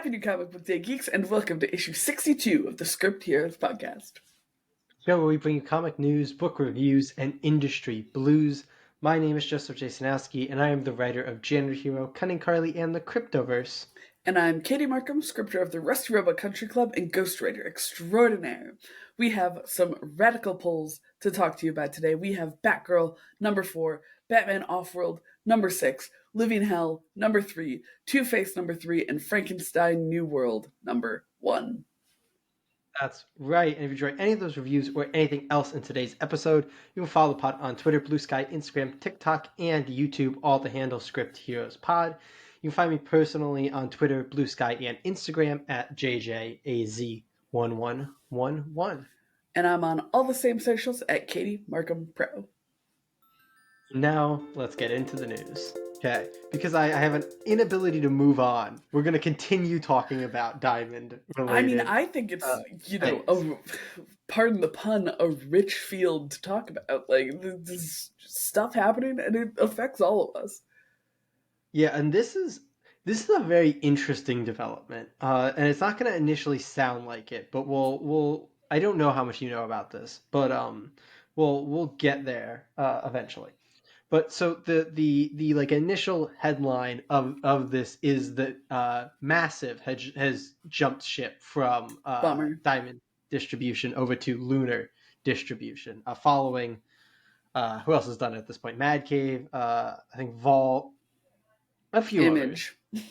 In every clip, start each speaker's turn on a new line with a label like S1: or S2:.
S1: Happy New Comic Book Day, geeks, and welcome to issue 62 of the Script Heroes podcast.
S2: Show where we bring you comic news, book reviews, and industry blues. My name is Joseph Jasonowski, and I am the writer of Janitor Hero, Cunning Carly, and the Cryptoverse.
S1: And I'm Katie Markham, scripter of the Rusty Robot Country Club and ghostwriter extraordinaire. We have some radical pulls to talk to you about today. We have Batgirl, number 4, Batman Offworld, number 6, Living Hell, number 3, Two-Face, number 3, and Frankenstein New World, number 1.
S2: That's right, and if you enjoy any of those reviews or anything else in today's episode, you can follow the pod on Twitter, Blue Sky, Instagram, TikTok, and YouTube, all the handle Script Heroes Pod. You can find me personally on Twitter, Blue Sky, and Instagram at JJAZ1111.
S1: And I'm on all the same socials at Katie Markham Pro.
S2: Now, let's get into the news. Okay, because I have an inability to move on. We're going to continue talking about Diamond related.
S1: I mean, I think it's, pardon the pun, a rich field to talk about. Like, there's stuff happening and it affects all of us.
S2: Yeah, and this is a very interesting development. And it's not going to initially sound like it, but we'll I don't know how much you know about this, but we'll get there eventually. But so the like initial headline of this is that Massive has jumped ship from Diamond distribution over to Lunar distribution, following who else has done it at this point? Mad Cave, I think Vault, a few
S1: Image.
S2: others.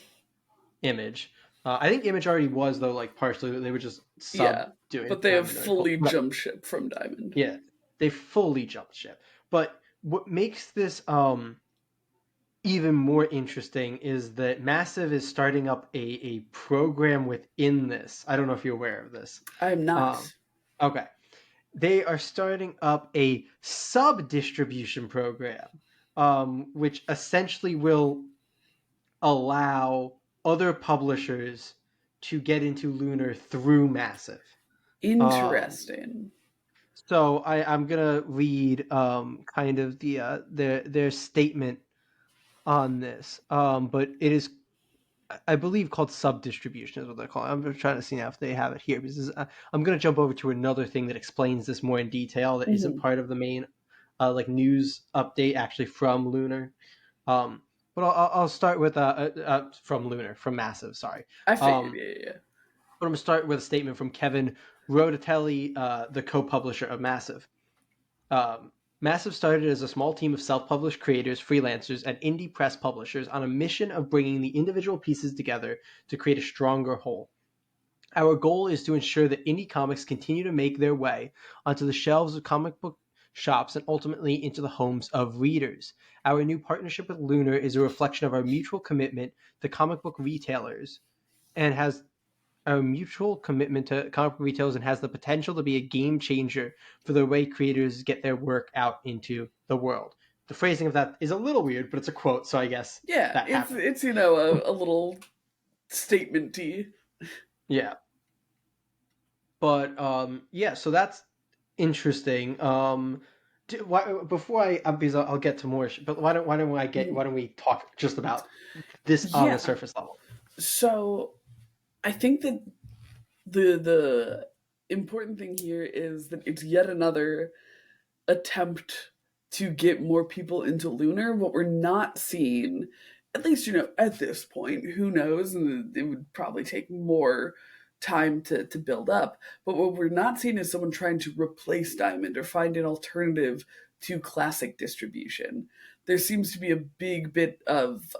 S2: Image. I think Image already was though, like partially they were just doing.
S1: But they have fully jumped ship from Diamond.
S2: Yeah, they fully jumped ship, but what makes this even more interesting is that Massive is starting up a program within this. I don't know if you're aware of this.
S1: I'm not.
S2: Okay. They are starting up a sub-distribution program, which essentially will allow other publishers to get into Lunar through Massive.
S1: Interesting.
S2: So I'm gonna read kind of their statement on this, but it is, I believe, called sub-distribution is what they're calling it. I'm trying to see now if they have it here, because I'm gonna jump over to another thing that explains this more in detail that isn't part of the main like news update actually from Lunar. But I'll start with from Lunar, from Massive. Sorry,
S1: I figured, yeah.
S2: But I'm going to start with a statement from Kevin Rodatelli, the co-publisher of Massive. Massive started as a small team of self-published creators, freelancers, and indie press publishers on a mission of bringing the individual pieces together to create a stronger whole. Our goal is to ensure that indie comics continue to make their way onto the shelves of comic book shops and ultimately into the homes of readers. Our new partnership with Lunar is a reflection of our mutual commitment to comic book retailers and has a mutual commitment to comic book retailers and has the potential to be a game changer for the way creators get their work out into the world. The phrasing of that is a little weird, but it's a quote, so I guess
S1: it's a little statement-y.
S2: Yeah. But so that's interesting. Before because I'll get to more, but why don't we talk just about this on the surface level?
S1: So I think that the important thing here is that it's yet another attempt to get more people into Lunar. What we're not seeing, at least, at this point, who knows, and it would probably take more time to build up, but what we're not seeing is someone trying to replace Diamond or find an alternative to classic distribution. There seems to be a big bit of,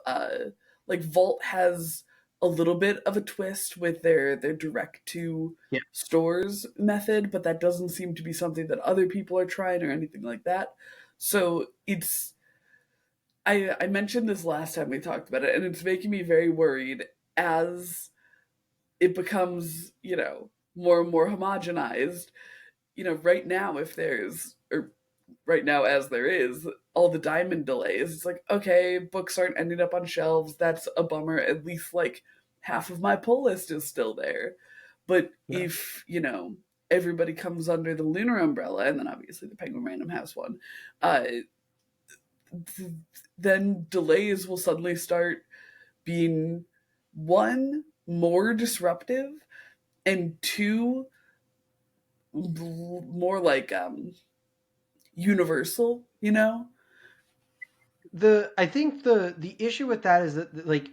S1: Vault has a little bit of a twist with their direct to stores method, but that doesn't seem to be something that other people are trying or anything like that. So it's, I mentioned this last time we talked about it, and it's making me very worried as it becomes, more and more homogenized. Right now, right now as there is, all the Diamond delays, it's like, okay, books aren't ending up on shelves. That's a bummer. At least, half of my pull list is still there. But if, everybody comes under the Lunar umbrella, and then obviously the Penguin Random House one, then delays will suddenly start being, one, more disruptive, and two, more like universal, you know?
S2: I think the issue with that is that like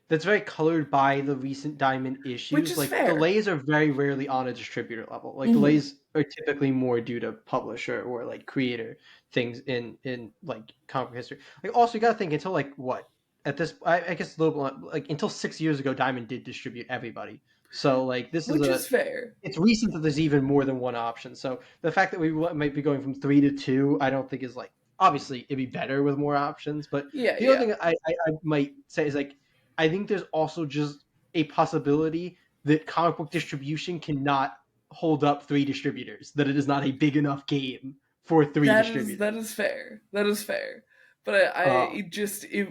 S2: that's very colored by the recent Diamond
S1: Which
S2: issues.
S1: is
S2: Like
S1: fair.
S2: delays are very rarely on a distributor level. Like
S1: Hmm.
S2: delays are typically more due to publisher or like creator things in like comic book history. Like also you got to think until like what at this I guess a little like until 6 years ago Diamond did distribute everybody. So like this is
S1: Which
S2: a
S1: is fair.
S2: it's recent that there's even more than one option. So the fact that we might be going from three to two, I don't think is like obviously it'd be better with more options. But
S1: Yeah,
S2: the other
S1: yeah.
S2: thing I might say is like I think there's also just a possibility that comic book distribution cannot hold up three distributors. That it is not a big enough game for three
S1: That
S2: distributors.
S1: is fair. That is fair. But I
S2: Um,
S1: it just it,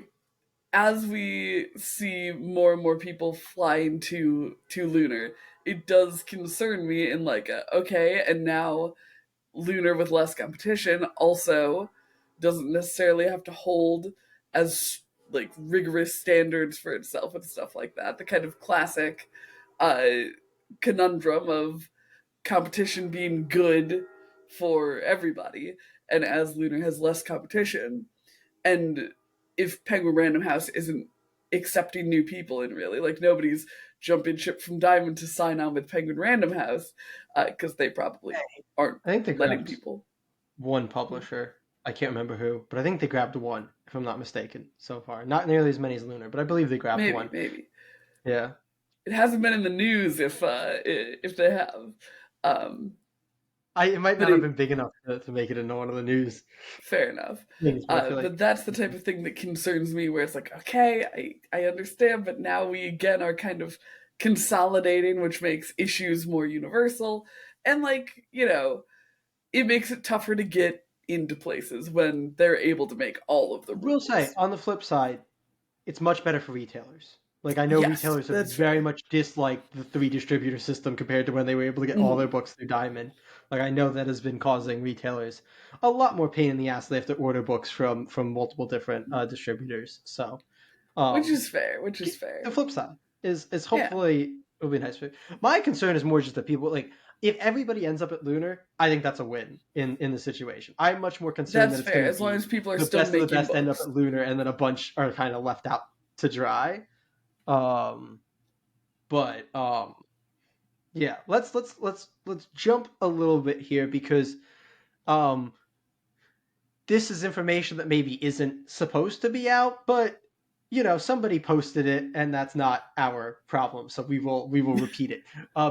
S1: as we see more and more people flying to lunar, it does concern me in like okay, and now lunar with less competition also doesn't necessarily have to hold as like rigorous standards for itself and stuff like that. The kind of classic uh conundrum of competition being good for everybody, and as lunar has less competition, and if Penguin Random House isn't accepting new people in, really, like nobody's jumping ship from Diamond to sign on with Penguin Random House, because they probably aren't
S2: I think they
S1: letting
S2: grabbed
S1: people.
S2: one publisher. I can't remember who, but I think they grabbed one, if I'm not mistaken, so far. Not nearly as many as Lunar, but I believe they grabbed
S1: Maybe,
S2: one.
S1: maybe
S2: Yeah.
S1: it hasn't been in the news if they have, um,
S2: It might
S1: but
S2: not have
S1: it
S2: been big enough to make it into one of the news
S1: fair enough.
S2: things, but I feel like
S1: But that's the type of thing that concerns me, where it's like, okay, I understand, but now we again are kind of consolidating, which makes issues more universal. And, like, it makes it tougher to get into places when they're able to make all of the
S2: I will say,
S1: rules.
S2: on the flip side, it's much better for retailers. Like I know
S1: Yes,
S2: retailers have
S1: that's
S2: very
S1: fair.
S2: much disliked the three distributor system compared to when they were able to get all
S1: Hmm.
S2: their books through Diamond. Like I know that has been causing retailers a lot more pain in the ass. They have to order books from multiple different distributors. So
S1: Which
S2: um,
S1: is fair, which is
S2: the
S1: fair.
S2: flip side is
S1: Yeah,
S2: hopefully it'll be nice. My concern is more just that people like if everybody ends up at Lunar, I think that's a win in the situation. I'm much more concerned that
S1: that's
S2: it's
S1: fair,
S2: going to
S1: as long
S2: be
S1: as people are
S2: the
S1: still
S2: best of the
S1: making
S2: best end up at
S1: books.
S2: Lunar, and then a bunch are kind of left out to dry. Um, but yeah, let's jump a little bit here because um, this is information that maybe isn't supposed to be out, but somebody posted it, and that's not our problem. So we will repeat it.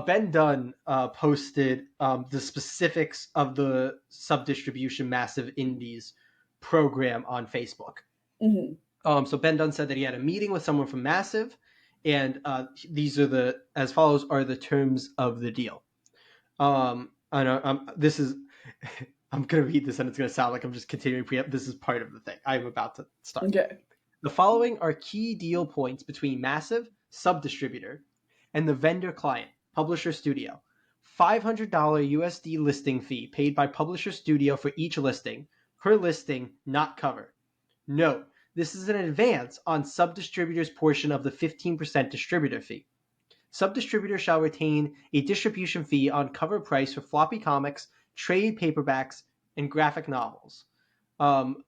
S2: Ben Dunn posted the specifics of the sub distribution massive indies program on Facebook.
S1: Hmm.
S2: So Ben Dunn said that he had a meeting with someone from Massive, and these are the as follows are the terms of the deal. I know this is. I'm gonna read this, and it's gonna sound like I'm just continuing preempt. This is part of the thing I'm about to start.
S1: Okay.
S2: The following are key deal points between Massive, sub distributor, and the vendor client, publisher studio. $500 USD listing fee paid by publisher studio for each listing. Per listing, not covered. Note, this is an advance on sub-distributor's portion of the 15% distributor fee. Sub-distributor shall retain a distribution fee on cover price for floppy comics, trade paperbacks, and graphic novels,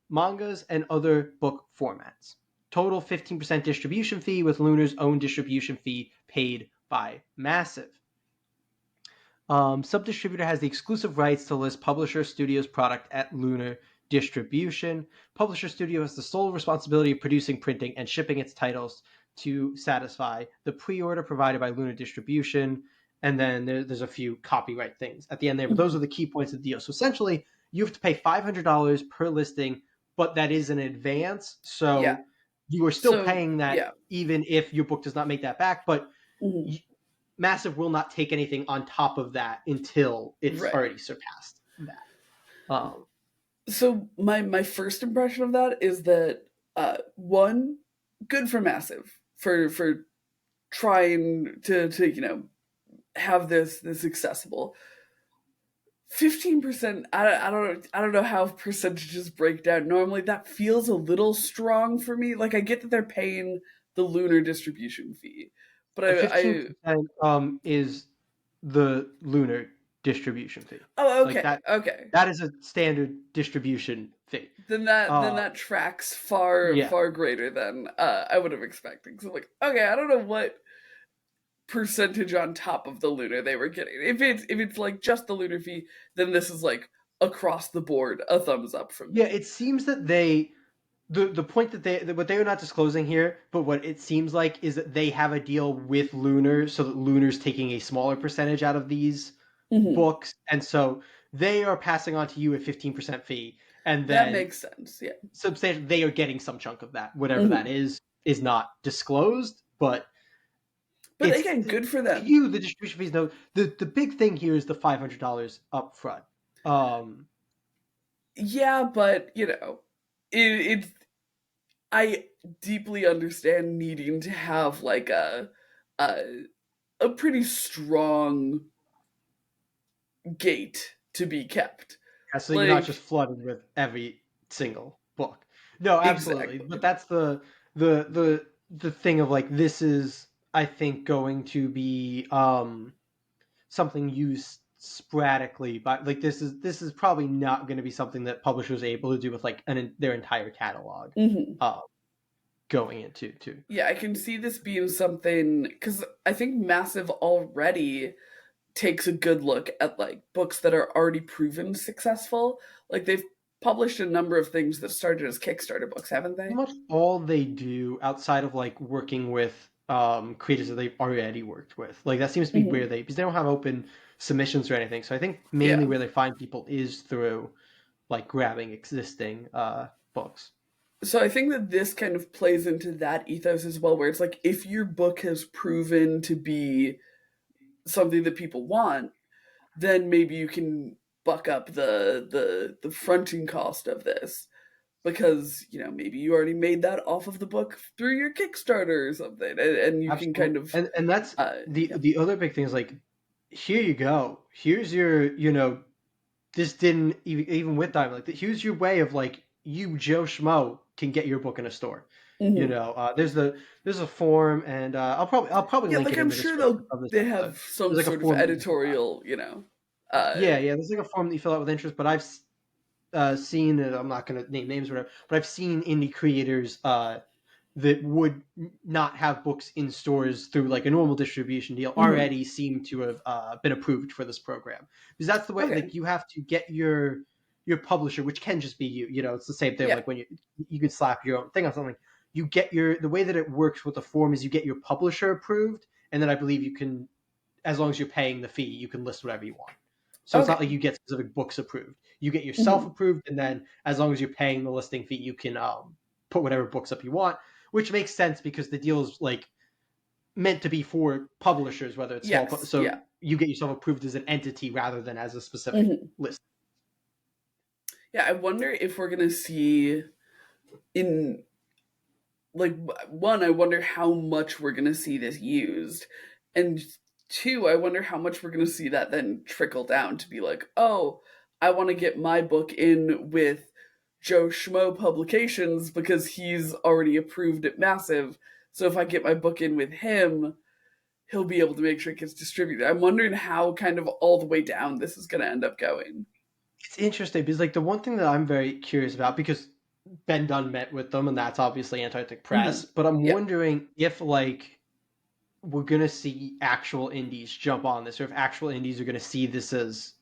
S2: mangas, and other book formats. Total 15% distribution fee with Lunar's own distribution fee paid by Massive. Sub-distributor has the exclusive rights to list Publisher Studios product at Lunar Distribution. Publisher Studio has the sole responsibility of producing, printing, and shipping its titles to satisfy the pre-order provided by Lunar Distribution. And then there's a few copyright things at the end there, but those
S1: Hmm.
S2: are the key points of the deal. So essentially, you have to pay $500 per listing, but that is an advance.
S1: Yeah.
S2: So you are still
S1: So
S2: paying that
S1: yeah.
S2: even if your book does not make that back, but
S1: Hmm.
S2: Massive will not take anything on top of that until it's
S1: Right.
S2: already surpassed that. Um,
S1: So my first impression of that is that, one, good for Massive for trying to have this accessible. 15%, I don't know how percentages break down. Normally that feels a little strong for me. Like, I get that they're paying the lunar distribution fee, But
S2: The
S1: I
S2: 15% is the lunar distribution fee.
S1: oh,
S2: Like
S1: okay,
S2: that
S1: okay.
S2: that is a standard distribution fee.
S1: Then
S2: Uh
S1: that tracks far
S2: yeah.
S1: far greater than I would have expected. So like, okay, I don't know what percentage on top of the lunar they were getting. If it's like just the lunar fee, then this is like across the board a thumbs up from
S2: Yeah,
S1: me.
S2: it seems that the point that what they are not disclosing here, but what it seems like is that they have a deal with Lunar so that Lunar's taking a smaller percentage out of these
S1: Hmm.
S2: books, and so they are passing on to you a 15% fee, and
S1: That
S2: then
S1: makes sense. Yeah.
S2: substantially they are getting some chunk of that. Whatever that
S1: Hmm.
S2: is not disclosed, but
S1: But
S2: it's
S1: again,
S2: to
S1: good for them.
S2: you the distribution fees. No, the big thing here is the $500 up front. Um,
S1: Yeah, but it's I deeply understand needing to have like a a pretty strong gate to be kept.
S2: so you're not just
S1: Like
S2: flooded with every single book. No, absolutely. But
S1: exactly.
S2: that's the thing of like this is I think going to be something used sporadically, but like this is probably not going to be something that publishers are able to do with like their entire catalog
S1: Hmm.
S2: uh going into too.
S1: Yeah, I can see this being something because I think Massive already takes a good look at like books that are already proven successful. Like they've published a number of things that started as Kickstarter books, haven't
S2: Pretty
S1: they?
S2: much all they do outside of like working with creators that they've already worked with. Like that seems to be where
S1: Hmm.
S2: because they don't have open submissions or anything. So I think mainly
S1: Yeah.
S2: where they find people is through like grabbing existing books.
S1: So I think that this kind of plays into that ethos as well, where it's like if your book has proven to be something that people want, then maybe you can buck up the fronting cost of this because maybe you already made that off of the book through your Kickstarter or something, and you can kind
S2: Absolutely.
S1: of
S2: And that's
S1: yeah.
S2: the other big thing is like here you go. Here's your this didn't even with Diamond like here's your way of like you Joe Schmo can get your book in a store.
S1: Hmm.
S2: There's a form and I'll probably
S1: Yeah,
S2: link
S1: like
S2: it in
S1: I'm
S2: the
S1: sure
S2: description of this
S1: they
S2: episode.
S1: have some
S2: There's like a
S1: sort of
S2: form that you fill out.
S1: editorial, uh
S2: Yeah, there's like a form that you fill out with interest, but I've seen it. I'm not going to name names or whatever, but I've seen indie creators that would not have books in stores through like a normal distribution deal
S1: mhm.
S2: already seem to have been approved for this program because that's the way
S1: Okay.
S2: like you have to get your publisher, which can just be you. It's the same thing
S1: Yeah.
S2: like when you can slap your own thing on something. You get the way that it works with the form is you get your publisher approved, and then I believe you can, as long as you're paying the fee, you can list whatever you want. So it's not like
S1: Okay.
S2: you get specific books approved. You get yourself
S1: Hmm.
S2: approved, and then as long as you're paying the listing fee, you can put whatever books up you want, which makes sense because the deal is like meant to be for publishers, whether it's small.
S1: Yes.
S2: So
S1: Yeah.
S2: you get yourself approved as an entity rather than as a specific
S1: Hmm.
S2: list.
S1: Yeah, I wonder if we're gonna see in like one, I wonder how much we're gonna see this used, and two, I wonder how much we're gonna see that then trickle down to be like, oh, I want to get my book in with Joe Schmo Publications because he's already approved at Massive. So if I get my book in with him, he'll be able to make sure it gets distributed. I'm wondering how kind of all the way down this is going to end up going.
S2: It's interesting because like the one thing that I'm very curious about because Ben Dunn met with them, and that's obviously Antarctic
S1: Hmm.
S2: Press. But I'm
S1: Yeah.
S2: wondering if like we're gonna see actual indies jump on this, or if actual indies are gonna see this as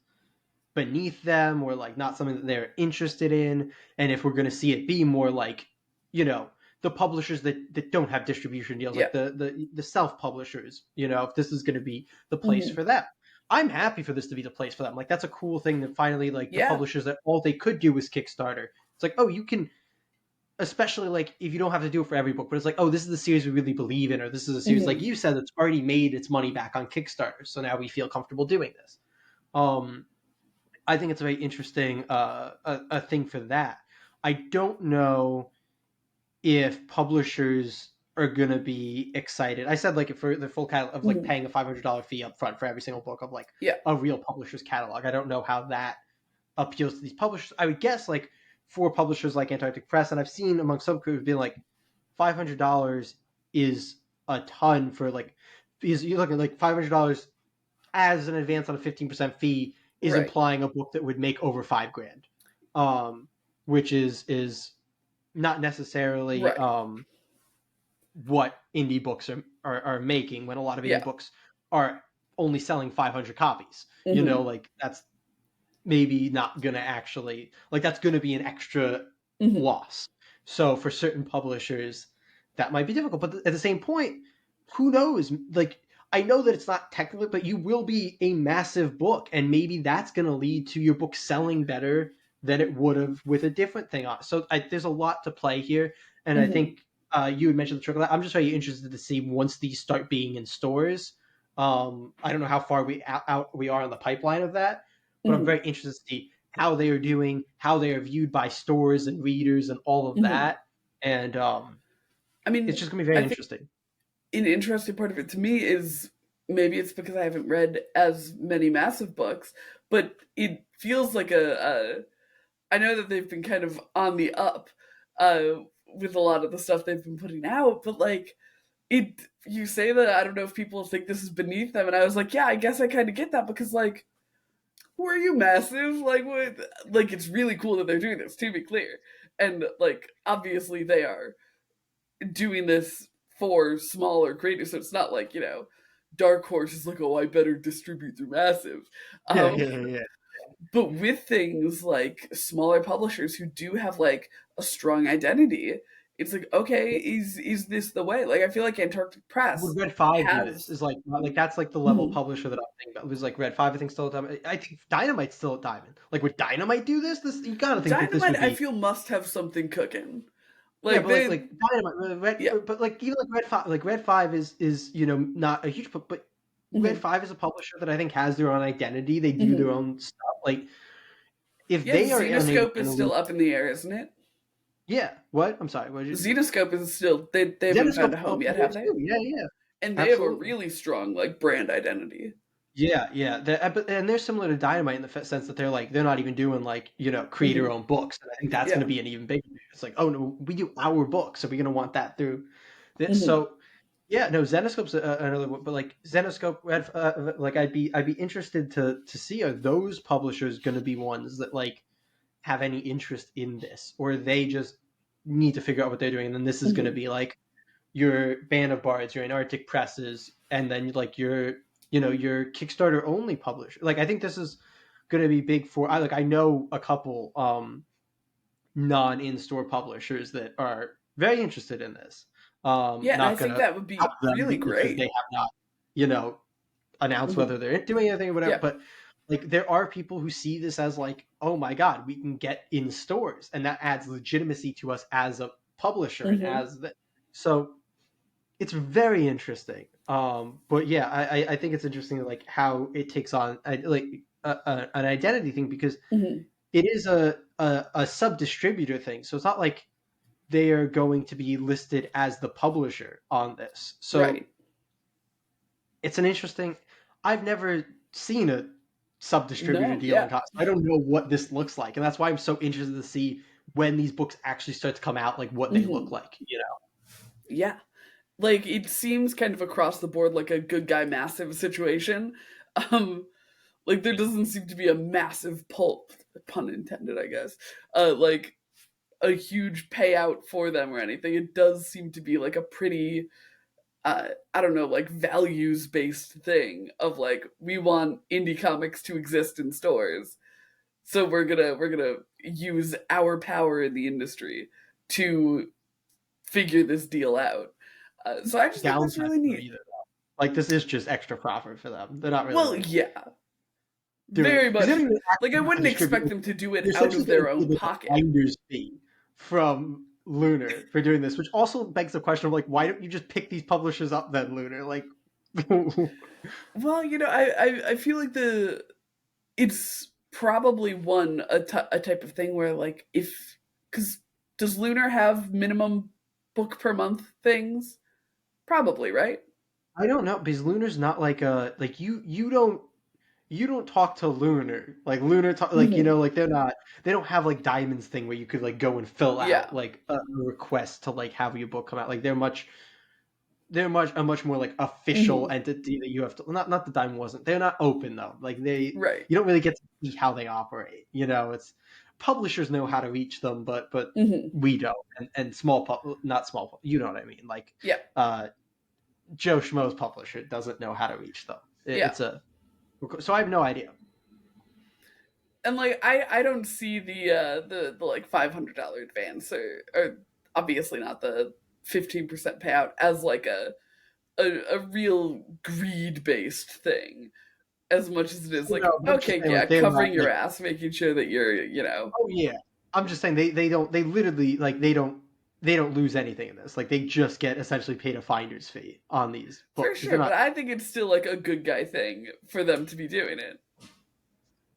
S2: beneath them or like not something that they're interested in, and if we're going to see it be more like you know the publishers that don't have distribution deals
S1: Yeah.
S2: like the self publishers, if this is going to be the place
S1: Hmm.
S2: for them. I'm happy for this to be the place for them. Like that's a cool thing that finally like the
S1: Yeah.
S2: publishers that all they could do was Kickstarter. It's like, oh, you can, especially like if you don't have to do it for every book, but it's like, oh, this is the series we really believe in, or this is a series like
S1: Hmm.
S2: you said that's already made its money back on Kickstarter, so now we feel comfortable doing this. um I think it's a very interesting a thing for that. I don't know if publishers are gonna be excited. I said like for the full catalog of like
S1: Hmm.
S2: paying a $500 fee up front for every single book of like
S1: Yeah.
S2: a real publisher's catalog. I don't know how that appeals to these publishers. I would guess like for publishers like Antarctic Press, and I've seen among some crew being like $500 is a ton for like because you look at like $500 as an advance on a 15% fee is
S1: Right.
S2: implying a book that would make over 5 grand, um, which is not necessarily
S1: Right.
S2: what indie books are making when a lot of indie
S1: Yeah.
S2: books are only selling 500 copies.
S1: Hmm.
S2: Like that's maybe not going to actually, like, that's going to be an extra
S1: Hmm.
S2: loss. So for certain publishers, that might be difficult. But at the same point, who knows? Like, I know that it's not technically, but you will be a massive book, and maybe that's going to lead to your book selling better than it would have with a different thing on. So there's a lot to play here, and I
S1: Hmm.
S2: think you had mentioned the trickle. I'm just very interested to see once these start being in stores. I don't know how far out we are on the pipeline of that, but I'm
S1: Hmm.
S2: very interested to see how they are doing, how they are viewed by stores and readers, and all of
S1: Hmm.
S2: that. And
S1: I
S2: it's
S1: mean,
S2: just gonna be very
S1: I think
S2: interesting.
S1: an interesting part of it to me is maybe it's because I haven't read as many massive books, but it feels like I know that they've been kind of on the up uh, with a lot of the stuff they've been putting out, but like it, you say that I don't know if people think this is beneath them, and I was like, yeah, I guess I kind of get that because like, who are you, massive? Like what? Like it's really cool that they're doing this. To be clear, and like obviously they are doing this for smaller creators, so it's not like Dark Horse is like, oh, I better distribute through Massive.
S2: Yeah,
S1: Um,
S2: yeah, yeah.
S1: but with things like smaller publishers who do have like a strong identity, it's like, okay, is this the way? Like I feel like Antarctic Press
S2: Would Red Five do this?
S1: has.
S2: Is like that's like the level
S1: Mhm.
S2: publisher that I'm thinking about. It was like Red Five, I think, still at Diamond. I think Dynamite's still at Diamond. Like, would Dynamite do this? This you gotta think that this
S1: Dynamite,
S2: would
S1: I
S2: be.
S1: feel must have something cooking.
S2: Yeah,
S1: Like
S2: but
S1: they,
S2: like Dynamite,
S1: yeah.
S2: but like even like Red Five is not a huge book, but Red
S1: Hmm.
S2: Five is a publisher that I think has their own identity. They do their
S1: Hmm.
S2: own stuff. Like if
S1: Yeah,
S2: they are unable
S1: Xenoscope
S2: to
S1: is
S2: handle,
S1: still up in the air, isn't it?
S2: yeah. What? I'm sorry. What did you?
S1: Xenoscope is still they haven't found
S2: Zenoscope's
S1: a
S2: still
S1: home
S2: up in
S1: yet,
S2: there
S1: have they?
S2: too. Yeah, yeah,
S1: And they have a
S2: absolutely.
S1: really strong like brand identity.
S2: Yeah, yeah. And they're similar to Dynamite in the sense that they're not even doing like creator
S1: Hmm.
S2: own books. And I think that's going to
S1: Yeah.
S2: be an even bigger. It's like, oh no, we do our books, so we're going to want that through this.
S1: Hmm.
S2: So yeah, no, Zenoscope's another one, but like Zenoscope, like I'd be interested to see, are those publishers going to be ones that like have any interest in this, or they just need to figure out what they're doing, and then this is going to
S1: Hmm.
S2: be like your Band of Bards, your Antarctic Presses, and then like your Kickstarter only publisher. Like I think this is going to be big for. I know a couple non in store publishers that are very interested in this.
S1: Yeah, and I
S2: Not
S1: think
S2: gonna
S1: that would
S2: help
S1: be really
S2: them because they
S1: great.
S2: have not you know announced
S1: Hmm.
S2: whether they're doing anything or whatever.
S1: Yeah.
S2: But like there are people who see this as like, oh my god, we can get in stores, and that adds legitimacy to us as a publisher and
S1: Hmm.
S2: as the so it's very interesting. But yeah, I think it's interesting like how it takes on like an identity thing, because
S1: Hmm.
S2: it is a sub distributor thing. So it's not like they are going to be listed as the publisher on this. So
S1: Right.
S2: it's an interesting. I've never seen a sub distributor
S1: No.
S2: deal in
S1: Yeah.
S2: comics. I don't know what this looks like, and that's why I'm so interested to see when these books actually start to come out, like what they look
S1: Hmm.
S2: like.
S1: Yeah. Like it seems kind of across the board like a good guy massive situation. Um, like there doesn't seem to be a massive pulp, pun intended, I guess. Like a huge payout for them or anything. It does seem to be like a pretty I don't know, like values based thing of like we want indie comics to exist in stores. So we're gonna use our power in the industry to figure this deal out. So I just think that's
S2: Downside
S1: really
S2: for them
S1: neat.
S2: either. Like this is just extra profit for them. They're not really
S1: Well,
S2: like
S1: yeah,
S2: doing
S1: very
S2: because they
S1: much.
S2: don't even
S1: Like I
S2: actually have to
S1: wouldn't
S2: distribute.
S1: expect
S2: Like,
S1: them to do it
S2: they're
S1: out
S2: essentially
S1: of their
S2: getting
S1: own
S2: like a
S1: pocket.
S2: finder's fee from Lunar for doing this, which also begs the question of like, why don't you just pick these publishers up then, Lunar? Like,
S1: Well, I feel like the it's probably a type of thing where like if because does Lunar have minimum book per month things? Probably, right?
S2: I don't know because Lunar's not like a like you don't talk to Lunar like Lunar talk, like
S1: Hmm.
S2: like they don't have like Diamond's thing where you could like go and fill out
S1: Yeah.
S2: like a request to like have your book come out. Like they're a much more like official
S1: Hmm.
S2: entity that you have to not the Diamond wasn't. They're not open though. Like
S1: Right.
S2: you don't really get to see how they operate. You know, it's publishers know how to reach them, but
S1: Hmm.
S2: we don't. And not small, you know what I mean. Like
S1: Yeah.
S2: uh Joe Schmo's publisher doesn't know how to reach them.
S1: Yeah.
S2: It's a so I have no idea.
S1: And like I don't see the like $500 advance or obviously not the 15% payout as like a real greed based thing as much as it is
S2: No,
S1: like,
S2: but I'm just
S1: okay,
S2: saying
S1: yeah,
S2: like they're not
S1: covering your
S2: like
S1: ass, making sure that you're,
S2: oh yeah. I'm just saying they don't they literally like they don't lose anything in this. Like they just get essentially paid a finder's fee on these
S1: for
S2: books because they're
S1: sure, but
S2: not.
S1: I think it's still like a good guy thing for them to be doing it.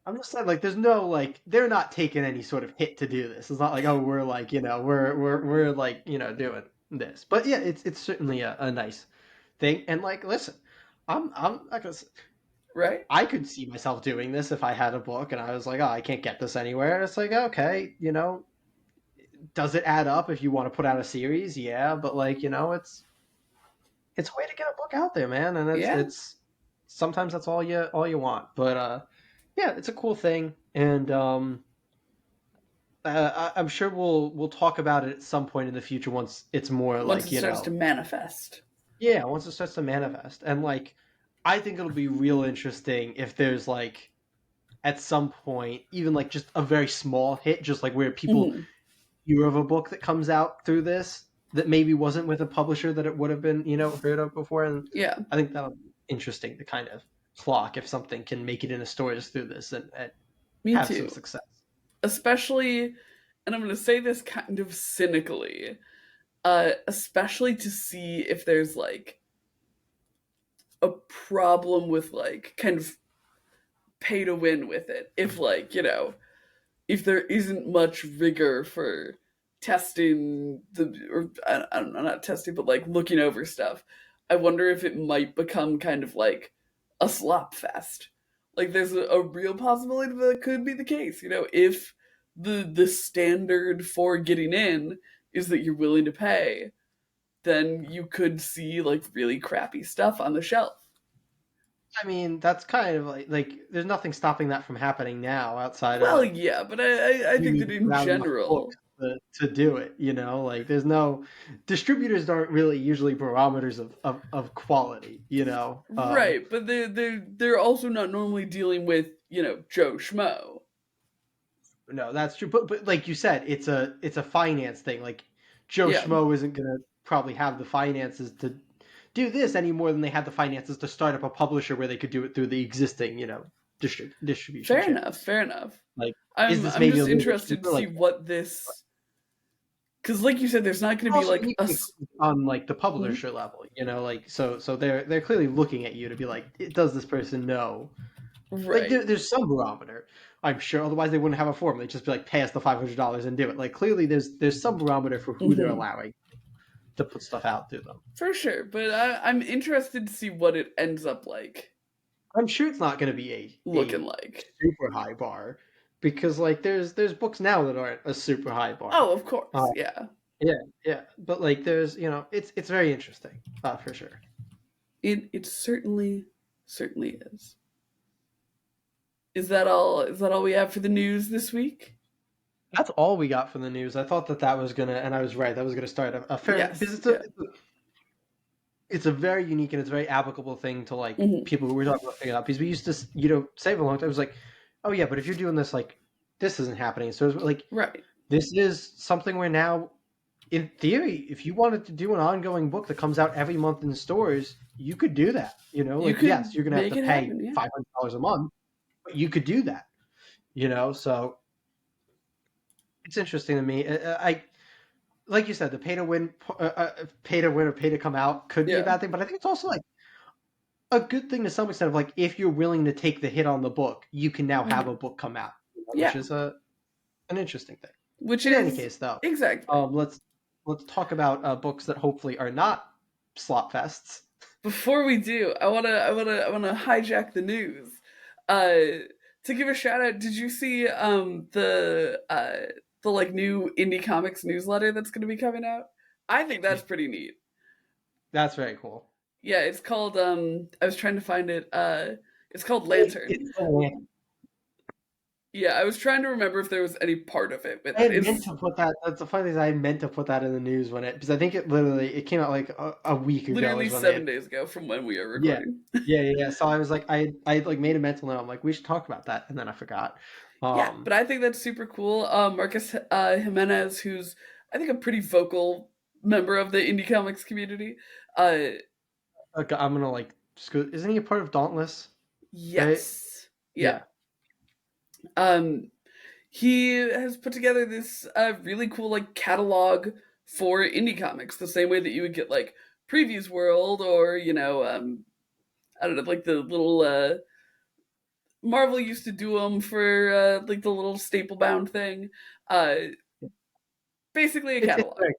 S2: I'm just saying like there's no like they're not taking any sort of hit to do this. It's not like oh we're like we're like doing this. But yeah, it's certainly a nice thing. And like listen, I'm not gonna.
S1: Right?
S2: I could see myself doing this if I had a book and I was like, oh, I can't get this anywhere. It's like, okay, does it add up if you want to put out a series? Yeah, but like, it's a way to get a book out there, man, and
S1: Yeah.
S2: it's sometimes that's all you want. But yeah, it's a cool thing, and I'm sure we'll talk about it at some point in the future once it's more
S1: Once
S2: like
S1: it starts to manifest.
S2: yeah, once it starts to manifest, and like I think it'll be real interesting if there's like at some point even like just a very small hit, just like where people
S1: Hmm.
S2: hear of a book that comes out through this that maybe wasn't with a publisher that it would have been, heard of before. And
S1: Yeah,
S2: I think that'll be interesting to kind of clock if something can make it into stores through this and
S1: me
S2: have some
S1: too.
S2: success.
S1: Especially, and I'm going to say this kind of cynically, especially to see if there's like a problem with like kind of pay to win with it. If like, if there isn't much rigor for testing or I don't know, not testing, but like looking over stuff, I wonder if it might become kind of like a slop fest. Like there's a real possibility that could be the case, if the standard for getting in is that you're willing to pay, then you could see like really crappy stuff on the shelf.
S2: I mean, that's kind of like there's nothing stopping that from happening now outside of
S1: Well,
S2: like
S1: yeah, but I
S2: you
S1: think
S2: need
S1: that
S2: to
S1: in
S2: put out enough books
S1: general,
S2: to do it. Like there's no distributors aren't really usually barometers of quality.
S1: right, but they're also not normally dealing with, Joe Schmo.
S2: No, that's true. But like you said, it's a finance thing. Like Joe
S1: Yeah,
S2: Schmo isn't gonna probably have the finances to do this any more than they had the finances to start up a publisher where they could do it through the existing, distribution
S1: fair enough,
S2: channels.
S1: fair enough.
S2: Like, is
S1: I'm
S2: this
S1: I'm
S2: maybe a
S1: just
S2: little bit
S1: interested to
S2: cheaper?
S1: see
S2: Like,
S1: what this, because like you said, there's not going to be
S2: also
S1: like
S2: equally on like the
S1: hmm?
S2: publisher level, like so they're clearly looking at you to be like, does this person know? Like
S1: Right.
S2: there's some barometer, I'm sure. Otherwise, they wouldn't have a form. They'd just be like, pay us the $500 and do it. Like clearly, there's some barometer for who they're
S1: Hmm.
S2: allowing to put stuff out to them.
S1: For sure, but I'm interested to see what it ends up like
S2: I'm sure it's not going to be
S1: looking
S2: a
S1: like.
S2: super high bar because like there's books now that aren't a super high bar.
S1: Oh, of
S2: Uh,
S1: course, yeah.
S2: yeah, yeah, but like there's it's very interesting for sure.
S1: It certainly is. Is that all? Is that all we have for the news this week?
S2: That's all we got from the news. I thought that was gonna, and I was right. That was gonna start a fair because
S1: Yes. Yeah.
S2: it's a very unique and it's a very applicable thing to like
S1: Hmm.
S2: people who were talking about figuring out because we used to say for a long time. It was like, oh yeah, but if you're doing this, like this isn't happening. So it's like
S1: Right.
S2: this is something where now, in theory, if you wanted to do an ongoing book that comes out every month in stores, you could do that.
S1: You
S2: Like yes,
S1: could
S2: you're gonna have
S1: make
S2: to
S1: it
S2: pay
S1: happen. Yeah.
S2: $500 a month, but you could do that. So it's interesting to me. I like you said, the pay to win or pay to come out could be a
S1: Yeah.
S2: bad thing, but I think it's also like a good thing to some extent of like if you're willing to take the hit on the book, you can now have
S1: Mhm.
S2: a book come out, which
S1: Yeah.
S2: is an interesting thing.
S1: Which
S2: In any
S1: is
S2: case, though,
S1: exactly.
S2: let's talk about books that hopefully are not slot fests.
S1: Before we do, I wanna hijack the news. Uh, to give a shout out, did you see the like new indie comics newsletter that's going to be coming out? I think that's pretty neat.
S2: That's very cool.
S1: Yeah, it's called I was trying to find it. It's called
S2: Wait,
S1: Lantern.
S2: it's the
S1: Yeah, I was trying to remember if there was any part of it with
S2: I
S1: it.
S2: had meant
S1: It's
S2: to put that. That's the funny thing. Is I had meant to put that in the news when it because I think it came out like a week ago
S1: literally
S2: is when they
S1: 7 days ago from when we are
S2: yeah
S1: recording.
S2: yeah. So I was like I like made a mental note. I'm like we should talk about that, and then I forgot.
S1: Yeah, but
S2: Um,
S1: I think that's super cool. Marcus Jimenez, who's I think a pretty vocal member of the indie comics community. Uh,
S2: like, I'm gonna like just go. Isn't he a part of Dauntless? Right?
S1: yes, yeah.
S2: Yeah.
S1: Um, he has put together this really cool like catalog for indie comics, the same way that you would get like Previews World or I don't know, like the little Marvel used to do them for like the little staple bound thing. Uh, Basically a
S2: It's
S1: catalog.
S2: very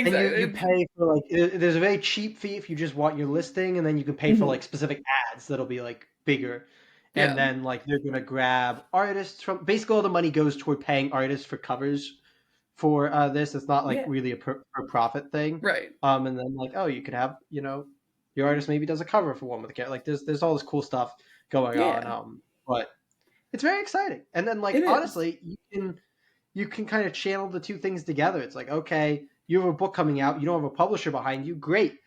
S2: and you
S1: Exactly.
S2: pay for like there's a very cheap fee if you just want your listing, and then you can pay for like
S1: Mhm.
S2: specific ads that'll be like bigger, and
S1: Yeah.
S2: then like they're gonna grab artists from basically all the money goes toward paying artists for covers for this. It's not like
S1: Yeah.
S2: really a for profit thing.
S1: Right.
S2: And then like oh you could have your artist maybe does a cover for one with the character. Like there's all this cool stuff going on.
S1: Yeah.
S2: But it's very exciting. And then like
S1: It is.
S2: honestly you can kind of channel the two things together. It's like, okay, you have a book coming out, you don't have a publisher behind you, great.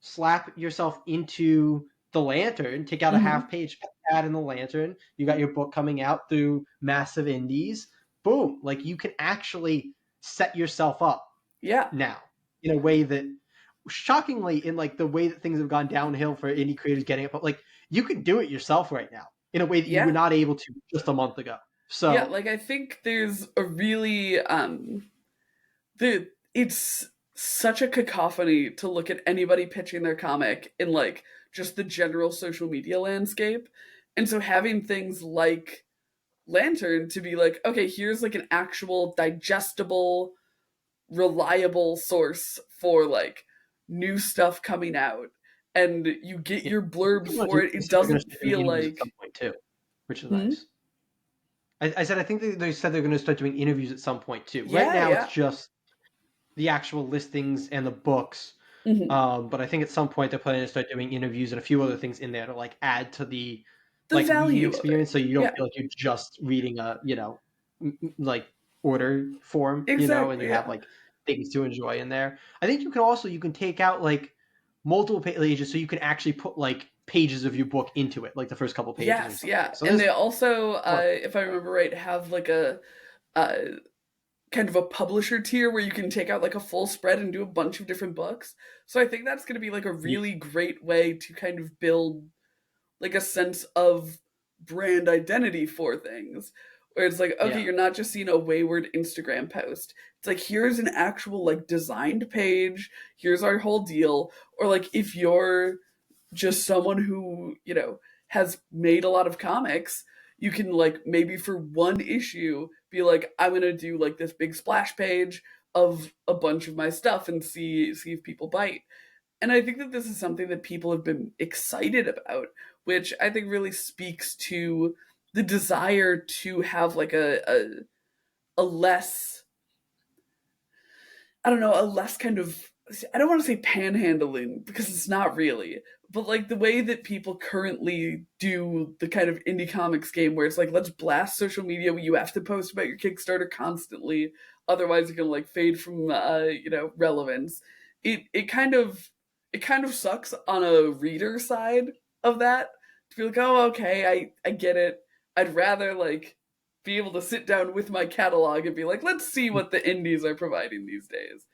S2: Slap yourself into the Lantern, take out a half
S1: Hmm.
S2: page ad in the Lantern. You got your book coming out through massive indies. Boom. Like you can actually set yourself up
S1: Yeah.
S2: now in a way that shockingly in like the way that things have gone downhill for indie creators getting it, but like you can do it yourself right now in a way that you were
S1: Yeah.
S2: not able to just a month ago.
S1: Yeah.
S2: So
S1: Like I think there's a really the it's such a cacophony to look at anybody pitching their comic in like just the general social media landscape. And so having things like Lantern to be like, okay, here's like an actual digestible, reliable source for like new stuff coming out and you get
S2: yeah.
S1: your blurbs
S2: Pretty much,
S1: for it.
S2: they
S1: It
S2: said they're going to
S1: doesn't
S2: start doing
S1: feel
S2: interviews at
S1: like
S2: some point too, which is
S1: hmm?
S2: nice. I said I think they said they're going to start doing interviews at some point too. Right
S1: Yeah,
S2: now, it's
S1: yeah.
S2: just the actual listings and the books.
S1: Hmm.
S2: But I think at some point they're planning to start doing interviews and a few other things in there to like add to the
S1: The
S2: like reading
S1: value of it.
S2: experience, so you don't
S1: Yeah,
S2: feel like you're just reading a like order form, and you
S1: exactly.
S2: have
S1: Yeah.
S2: like things to enjoy in there. I think you can take out like multiple pages, so you can actually put like pages of your book into it, like the first couple pages or
S1: Yes,
S2: something.
S1: yeah.
S2: So
S1: And
S2: there's
S1: they also,
S2: a lot of
S1: if I remember right, have like a uh, kind of a publisher tier where you can take out like a full spread and do a bunch of different books. So I think that's going to be like a
S2: yeah,
S1: really great way to kind of build like a sense of brand identity for things. Where it's like, okay,
S2: yeah,
S1: you're not just seeing a wayward Instagram post. It's like, here's an actual like designed page. Here's our whole deal. Or like, if you're just someone who, has made a lot of comics, you can like maybe for one issue be like, I'm gonna do like this big splash page of a bunch of my stuff and see if people bite. And I think that this is something that people have been excited about, which I think really speaks to the desire to have like a less, I don't know, a less kind of, I don't want to say panhandling because it's not really, but like the way that people currently do the kind of indie comics game where it's like, let's blast social media where you have to post about your Kickstarter constantly, otherwise you're gonna like fade from relevance. It kind of sucks on a reader side of that to be like, oh okay, I get it. I'd rather like be able to sit down with my catalog and be like, let's see what the indies are providing these days.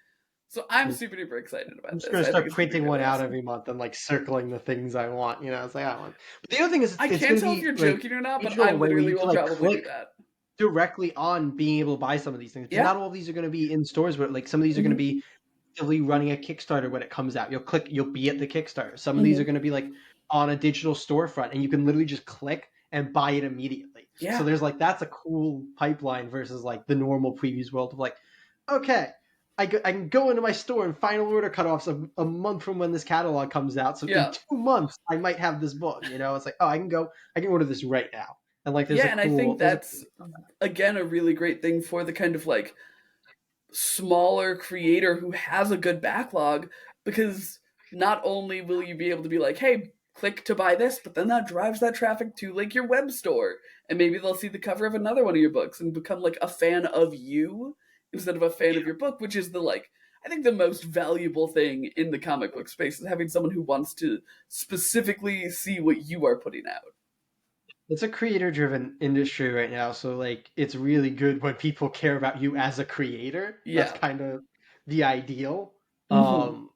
S1: So I'm
S2: yeah.
S1: super duper excited
S2: I'm
S1: about
S2: just
S1: this.
S2: gonna
S1: I think
S2: start
S1: it's gonna be
S2: printing one
S1: really
S2: out
S1: awesome.
S2: every month and like circling the things I want. It's like I want. But the other thing is,
S1: I
S2: it's
S1: can't
S2: gonna
S1: tell if
S2: be
S1: you're
S2: like
S1: joking or not, but I
S2: digital way where
S1: literally
S2: you
S1: will
S2: can like
S1: probably do
S2: click
S1: that.
S2: directly on being able to buy some of these things because
S1: Yeah.
S2: not all of these are going to be in stores. But like some of these are going to
S1: Hmm.
S2: be actively running a Kickstarter when it comes out. You'll be at the Kickstarter. Some of these are
S1: Hmm.
S2: going to be like on a digital storefront, and you can literally just click and buy it immediately. So
S1: Yeah.
S2: there's like that's a cool pipeline versus like the normal previews world of like, okay, I can go into my store and final order cutoffs a month from when this catalog comes out. So in
S1: Yeah.
S2: 2 months, I might have this book. It's like, oh, I can order this right now. And like,
S1: Yeah, and I think
S2: there's a cool
S1: that's
S2: thing about that.
S1: again a really great thing for the kind of like smaller creator who has a good backlog because not only will you be able to be like, hey, click to buy this, but then that drives that traffic to like your web store. And maybe they'll see the cover of another one of your books and become like a fan of you instead of a fan of your book, which is the like, I think the most valuable thing in the comic book space is having someone who wants to specifically see what you are putting out.
S2: It's a creator-driven industry right now, so like it's really good when people care about you as a creator. That's
S1: Yeah.
S2: kind of the ideal.
S1: Hmm.
S2: Um,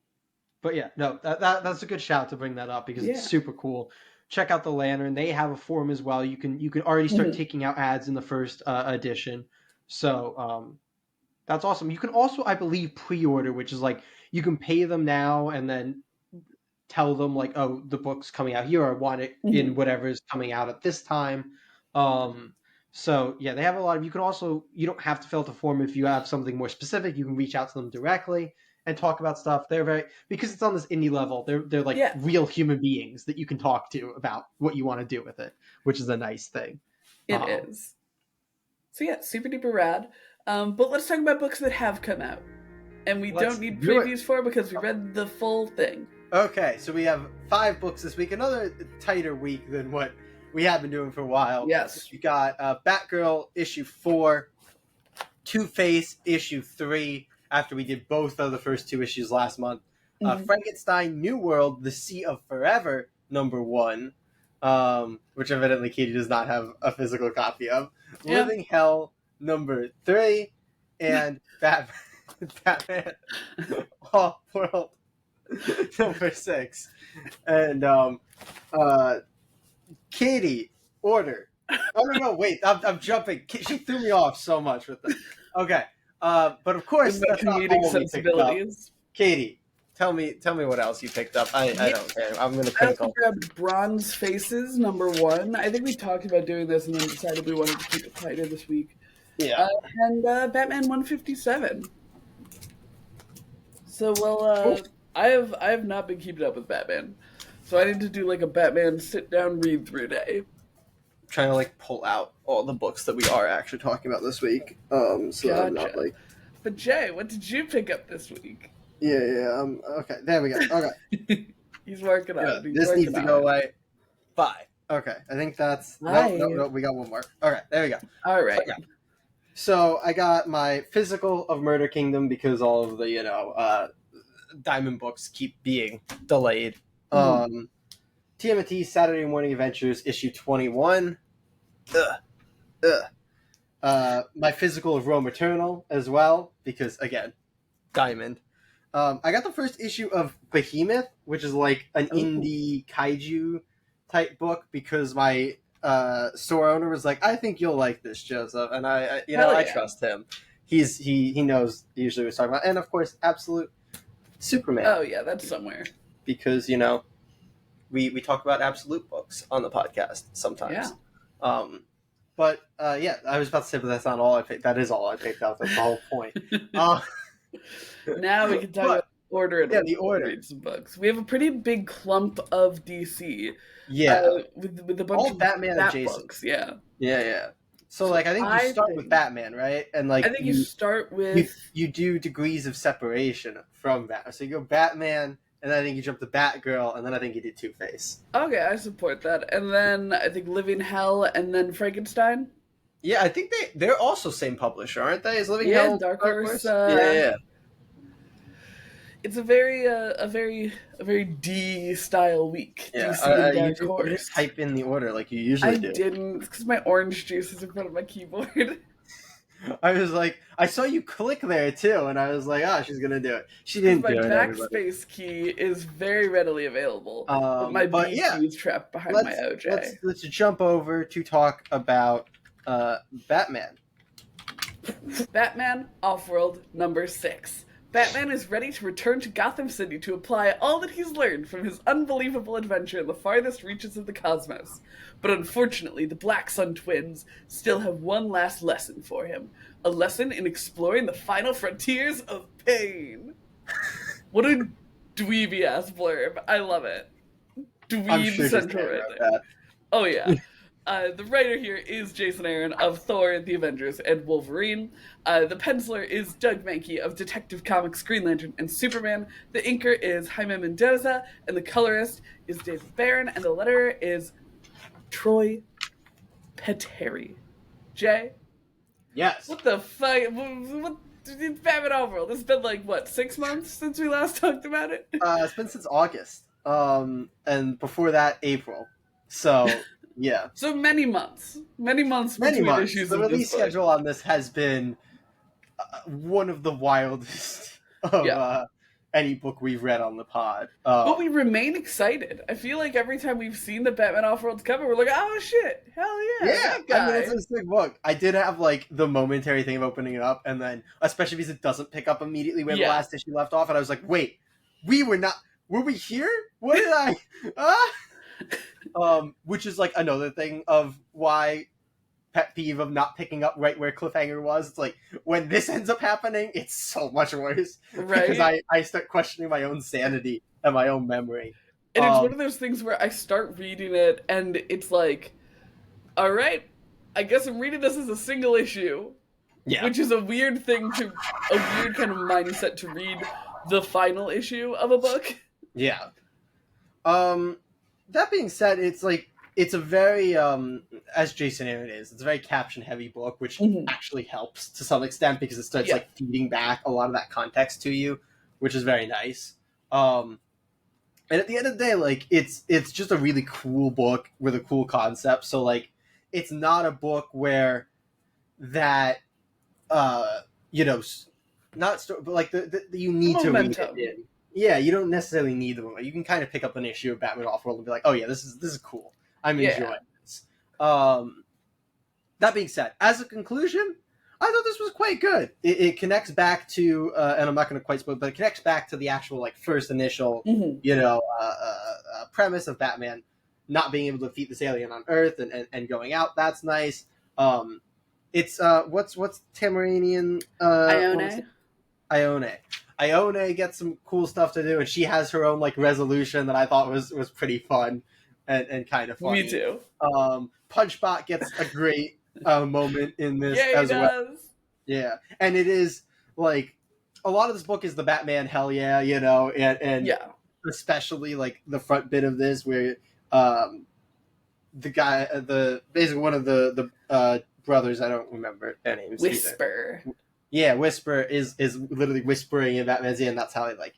S2: but yeah, no, that's a good shout to bring that up because it's
S1: Yeah.
S2: super cool. Check out the Lantern; they have a forum as well. You can already start
S1: Hmm.
S2: taking out ads in the first edition, so that's awesome. You can also, I believe, pre-order, which is like you can pay them now and then tell them like, oh, the book's coming out here. I want it in
S1: Hmm.
S2: whatever is coming out at this time. Um, so yeah, they have a lot of. You can also, you don't have to fill out the form if you have something more specific. You can reach out to them directly and talk about stuff. They're very, because it's on this indie level. They're like
S1: Yeah,
S2: real human beings that you can talk to about what you want to do with it, which is a nice thing.
S1: it
S2: Um,
S1: is. So yeah, super duper rad. But let's talk about books that have come out. And we don't
S2: let's
S1: need
S2: do it.
S1: previews for because we read the full thing.
S3: Okay, so we have 5 books this week. Another tighter week than what we have been doing for a while.
S1: Yes.
S3: We got Batgirl issue 4, Two Face issue 3. After we did both of the first 2 issues last month,
S1: Mhm.
S3: Frankenstein New World: The Sea of Forever number 1, which evidently Katie does not have a physical copy of.
S1: Yeah.
S3: Living Hell number 3, and Batman Offworld number 6. And uh, Katie, order. Oh no, wait, I'm jumping. She threw me off so much with that. Okay, but of
S1: With
S3: course
S1: my
S3: that's not
S1: comedic
S3: all we picked up.
S1: sensibilities.
S3: Katie, tell me what else you picked up. I
S1: Yeah.
S3: don't care. I'm gonna
S1: I also
S3: crinkle.
S1: grabbed Bronze Faces number 1. I think we talked about doing this and then decided we wanted to keep it tighter this week.
S3: Yeah.
S1: Uh, and Batman 157. So well,
S3: Cool.
S1: I have not been keeping up with Batman, so I need to do like a Batman sit down read through day.
S3: Trying to like pull out all the books that we are actually talking about this week. So that I'm not
S1: Gotcha.
S3: like,
S1: But Jay, what did you pick up this week?
S3: yeah. Okay, there we go. Okay,
S1: He's working on
S3: yeah.
S1: it. He's
S3: This needs
S1: working
S3: to
S1: on
S3: go
S1: it.
S3: away. 5. Okay, I think that's no.
S1: Hi.
S3: We got one more. Okay, there we go.
S1: All
S3: So,
S1: right.
S3: yeah. So I got my physical of Murder Kingdom because all of the Diamond books keep being delayed.
S1: Mhm.
S3: TMNT Saturday Morning Adventures issue 21. Ugh, ugh. My physical of Rome Eternal as well because again, Diamond. I got the first issue of Behemoth, which is like an
S1: Oh,
S3: indie kaiju type book because my store owner was like, "I think you'll like this, Joseph," and
S1: hell
S3: I
S1: yeah.
S3: trust him. He knows usually what he's talking about, and of course, Absolute Superman
S1: Oh yeah, that's somewhere.
S3: because we talk about Absolute books on the podcast
S1: Yeah.
S3: sometimes. Um, but yeah, I was about to say, but that's not all I picked. That is all I picked up. That's the whole point. Uh,
S1: Now we can talk about
S3: but
S1: order in
S3: yeah,
S1: which
S3: the
S1: we
S3: order.
S1: read some books. We have a pretty big clump of DC
S3: Yeah,
S1: with a bunch
S3: all
S1: of
S3: Batman
S1: Bat
S3: adjacent.
S1: books. Yeah.
S3: Yeah. So
S1: So
S3: like I think you
S1: I
S3: start with
S1: think
S3: Batman, right? And like
S1: I think you start
S3: you
S1: with
S3: you do degrees of separation from Batman. So you go Batman, and then I think you jump to Batgirl, and then I think you do Two Face.
S1: okay, I support that. And then I think Living Hell and then Frankenstein.
S3: Yeah, I think they're also same publisher, aren't they? Is Living
S1: Yeah,
S3: Hell
S1: Dark
S3: Dark
S1: Horse.
S3: Horse? Yeah.
S1: It's a very D style week.
S3: Yeah.
S1: DC and
S3: You
S1: Dark
S3: didn't
S1: Horse.
S3: type in the order like you usually
S1: I
S3: do.
S1: didn't because my orange juice is in front of my keyboard.
S3: I was like, I saw you click there too, and I was like, oh, she's gonna do it. She
S1: Because
S3: didn't
S1: my
S3: do it, everybody.
S1: backspace key is very readily available, but my
S3: But
S1: B
S3: yeah,
S1: key is trapped behind my
S3: let's
S1: OJ.
S3: let's jump over to talk about Batman.
S1: Batman Offworld number 6. Batman is ready to return to Gotham City to apply all that he's learned from his unbelievable adventure in the farthest reaches of the cosmos. But unfortunately, the Black Sun twins still have one last lesson for him, a lesson in exploring the final frontiers of pain. What a dweeby ass blurb. I love it.
S3: I'm
S1: Dweeb
S3: sure just
S1: central right
S3: wrote
S1: there.
S3: that.
S1: Oh yeah. The writer here is Jason Aaron of Thor, The Avengers, and Wolverine. The penciler is Doug Mahnke of Detective Comics, Green Lantern, and Superman. The inker is Jaime Mendoza, and the colorist is David Barron, and the letterer is Troy Peteri. Jay,
S3: Yes.
S1: what the fuck? It's Batman Offworld. It's been like, what, 6 months since we last talked about it?
S3: It's been since August. And before that, April. So, yeah.
S1: So many months. Many months
S3: Many
S1: between
S3: months.
S1: issues
S3: The
S1: of
S3: release
S1: this book.
S3: schedule on this has been one of the wildest of any book we've read on the pod.
S1: But we remain excited. I feel like every time we've seen the Batman Offworld's cover, we're like, oh shit, hell yeah, that guy.
S3: I mean, it's a sick book. I did have like the momentary thing of opening it up, and then especially because it doesn't pick up immediately where the last issue left off, and I was like, wait, were we here? What did I? Which is like another thing of why pet peeve of not picking up right where cliffhanger was. It's like when this ends up happening, it's so much worse,
S1: Right?
S3: Because I start questioning my own sanity and my own memory.
S1: And it's one of those things where I start reading it, and it's like, all right, I guess I'm reading this as a single issue.
S3: Yeah.
S1: Which is a weird kind of mindset to read the final issue of a book.
S3: Yeah. That being said, it's like it's a very as Jason Aaron is, it's a very caption heavy book, which actually helps to some extent because it starts like feeding back a lot of that context to you, which is very nice. And at the end of the day, like it's just a really cool book with a cool concept. So like it's not a book where that not but like the you need to read it in. Yeah, you don't necessarily need the moment. You can kind of pick up an issue of Batman Offworld and be like, oh yeah, this is cool. I'm enjoying this. That being said, as a conclusion, I thought this was quite good. It connects back to, and I'm not going to quite spoil, but it connects back to the actual like first initial, premise of Batman not being able to defeat this alien on Earth and going out. That's nice. It's what's Tamaranian? Ione. Ione gets some cool stuff to do, and she has her own like resolution that I thought was pretty fun and kind of funny.
S1: Me too.
S3: Punchbot gets a great moment in this as well. Yeah, and it is like a lot of this book is the Batman hell yeah, and especially like the front bit of this where the guy, basically one of the brothers, I don't remember their names.
S1: Whisper.
S3: Either. Yeah, Whisper is literally whispering in Batman's ear, and that's how he like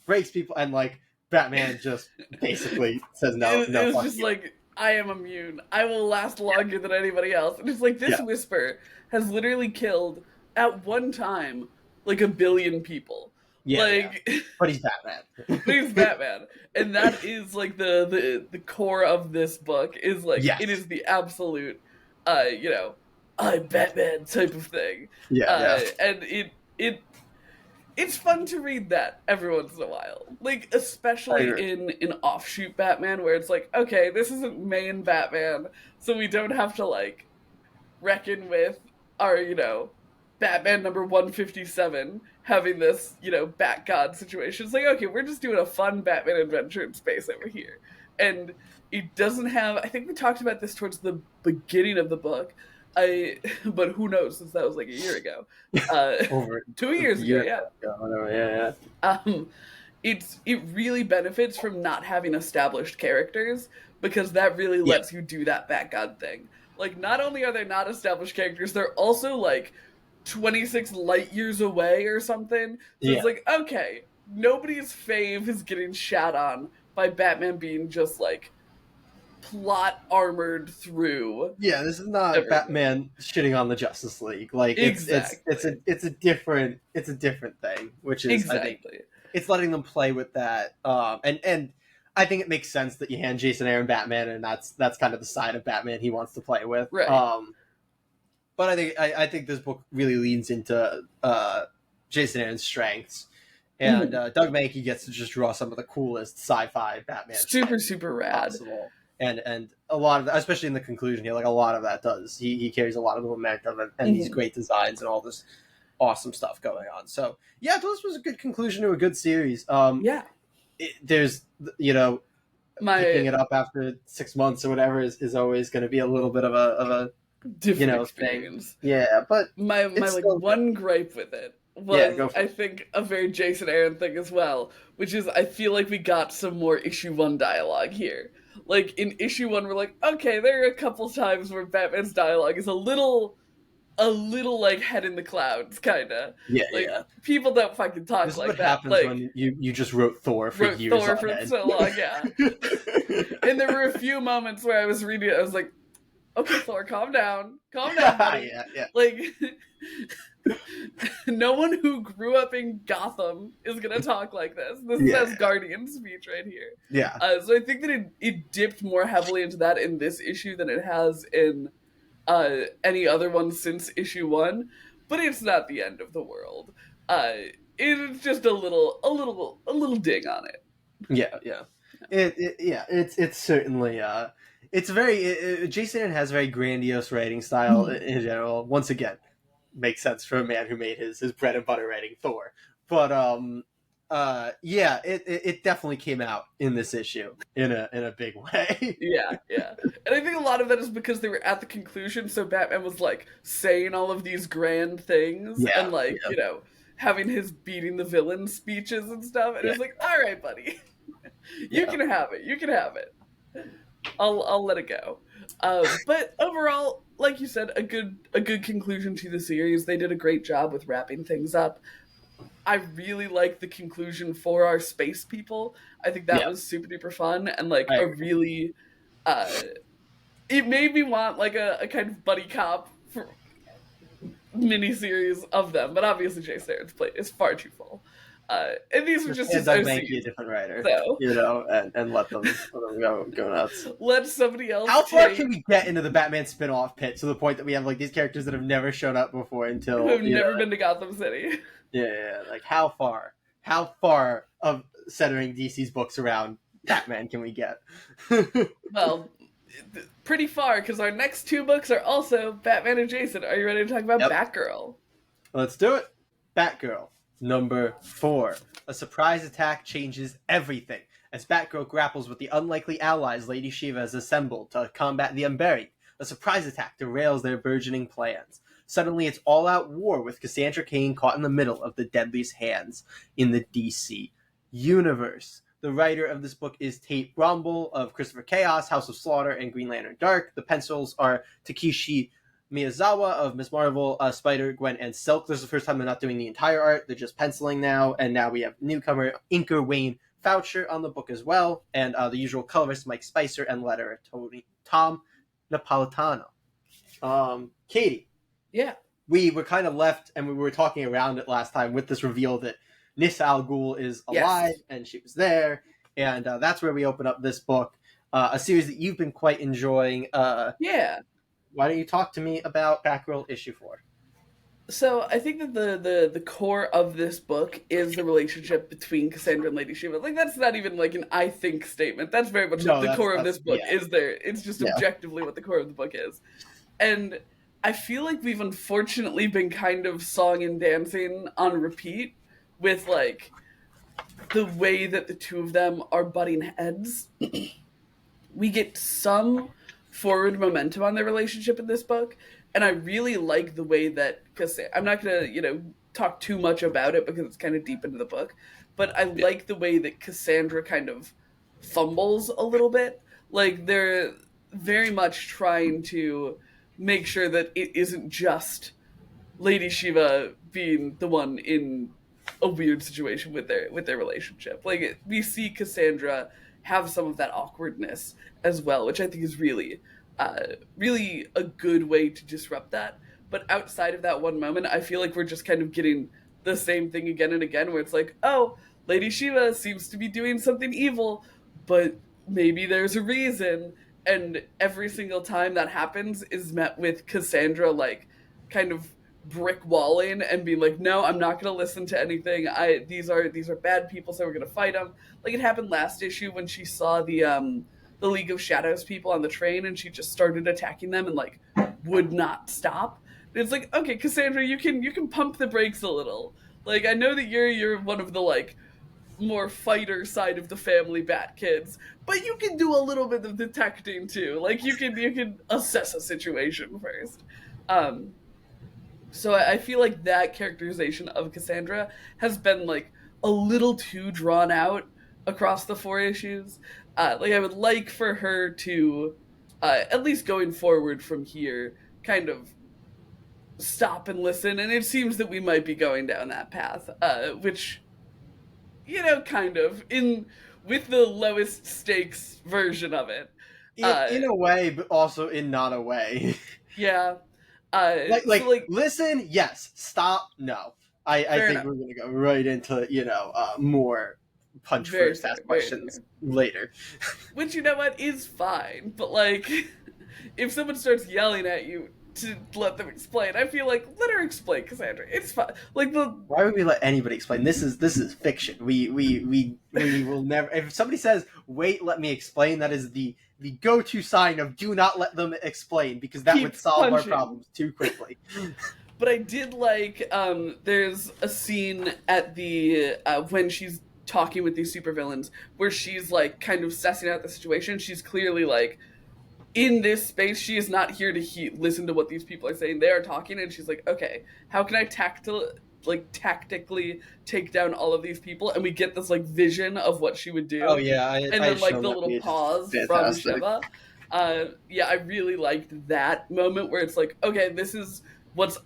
S3: breaks people, and like Batman just basically says no.
S1: It was just like, I am immune. I will last longer than anybody else. And it's like this Whisper has literally killed at one time like 1 billion people.
S3: Yeah, but he's Batman.
S1: And that is like the core of this book is like it is the absolute I'm Batman type of thing. And it's fun to read that every once in a while. Like, especially in offshoot Batman, where it's like, okay, this isn't main Batman, so we don't have to, like, reckon with our, Batman number 157 having this, Bat God situation. It's like, okay, we're just doing a fun Batman adventure in space over here. And it doesn't have, I think we talked about this towards the beginning of the book, but who knows, since that was like a year ago. Over 2 years ago, it really benefits from not having established characters, because that really lets you do that Bat God thing. Like, not only are they not established characters, they're also like 26 light years away or something. So it's like, okay, nobody's fave is getting shat on by Batman being just like plot armored through.
S3: Yeah, this is not everything. Batman shitting on the Justice League. Like it's a different thing, which is I think it's letting them play with that. And I think it makes sense that you hand Jason Aaron Batman, and that's kind of the side of Batman he wants to play with.
S1: Right.
S3: But I think this book really leans into Jason Aaron's strengths. And Doug Mahnke gets to just draw some of the coolest sci-fi Batman.
S1: Super rad.
S3: Possible. And a lot of that, especially in the conclusion here, like a lot of that does. He carries a lot of the momentum and these great designs and all this awesome stuff going on. So yeah, this was a good conclusion to a good series. There's picking
S1: My
S3: it up after 6 months or whatever is always going to be a little bit of a
S1: different
S3: thing.
S1: experience.
S3: Yeah, but
S1: My
S3: it's
S1: like
S3: still
S1: one gripe with it
S3: yeah.
S1: was
S3: Go for
S1: I
S3: it.
S1: think a very Jason Aaron thing as well, which is I feel like we got some more issue one dialogue here. Like in issue one, we're like, okay, there are a couple times where Batman's dialogue is a little like head in the clouds, kinda.
S3: Yeah,
S1: Like
S3: yeah.
S1: people don't fucking talk
S3: This is what
S1: like that.
S3: happens
S1: Like
S3: when you just wrote Thor for
S1: wrote
S3: years
S1: Thor
S3: on
S1: for
S3: end.
S1: so long, yeah. And there were a few moments where I was reading it, I was like, okay, Thor, calm down, buddy.
S3: Yeah, yeah.
S1: Like, no one who grew up in Gotham is gonna talk like this. This is
S3: Yeah.
S1: Asgardian speech right here.
S3: Yeah.
S1: So I think that it dipped more heavily into that in this issue than it has in any other one since issue one. But it's not the end of the world. It's just a little ding on it.
S3: Yeah, yeah. It's certainly it's very Jason has a very grandiose writing style in general. Once again, makes sense for a man who made his bread and butter writing Thor. But yeah, it definitely came out in this issue in a big way.
S1: Yeah, yeah. And I think a lot of that is because they were at the conclusion, so Batman was like saying all of these grand things
S3: Yeah,
S1: and like,
S3: yeah.
S1: you know, having his beating the villain speeches and stuff. And
S3: Yeah.
S1: it's like, all right, buddy. You
S3: Yeah.
S1: can have it. You can have it. I'll let it go. But overall, like you said, a good conclusion to the series. They did a great job with wrapping things up. I really like the conclusion for our space people. I think that
S3: Yeah.
S1: was super duper fun and like
S3: I
S1: a
S3: agree.
S1: really it made me want like a kind of buddy cop for miniseries of them, but obviously Jason Aaron's plate is far too full. And these were just his
S3: I'd make you a
S1: OCs,
S3: different writer,
S1: so
S3: and let them go nuts.
S1: let somebody else
S3: How far
S1: take
S3: can we get into the Batman spin-off pit to the point that we have like these characters that have never shown up before until
S1: who've never been to Gotham City.
S3: yeah, like how far of centering DC's books around Batman can we get?
S1: Well, pretty far, because our next two books are also Batman and Jason. Are you ready to talk about
S3: Yep.
S1: Batgirl?
S3: Let's do it. Batgirl, number 4. A surprise attack changes everything as Batgirl grapples with the unlikely allies Lady Shiva has assembled to combat the Unburied. A surprise attack derails their burgeoning plans. Suddenly, it's all-out war with Cassandra Cain caught in the middle of the deadliest hands in the DC universe. The writer of this book is Tate Bromble of Christopher Chaos, House of Slaughter, and Green Lantern Dark. The pencils are Takeshi Miyazawa of Ms. Marvel, Spider-Gwen, and Silk. This is the first time they're not doing the entire art. They're just penciling now. And now we have newcomer inker Wayne Foucher on the book as well. And the usual colorist Mike Spicer and letterer Tom Napolitano. Katie.
S1: Yeah.
S3: We were kind of left, and we were talking around it last time with this reveal that Nis Al Ghul is alive, and she was there, and that's where we open up this book, a series that you've been quite enjoying.
S1: Yeah.
S3: Why don't you talk to me about Batgirl issue 4?
S1: So I think that the core of this book is the relationship between Cassandra and Lady Shiva. Like that's not even like an I think statement. That's very much
S3: No,
S1: the core of
S3: that's-
S1: this book
S3: yeah.
S1: is there. It's just
S3: Yeah.
S1: objectively what the core of the book is. And I feel like we've unfortunately been kind of song and dancing on repeat with like the way that the two of them are butting heads. We get some forward momentum on their relationship in this book, and I really like the way that I'm not gonna talk too much about it because it's kind of deep into the book, but I like the way that Cassandra kind of fumbles a little bit. Like they're very much trying to make sure that it isn't just Lady Shiva being the one in a weird situation with their relationship. Like we see Cassandra have some of that awkwardness as well, which I think is really a good way to disrupt that. But outside of that one moment, I feel like we're just kind of getting the same thing again and again, where it's like, oh, Lady Shiva seems to be doing something evil, but maybe there's a reason. And every single time that happens is met with Cassandra like kind of brick walling and being like, no, I'm not going to listen to anything. These are bad people, so we're going to fight them. Like it happened last issue when she saw the League of Shadows people on the train, and she just started attacking them and like would not stop. And it's like, okay, Cassandra, you can pump the brakes a little. Like I know that you're one of the like more fighter side of the family bat kids, but you can do a little bit of detecting too. Like you can assess a situation first. Um, so I feel like that characterization of Cassandra has been like a little too drawn out across the 4 issues. Like I would like for her to, at least going forward from here, kind of stop and listen. And it seems that we might be going down that path, which, kind of in with the lowest stakes version of it.
S3: In a way, but also in not a way.
S1: Yeah.
S3: like
S1: So like,
S3: listen, yes. Stop, no. I think
S1: enough.
S3: we're gonna go right into more punch
S1: Very
S3: first
S1: fair,
S3: ask
S1: very
S3: questions
S1: fair.
S3: later.
S1: Which, you know what, is fine. But like, if someone starts yelling at you to let them explain, I feel like let her explain, Cassandra. It's fine. Like the
S3: Why would we let anybody explain? This is fiction. We will never. If somebody says, "Wait, let me explain," that is the go-to sign of do not let them explain, because that would
S1: keep
S3: solve our
S1: punching.
S3: problems too quickly.
S1: But I did like there's a scene at the when she's talking with these supervillains where she's like kind of sussing out the situation. She's clearly like in this space, she is not here to listen to what these people are saying. They are talking, and she's like, okay, how can I tactically take down all of these people? And we get this like vision of what she would do.
S3: Oh yeah,
S1: And
S3: I
S1: then like
S3: shown
S1: the
S3: that
S1: little
S3: page.
S1: pause from
S3: Fantastic.
S1: Sheva. Yeah, I really liked that moment where it's like, okay, this is what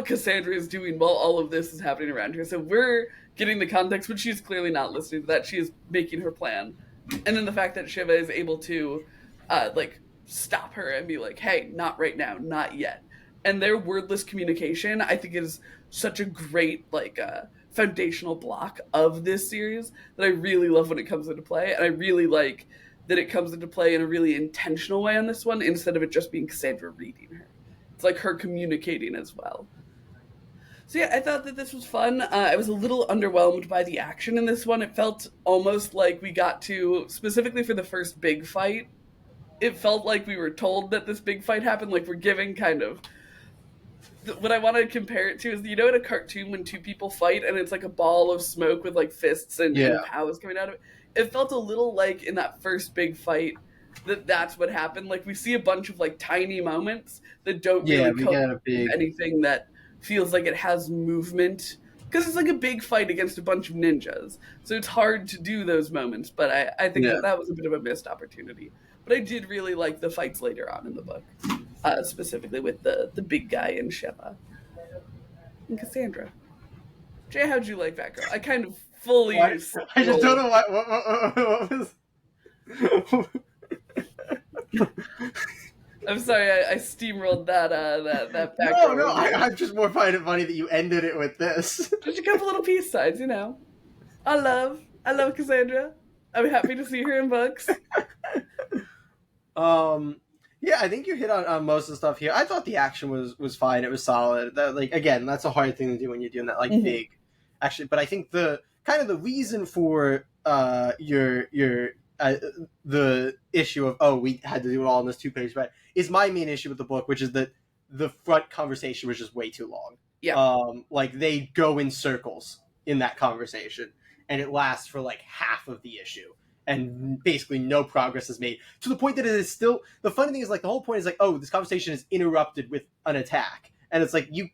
S1: Cassandra is doing while all of this is happening around her. So we're getting the context, but she's clearly not listening to that. She is making her plan. And then the fact that Shiva is able to like stop her and be like, hey, not right now, not yet. And their wordless communication, I think, is such a great like foundational block of this series that I really love when it comes into play. And I really like that it comes into play in a really intentional way on this one, instead of it just being Cassandra reading her. It's like her communicating as well. So yeah, I thought that this was fun. I was a little underwhelmed by the action in this one. It felt almost like we got to, specifically for the first big fight, it felt like we were told that this big fight happened. Like we're giving kind of, what I want to compare it to is, in a cartoon when two people fight and it's like a ball of smoke with like fists and powers coming out of it. It felt a little like in that first big fight that's what happened. Like we see a bunch of like tiny moments that don't really
S3: we get a big
S1: anything that feels like it has movement, because it's like a big fight against a bunch of ninjas, so it's hard to do those moments. But I think that was a bit of a missed opportunity. But I did really like the fights later on in the book, specifically with the big guy and Sheva and Cassandra. Jay, how'd you like Batgirl? I kind of fully
S3: I just don't know what was.
S1: I'm sorry, I steamrolled that Batgirl.
S3: No, I'm just more finding it funny that you ended it with this.
S1: Just a couple little peace signs, I love Cassandra. I'm happy to see her in books.
S3: Yeah, I think you hit on most of the stuff here. I thought the action was fine. It was solid. That, like, again, that's a hard thing to do when you're doing that big action. But I think the the reason for the issue of we had to do it all in this 2-page spread is my main issue with the book, which is that the front conversation was just way too long.
S1: Yeah.
S3: Like they go in circles in that conversation, and it lasts for like half of the issue. And basically no progress is made, to the point that it is still, the funny thing is, like, the whole point is like, this conversation is interrupted with an attack, and it's like you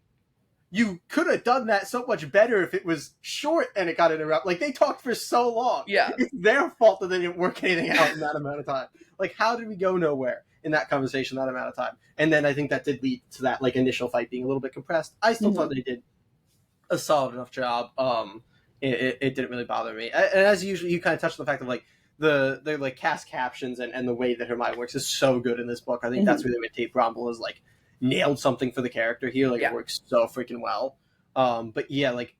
S3: could have done that so much better if it was short and it got interrupted. Like, they talked for so long.
S1: Yeah,
S3: it's their fault that they didn't work anything out in that amount of time. Like, how did we go nowhere in that conversation that amount of time? And then I think that did lead to that like initial fight being a little bit compressed. I still thought they did a solid enough job. It didn't really bother me, and as usual, you kind of touched on the fact of like the like cast captions and the way that her mind works is so good in this book. I think that's really what Tate Bromble has like nailed something for the character here. Like, it works so freaking well. But yeah, like,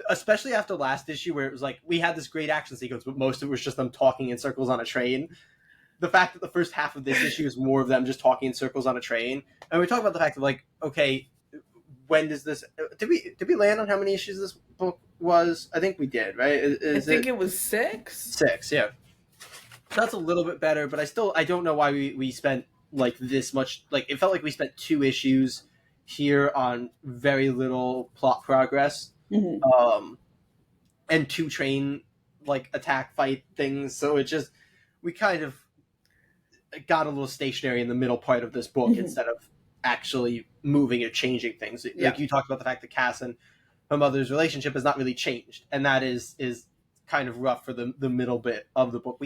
S3: especially after last issue where it was like we had this great action sequence, but most of it was just them talking in circles on a train. The fact that the first half of this issue is more of them just talking in circles on a train, and we talk about the fact of like, okay, when does this? Did we land on how many issues this book was? I think we did, right?
S1: I think it was 6.
S3: 6, yeah. So that's a little bit better, but I don't know why we spent like this much. Like, it felt like we spent 2 issues here on very little plot progress, and 2 train like attack fight things. So it just we kind of got a little stationary in the middle part of this book instead of actually moving or changing things.
S1: Yeah.
S3: Like you talked about the fact that Cass and her mother's relationship has not really changed, and that is kind of rough for the middle bit of the book.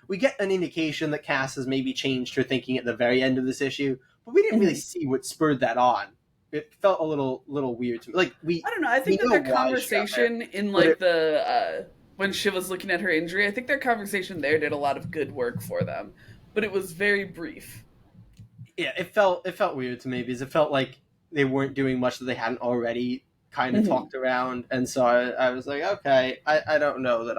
S3: We get an indication that Cass has maybe changed her thinking at the very end of this issue, but we didn't really see what spurred that on. It felt a little weird to me. Like
S1: I don't know. I think that their conversation in like the when Shiva's looking at her injury, I think their conversation there did a lot of good work for them, but it was very brief.
S3: Yeah, it felt weird to me because it felt like they weren't doing much that they hadn't already kind of talked around, and so I was like, okay, I don't know that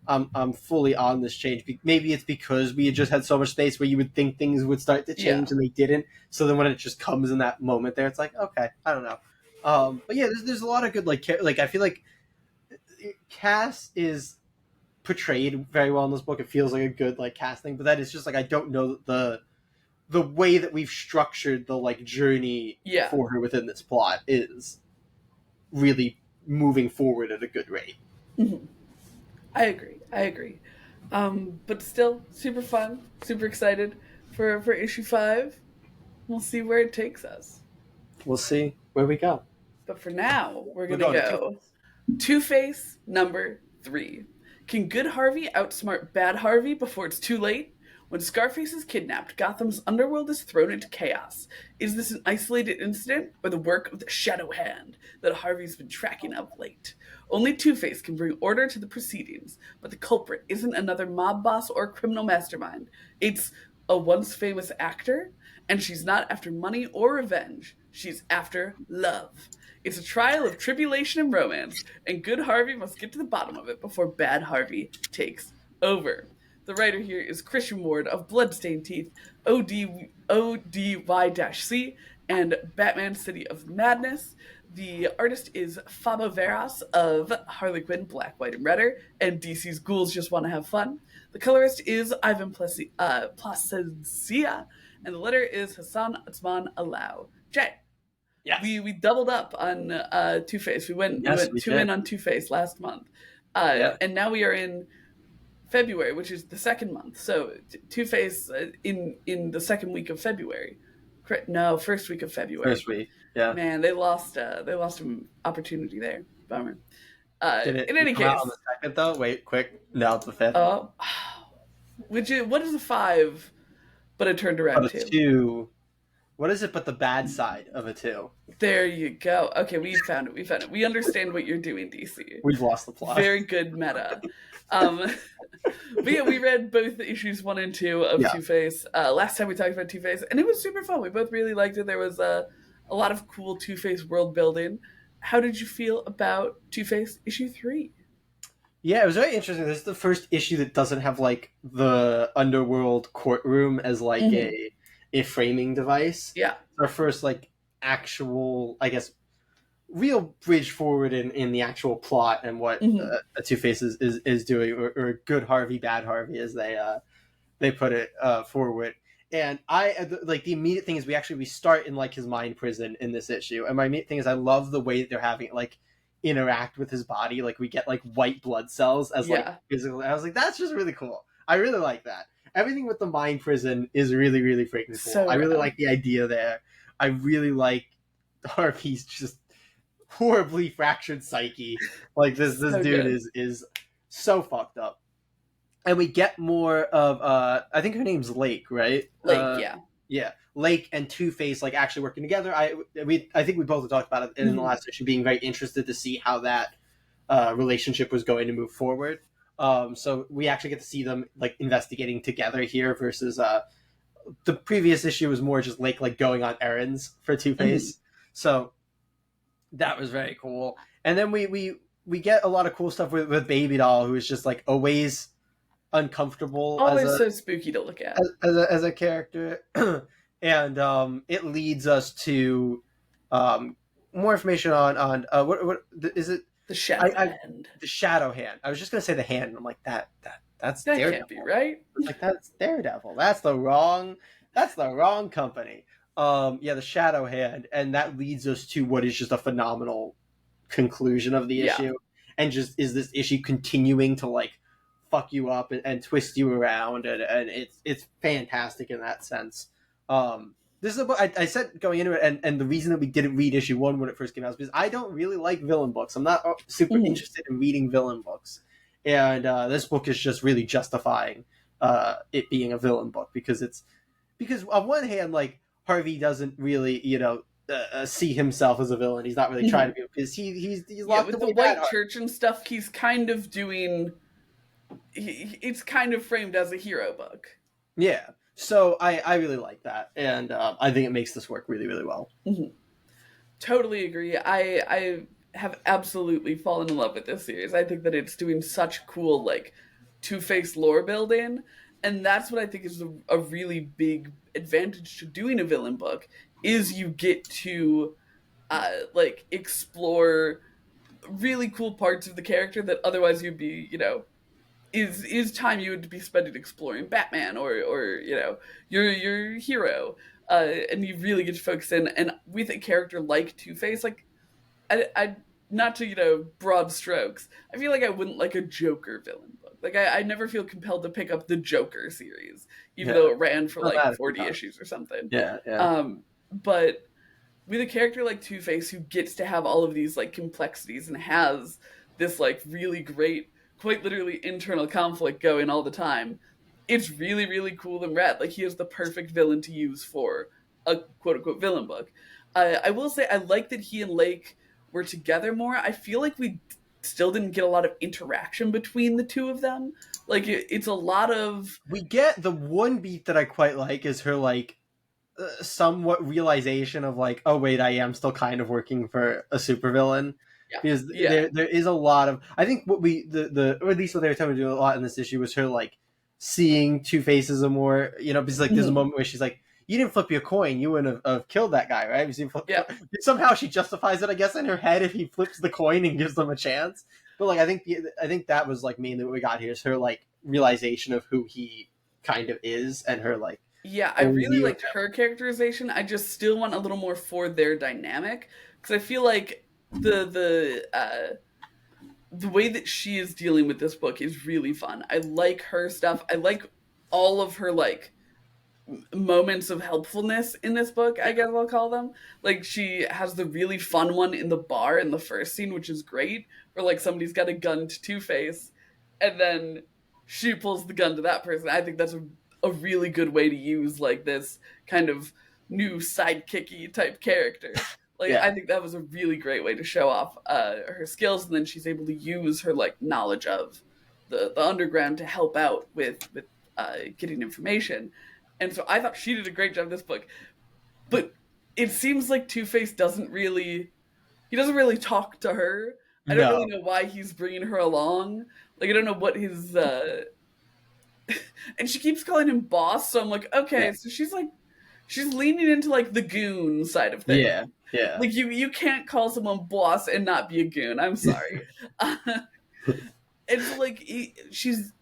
S3: I'm fully on this change. Maybe it's because we had just had so much space where you would think things would start to change and they didn't. So then when it just comes in that moment there, it's like, okay, I don't know. But yeah, there's a lot of good like I feel like Cass is portrayed very well in this book. It feels like a good like casting, but that is just like I don't know the way that we've structured the like journey for her within this plot is really moving forward at a good rate.
S1: I agree. But still, super fun, super excited for issue 5. We'll see where it takes us.
S3: We'll see where we go.
S1: But for now, we're going to go Two-Face number 3. Can good Harvey outsmart bad Harvey before it's too late? When Scarface is kidnapped, Gotham's underworld is thrown into chaos. Is this an isolated incident or the work of the Shadow Hand that Harvey's been tracking of late? Only Two-Face can bring order to the proceedings, but the culprit isn't another mob boss or criminal mastermind. It's a once famous actor, and she's not after money or revenge. She's after love. It's a trial of tribulation and romance, and good Harvey must get to the bottom of it before bad Harvey takes over. The writer here is Christian Ward of Bloodstained Teeth, ODY-C, and Batman City of Madness. The artist is Fabo Veras of Harley Quinn, Black, White, and Redder, and DC's Ghouls Just Want to Have Fun. The colorist is Ivan Placencia, and the letter is Hassan Otsman Alau. Jay, we doubled up on Two-Face. We went 2 in on Two-Face last month. And now we are in February, which is the second month. So Two-Face in the second week of February. No, first week of February.
S3: First week, yeah.
S1: Man, they lost an opportunity there. Bummer.
S3: In
S1: any case,
S3: on the second though. Wait, quick. Now it's the 5th.
S1: What is a 5? But it turned around
S3: to 2. What is it but the bad side of a 2?
S1: There you go. Okay, we found it. We understand what you're doing, DC.
S3: We've lost the plot.
S1: Very good meta. But yeah, we read both issues 1 and 2 of Two-Face. Last time we talked about Two-Face, and it was super fun. We both really liked it. There was a lot of cool Two-Face world building. How did you feel about Two-Face issue 3?
S3: Yeah, it was very interesting. This is the first issue that doesn't have like the underworld courtroom as like a framing device.
S1: Yeah.
S3: Our first like actual, I guess, real bridge forward in the actual plot and what a Two-Face is doing, or good Harvey, bad Harvey, as they put it forward. And I like the immediate thing is we start in like his mind prison in this issue, and my immediate thing is I love the way that they're having it like interact with his body. Like we get like white blood cells as like physical. I was like, that's just really cool. I really like that. Everything with the mind prison is really, really freaking cool.
S1: So
S3: I really like the idea there. I really like Harvey's just horribly fractured psyche. Like this so dude good. is so fucked up. And we get more of I think her name's Lake, right?
S1: Lake,
S3: yeah. Lake and Two-Face like actually working together. I think we both have talked about it in the last issue, being very interested to see how that relationship was going to move forward. So we actually get to see them like investigating together here versus the previous issue was more just Lake like going on errands for Two-Face. So that was very cool. And then we get a lot of cool stuff with Baby Doll, who is just like always uncomfortable,
S1: always so spooky to look at
S3: as a character. And it leads us to more information on what is it?
S1: The Shadow Hand.
S3: The Shadow Hand. I was just gonna say the hand. And I'm like that's
S1: that
S3: Daredevil.
S1: Can't be right.
S3: Like that's Daredevil. That's the wrong company. The Shadow Hand, and that leads us to what is just a phenomenal conclusion of the issue. and just is this issue continuing to like fuck you up and twist you around, and it's fantastic in that sense. This is a book I said going into it, and the reason that we didn't read issue one when it first came out is because I don't really like villain books. I'm not super
S1: Mhm.
S3: interested in reading villain books, and this book is just really justifying it being a villain book because on one hand, like Harvey doesn't really, see himself as a villain. He's not really trying to be because he's
S1: Yeah,
S3: locked
S1: with the
S3: away bad
S1: white
S3: heart.
S1: church and stuff, he's kind of doing. It's kind of framed as a hero book.
S3: Yeah. So I really like that, and I think it makes this work really really well.
S1: Mhm. Totally agree. I have absolutely fallen in love with this series. I think that it's doing such cool like Two-Face lore building, and that's what I think is a really big advantage to doing a villain book is you get to like explore really cool parts of the character that otherwise you'd be, is time you would be spending exploring Batman or your hero, and you really get to focus in. And with a character like Two Face, like I not to broad strokes, I feel like I wouldn't like a Joker villain book. Like I never feel compelled to pick up the Joker series, even
S3: Yeah.
S1: though it ran for like
S3: Dramatically
S1: 40
S3: done.
S1: issues or something.
S3: Yeah, yeah.
S1: But with a character like Two Face who gets to have all of these like complexities and has this like really great, quite literally internal conflict going all the time, it's really, really cool and rad. Like he is the perfect villain to use for a quote unquote villain book. I will say I like that he and Lake were together more. I feel like we still didn't get a lot of interaction between the two of them. Like it's a lot of
S3: We get the one beat that I quite like is her like somewhat realization of like, oh wait, I am still kind of working for a supervillain.
S1: yeah,
S3: Because
S1: yeah,
S3: there is a lot of, I think what we the or at least what they were telling me to do a lot in this issue was her like seeing Two Faces a more, because like there's a
S1: mhm,
S3: moment where she's like, you didn't flip your coin, you wouldn't have killed that guy, right?
S1: yeah.
S3: Somehow she justifies it, I guess, in her head if he flips the coin and gives them a chance. But like I think that was like mainly what we got here is her like realization of who he kind of is and her like
S1: Yeah, I
S3: own
S1: really
S3: view of
S1: liked
S3: him.
S1: her characterization. I just still want a little more for their dynamic because I feel like the way that she is dealing with this book is really fun. I like her stuff. I like all of her like moments of helpfulness in this book, I guess I'll call them. Like she has the really fun one in the bar in the first scene, which is great, where like somebody's got a gun to Two-Face and then she pulls the gun to that person. I think that's a really good way to use like this kind of new sidekicky type character. Like
S3: Yeah.
S1: I think that was a really great way to show off her skills, and then she's able to use her like knowledge of the underground to help out with getting information. And so I thought she did a great job in this book. But it seems like Two-Face doesn't really talk to her. I don't really
S3: No.
S1: know why he's bringing her along. Like I don't know what his and she keeps calling him boss, so I'm like,
S3: Yeah.
S1: okay, so she's leaning into like the goon side of things.
S3: Yeah. Yeah.
S1: Like you can't call someone boss and not be a goon. I'm sorry. It's like she's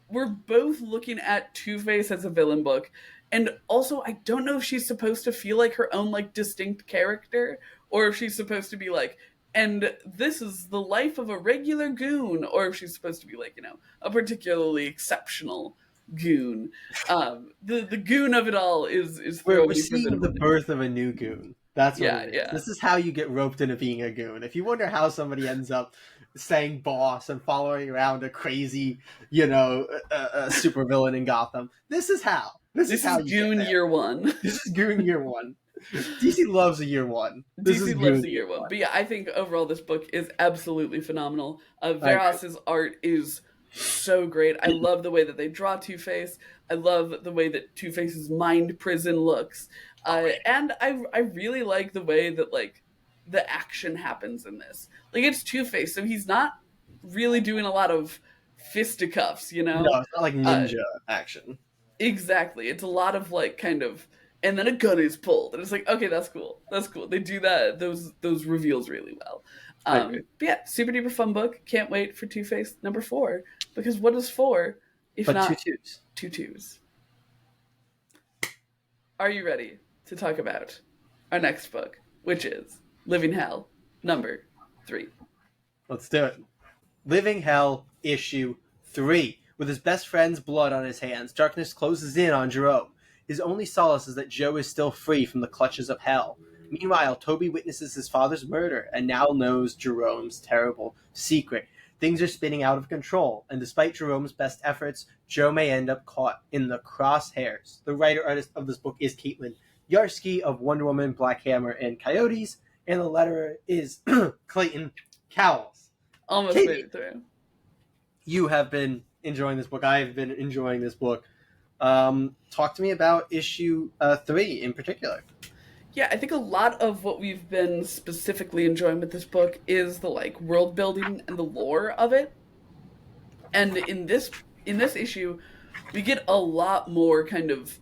S1: we're both looking at Two-Face as a villain book. And also, I don't know if she's supposed to feel like her own like distinct character, or if she's supposed to be like, and this is the life of a regular goon, or if she's supposed to be like, a particularly exceptional goon. The goon of it all is
S3: We're
S1: throwing you for a bit
S3: seeing
S1: of a
S3: the
S1: loop.
S3: birth of a new goon. That's what
S1: Yeah,
S3: it is.
S1: yeah.
S3: This is how you get roped into being a goon. If you wonder how somebody ends up saying boss and following around a crazy, supervillain in Gotham, this is how. This is
S1: This
S3: how
S1: is
S3: you get
S1: Goon
S3: there.
S1: year one.
S3: This is goon year one. DC loves a year one. This is
S1: DC loves
S3: goon
S1: the
S3: year
S1: year one.
S3: one.
S1: But yeah, I think overall this book is absolutely phenomenal.
S3: I agree.
S1: Veros's art is so great. I love the way that they draw Two-Face. I love the way that Two-Face's mind prison looks. And I really like the way that like the action happens in this. Like it's Two-Face, so he's not really doing a lot of fisticuffs, you
S3: No,
S1: know?
S3: it's not like
S1: Uh,
S3: ninja action.
S1: Exactly. It's a lot of like kind of and then a gun is pulled and it's like, okay, that's cool. That's cool. They do those reveals really well.
S3: I agree.
S1: But yeah, super duper fun book. Can't wait for Two-Face number 4 because what is 4 if
S3: But two
S1: not
S3: twos.
S1: two twos? Are you ready to talk about our next book, which is Living Hell number 3?
S3: Let's do it. Living Hell, issue 3. With his best friend's blood on his hands, darkness closes in on Jerome. His only solace is that Joe is still free from the clutches of hell. Meanwhile, Toby witnesses his father's murder and now knows Jerome's terrible secret. Things are spinning out of control, and despite Jerome's best efforts, Joe may end up caught in the crosshairs. The writer-artist of this book is Caitlin Yarsky of Wonder Woman, Black Hammer, and Coyotes, and the letterer is Clayton Cowles.
S1: Almost
S3: Katie,
S1: made it through.
S3: You have been enjoying this book. I have been enjoying this book. Talk to me about issue 3 in particular.
S1: Yeah, I think a lot of what we've been specifically enjoying with this book is the like world building and the lore of it. And in this issue, we get a lot more kind of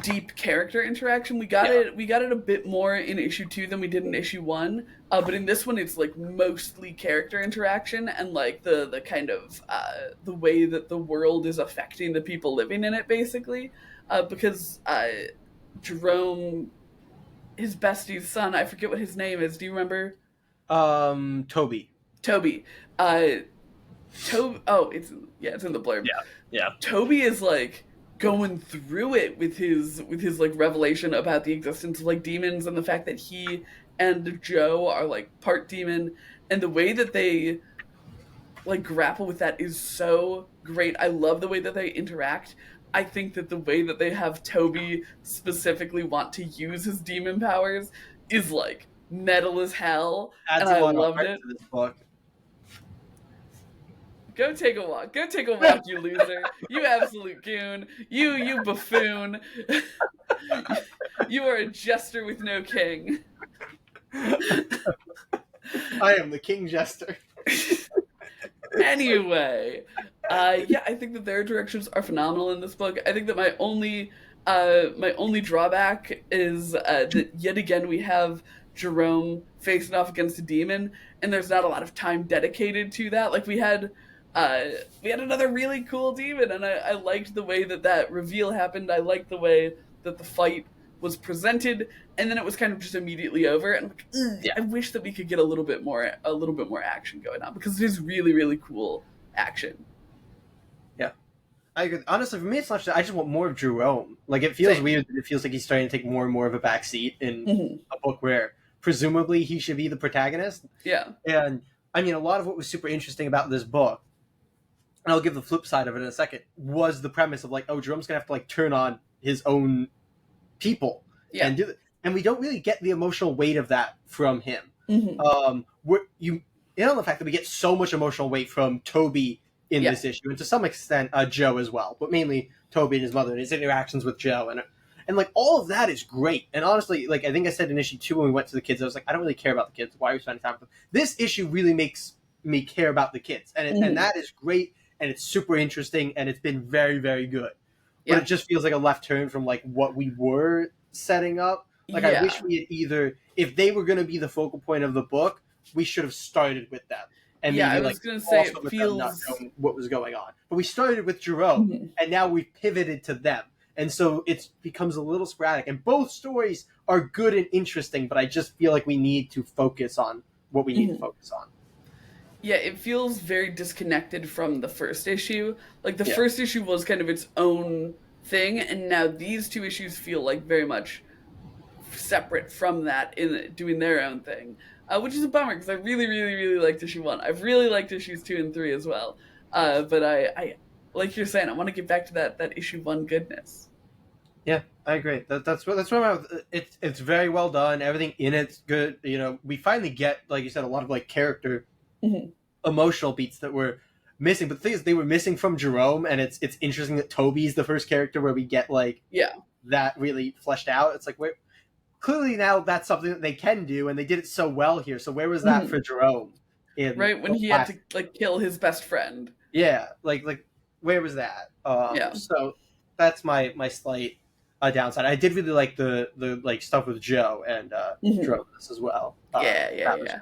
S1: deep character interaction. We got it a bit more in issue 2 than we did in issue 1. But in this one it's like mostly character interaction and like the kind of the way that the world is affecting the people living in it basically. Because Jerome, his bestie's son, I forget what his name is. Do you remember?
S3: Toby.
S1: It's in the blurb.
S3: Yeah.
S1: Toby is like going through it with his like revelation about the existence of like demons and the fact that he and Joe are like part demon, and the way that they like grapple with that is so great. I love the way that they interact. I think that the way that they have Toby specifically want to use his demon powers is like metal as hell,
S3: Adds
S1: and
S3: a
S1: I
S3: lot of
S1: loved
S3: heart
S1: it.
S3: to this book.
S1: Go take a walk. Go take a walk, you loser. You absolute goon. You buffoon. You are a jester with no king.
S3: I am the King Jester.
S1: Anyway, I think that their directions are phenomenal in this book. I think that my only drawback is that yet again we have Jerome facing off against a demon, and there's not a lot of time dedicated to that. Like we had another really cool demon, and I liked the way that reveal happened. I liked the way that the fight was presented, and then it was kind of just immediately over. And like, I wish that we could get a little bit more action going on, because it is really, really cool action.
S3: Yeah, I agree. Honestly, for me, it's not just, I just want more of Jerome. Like, it feels weird that it feels like he's starting to take more and more of a backseat in a book where presumably he should be the protagonist.
S1: Yeah.
S3: And I mean, a lot of what was super interesting about this book, and I'll give the flip side of it in a second, was the premise of like, oh, Jerome's gonna have to like turn on his own people and do it. And we don't really get the emotional weight of that from him. You know, the fact that we get so much emotional weight from Toby in this issue, and to some extent Joe as well, but mainly Toby and his mother and his interactions with Joe, and like all of that is great. And honestly, like I think I said in issue 2 when we went to the kids, I was like, I don't really care about the kids. Why are we spending time with them? This issue really makes me care about the kids, and that is great, and it's super interesting, and it's been very, very good. But it just feels like a left turn from like what we were setting up. Like I wish we had either, if they were going to be the focal point of the book, we should have started with them. And
S1: I
S3: maybe
S1: was going to say it feels
S3: not knowing what was going on. But we started with Jerome, and now we've pivoted to them. And so it becomes a little sporadic. And both stories are good and interesting, but I just feel like we need to focus on what we need to focus on.
S1: Yeah, it feels very disconnected from the first issue. Like the first issue was kind of its own thing, and now these two issues feel like very much separate from that in doing their own thing, which is a bummer because I really, really, really liked issue 1. I've really liked issues 2 and 3 as well. But I like you're saying, I want to get back to that issue 1 goodness.
S3: Yeah, I agree. That's what it's very well done. Everything in it's good. You know, we finally get, like you said, a lot of like character emotional beats that were missing. But the thing is, they were missing from Jerome, and it's interesting that Toby's the first character where we get like that really fleshed out. It's like clearly now that's something that they can do, and they did it so well here. So where was that for Jerome?
S1: Right when he had to like kill his best friend.
S3: Yeah, like where was that? So that's my slight downside. I did really like the like stuff with Joe and Jerome as well. That was great.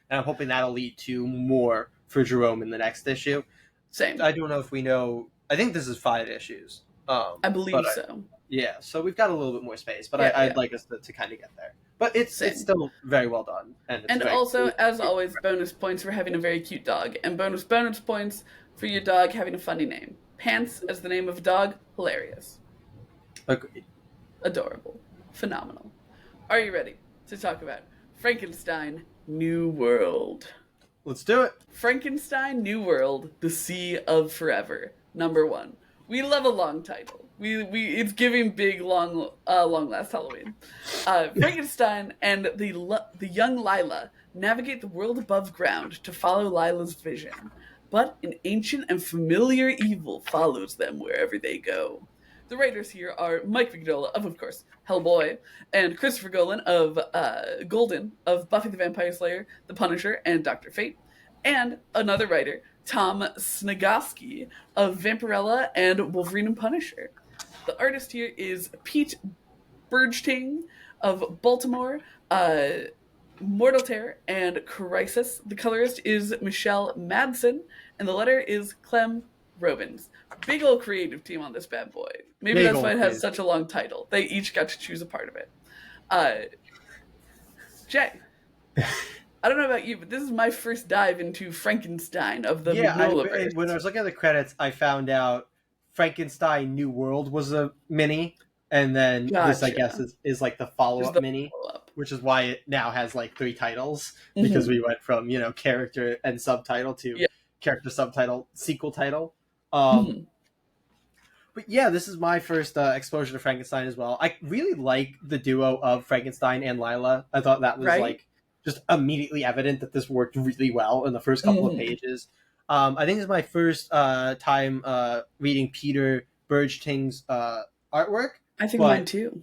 S3: And I'm hoping that'll lead to more for Jerome in the next issue.
S1: Same.
S3: I don't know if we know. I think this is 5 issues.
S1: I
S3: But
S1: believe so.
S3: yeah, so we've got a little bit more space, but
S1: Yeah,
S3: I'd
S1: yeah.
S3: like us to kind of get there. But it's
S1: Same.
S3: still very well done, and it's
S1: And
S3: very
S1: also,
S3: cool.
S1: as always, bonus points for having a very cute dog, and bonus points for your dog having a funny name. Pants as the name of a dog, hilarious,
S3: Agreed.
S1: adorable, phenomenal. Are you ready to talk about Frankenstein New World?
S3: Let's do it.
S1: Frankenstein New World, The Sea of Forever. Number one. We love a long title. We it's giving big long last Halloween. Frankenstein and the young Lila navigate the world above ground to follow Lila's vision, but an ancient and familiar evil follows them wherever they go. The writers here are Mike Mignola of course, Hellboy, and Christopher Golden of Buffy the Vampire Slayer, The Punisher, and Doctor Fate, and another writer, Tom Snigoski of Vampirella and Wolverine and Punisher. The artist here is Pete Bergting of Baltimore, Mortal Terror, and Crisis. The colorist is Michelle Madsen, and the letter is Clem Robins. Big old creative team on this bad boy. Maybe
S3: Big
S1: that's why
S3: old
S1: it has
S3: quiz.
S1: such a long title. They each got to choose a part of it. Uh, Jay, I don't know about you, but this is my first dive into Frankenstein of the
S3: Yeah,
S1: Mignolaverse.
S3: when I was looking at the credits, I found out Frankenstein New World was a mini, and then this, I guess,
S1: Gotcha.
S3: is like the follow
S1: Is
S3: up
S1: the
S3: mini,
S1: follow-up.
S3: which is why it now has like 3 titles, because we went from character and subtitle to
S1: Yeah.
S3: character subtitle sequel title. Um,
S1: Mhm.
S3: but yeah, this is my first exposure to Frankenstein as well. I really like the duo of Frankenstein and Lila. I thought that was
S1: Right?
S3: like just immediately evident that this worked really well in the first couple of
S1: Mhm.
S3: pages. I think this is my first time reading Peter Bergting's artwork,
S1: I think mine
S3: but
S1: too.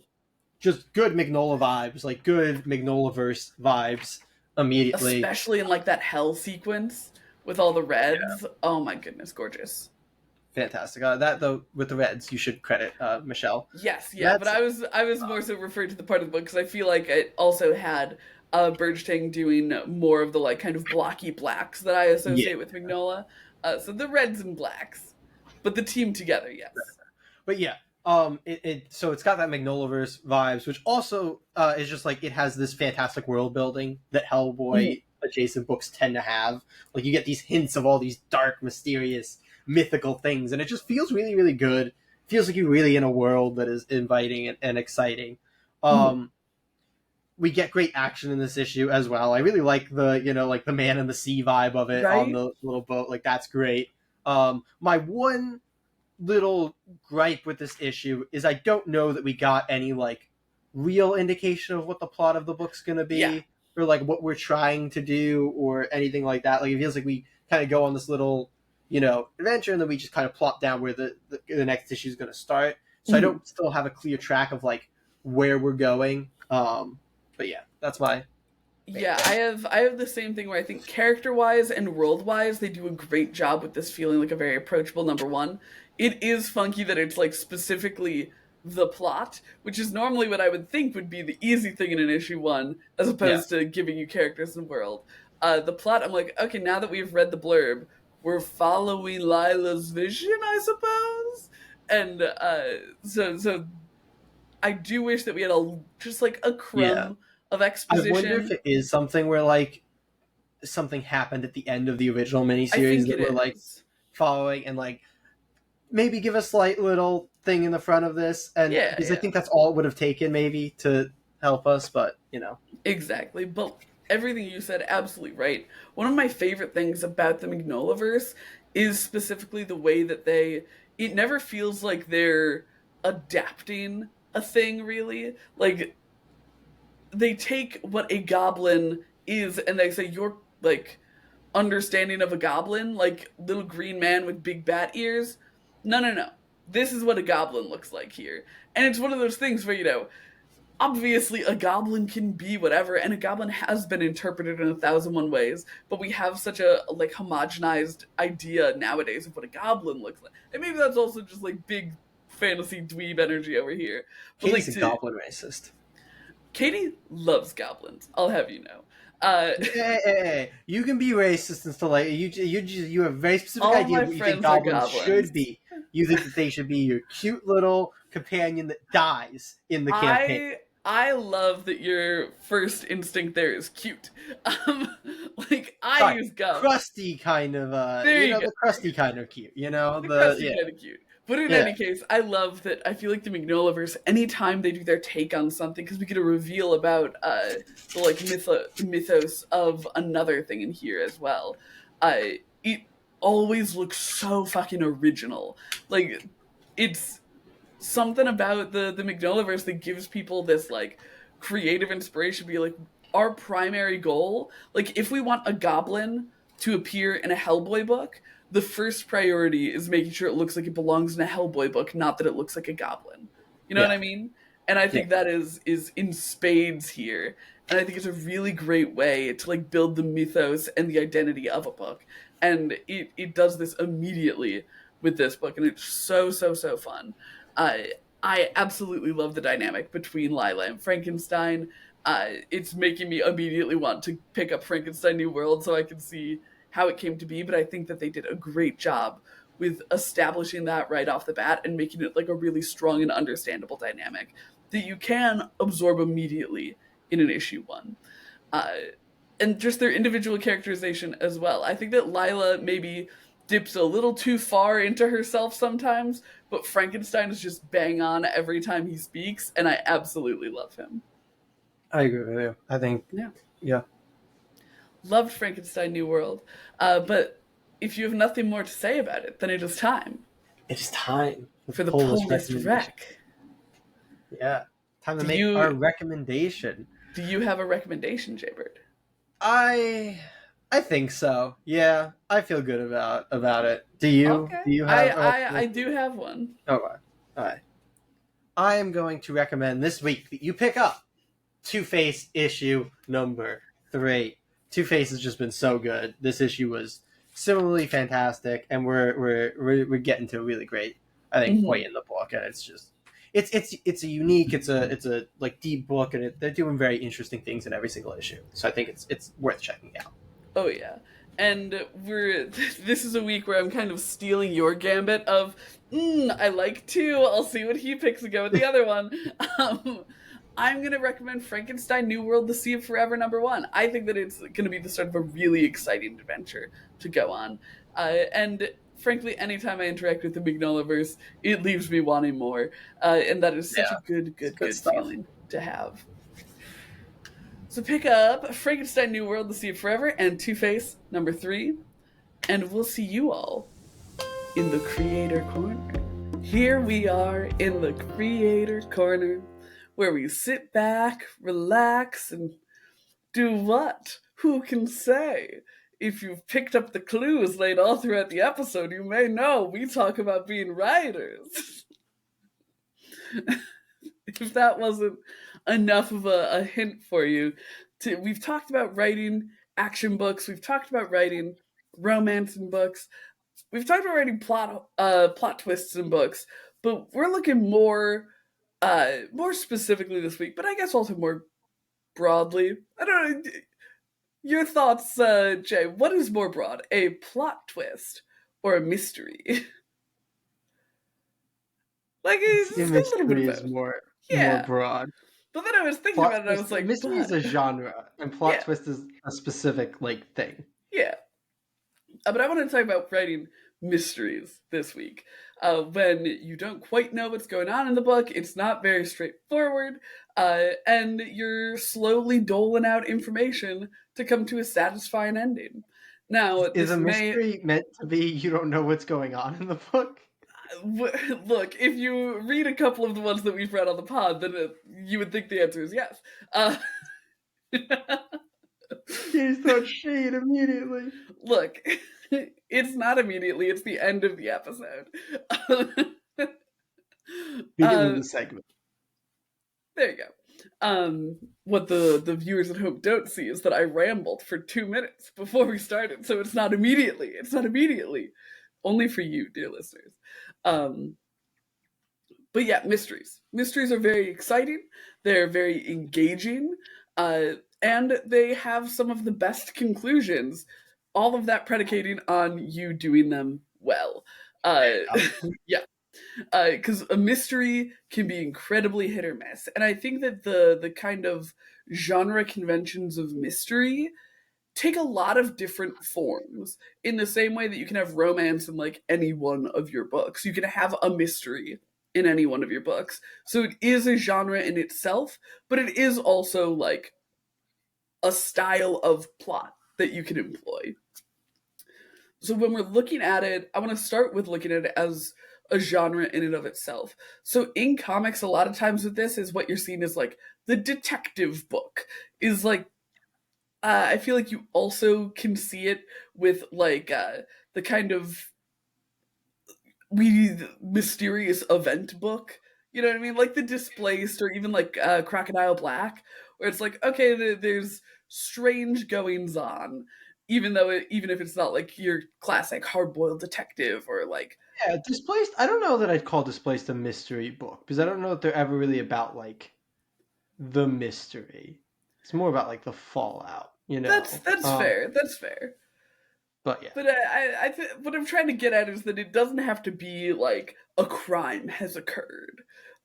S3: just good Mignola vibes, like good Mignolaverse vibes immediately.
S1: Especially in like that hell sequence with all the reds. Oh my goodness, gorgeous.
S3: Fantastic. That though, with the Reds, you should credit Michelle.
S1: Yes, yeah, but
S3: That's
S1: I was more so referring to the part of the book because I feel like it also had Bergting doing more of the like kind of blocky blacks that I
S3: yeah.
S1: associate with Mignola. So the reds and blacks, but the team together, yes.
S3: But yeah, so it's got that Magnolaverse vibes, which also is just like it has this fantastic world building that
S1: Mhm.
S3: Hellboy adjacent books tend to have. Like you get these hints of all these dark, mysterious, mythical things, and it just feels really, really good. Feels like you're really in a world that is inviting and exciting.
S1: Mhm.
S3: Um, we get great action in this issue as well. I really like the like the man in the sea vibe of it on
S1: Right?
S3: the little boat. Like that's great. My one little gripe with this issue is I don't know that we got any like real indication of what the plot of the book's going to
S1: Yeah.
S3: be or like what we're trying to do or anything like that. Like it feels like we kind of go on this little adventure and then we just kind of plot down where the next issue is going to start. So I
S1: Mhm.
S3: don't still have a clear track of like where we're going. But yeah, that's my
S1: Yeah, I have the same thing where I think character wise and world wise they do a great job with this feeling like a very approachable number one. It is funky that it's like specifically the plot, which is normally what I would think would be the easy thing in an issue one, as
S3: yeah.
S1: opposed to giving you characters and world. The plot, I'm like, okay, now that we've read the blurb, we're following Lila's vision, I suppose. And so I do wish that we had just like a
S3: Yeah.
S1: crumb of
S3: I wonder if
S1: exposition.
S3: it is something where like something happened at the end of the original
S1: I
S3: miniseries
S1: think
S3: that
S1: it
S3: we're like
S1: is.
S3: following and like maybe give a slight little thing in the front of this and
S1: Yeah,
S3: because I
S1: yeah,
S3: think that's all it would have taken maybe to help us, but
S1: exactly. But everything you said, absolutely right. One of my favorite things about the Magnolaverse is specifically the way that it never feels like they're adapting a thing, really. Like, they take what a goblin is and they say, your, like, understanding of a goblin, like, little green man with big bat ears. No, no, no. This is what a goblin looks like here. And it's one of those things where, obviously a goblin can be whatever, and a goblin has been interpreted in 1,001 ways, but we have such a like homogenized idea nowadays of what a goblin looks like, and maybe that's also just like big fantasy dweeb energy over here, but
S3: Katie's
S1: like
S3: a
S1: to
S3: goblin racist.
S1: Katie loves goblins, I'll have you know.
S3: Hey, you can be racist and stuff like you have a very specific
S1: All of
S3: idea
S1: my
S3: of what you think
S1: friends are
S3: goblins
S1: goblins.
S3: should be. You think that they should be your cute little companion that dies in the campaign.
S1: I love that your first instinct there is cute. Um, like I
S3: Sorry,
S1: use gum.
S3: crusty kind of
S1: There you go.
S3: the crusty kind of cute.
S1: The crusty kind of cute. But in
S3: yeah
S1: any case, I love that. I feel like the Magnoliverse, anytime they do their take on something, because we get a reveal about the like mythos of another thing in here as well. It always looks so fucking original. Like it's something about the Magnoliverse that gives people this like creative inspiration. Be like our primary goal. Like if we want a goblin to appear in a Hellboy book, the first priority is making sure it looks like it belongs in a Hellboy book, not that it looks like a goblin. You know what
S3: yeah
S1: I mean? And I
S3: yeah.
S1: think that is in spades here. And I think it's a really great way to like build the mythos and the identity of a book. And it does this immediately with this book, and it's so fun. I absolutely love the dynamic between Lila and Frankenstein. It's making me immediately want to pick up Frankenstein New World so I can see how it came to be, but I think that they did a great job with establishing that right off the bat and making it like a really strong and understandable dynamic that you can absorb immediately in an issue one. Uh, and just their individual characterization as well. I think that Lila maybe dips a little too far into herself sometimes, but Frankenstein is just bang on every time he speaks, and I absolutely love him.
S3: I agree with you. I think
S1: Yeah.
S3: yeah.
S1: Loved Frankenstein New World. But if you have nothing more to say about it, then it is time
S3: It is time
S1: for the
S3: pull
S1: pull
S3: list
S1: list
S3: recommendation.
S1: rec.
S3: Yeah, time to
S1: Do
S3: make our
S1: you
S3: recommendation.
S1: do you have a recommendation, Jaybird?
S3: I I think so. Yeah, I feel good about it. Do you?
S1: Okay.
S3: Do you
S1: I,
S3: have a
S1: I I
S3: recommendation?
S1: do have one.
S3: Okay. All right. I am going to recommend this week that you pick up Two-Face issue number 3. Two-Face has just been so good. This issue was similarly fantastic, and we're getting to a really great, I think,
S1: Mm-hmm.
S3: point in the book, and it's just it's a unique, it's a like deep book, and they're doing very interesting things in every single issue. So I think it's worth checking out.
S1: Oh yeah. And we're this is a week where I'm kind of stealing your gambit of I like two, I'll see what he picks and go with the other one. Um, I'm gonna recommend Frankenstein New World The Sea of Forever #1. I think that it's gonna be the start of a really exciting adventure to go on. And frankly, anytime I interact with the Magnoliverse, it leaves me wanting more. And that is such
S3: Yeah,
S1: a
S3: it's
S1: good
S3: good stuff.
S1: feeling to have. So pick up Frankenstein New World, The Sea of Forever, and Two-Face #3, and we'll see you all in the Creator Corner. Here we are in the Creator Corner, where we sit back, relax, and do what? Who can say? If you've picked up the clues laid all throughout the episode, you may know we talk about being writers. If that wasn't enough of a hint for you, we've talked about writing action books, we've talked about writing romance in books, we've talked about writing plot twists in books, but we're looking more specifically this week, but I guess also more broadly. I don't know. Your thoughts, Jay? What is more broad, a plot twist or a mystery? Like
S3: The
S1: it's got a little bit of
S3: mystery is
S1: both.
S3: more
S1: Yeah.
S3: broad.
S1: But then I was thinking
S2: Plot
S1: about it, and I
S2: twist,
S1: was like,
S2: mystery is
S1: but
S2: a genre, and plot
S1: yeah,
S2: twist is a specific like thing.
S1: yeah. But I want to talk about writing mysteries this week. When you don't quite know what's going on in the book, it's not very straightforward, and you're slowly doling out information to come to a satisfying ending. Now,
S2: Is
S1: this
S2: a
S1: may
S2: mystery meant to be you don't know what's going on in the book?
S1: look, if you read a couple of the ones that we've read on the pod, then you would think the answer is yes.
S2: He's thrown shade immediately.
S1: Look, it's not immediately, it's the end of the episode.
S2: Beginning of
S1: uh,
S2: the segment.
S1: there you go. What the viewers at home don't see is that I rambled for 2 minutes before we started, so it's not immediately. It's not immediately. Only for you, dear listeners. Um, but yeah, mysteries. Mysteries are very exciting. They're very engaging. and they have some of the best conclusions. All of that predicating on you doing them well. Yeah, because a mystery can be incredibly hit or miss, and I think that the kind of genre conventions of mystery take a lot of different forms. In the same way that you can have romance in like any one of your books, you can have a mystery in any one of your books. So it is a genre in itself, but it is also like a style of plot that you can employ. So when we're looking at it, I want to start with looking at it as a genre in and of itself. So in comics, a lot of times with this is what you're seeing is like the detective book is like I feel like you also can see it with like the kind of we mysterious event book. You know what I mean? Like the Displaced, or even like Crocodile Black, where it's like okay, there's strange goings on, even if it's not like your classic hard boiled detective or like
S2: Yeah, Displaced. I don't know that I'd call Displaced a mystery book because I don't know that they're ever really about like the mystery. It's more about like the fallout, you know.
S1: that's fair. That's fair.
S2: But yeah,
S1: But what I'm trying to get at is that it doesn't have to be like a crime has occurred,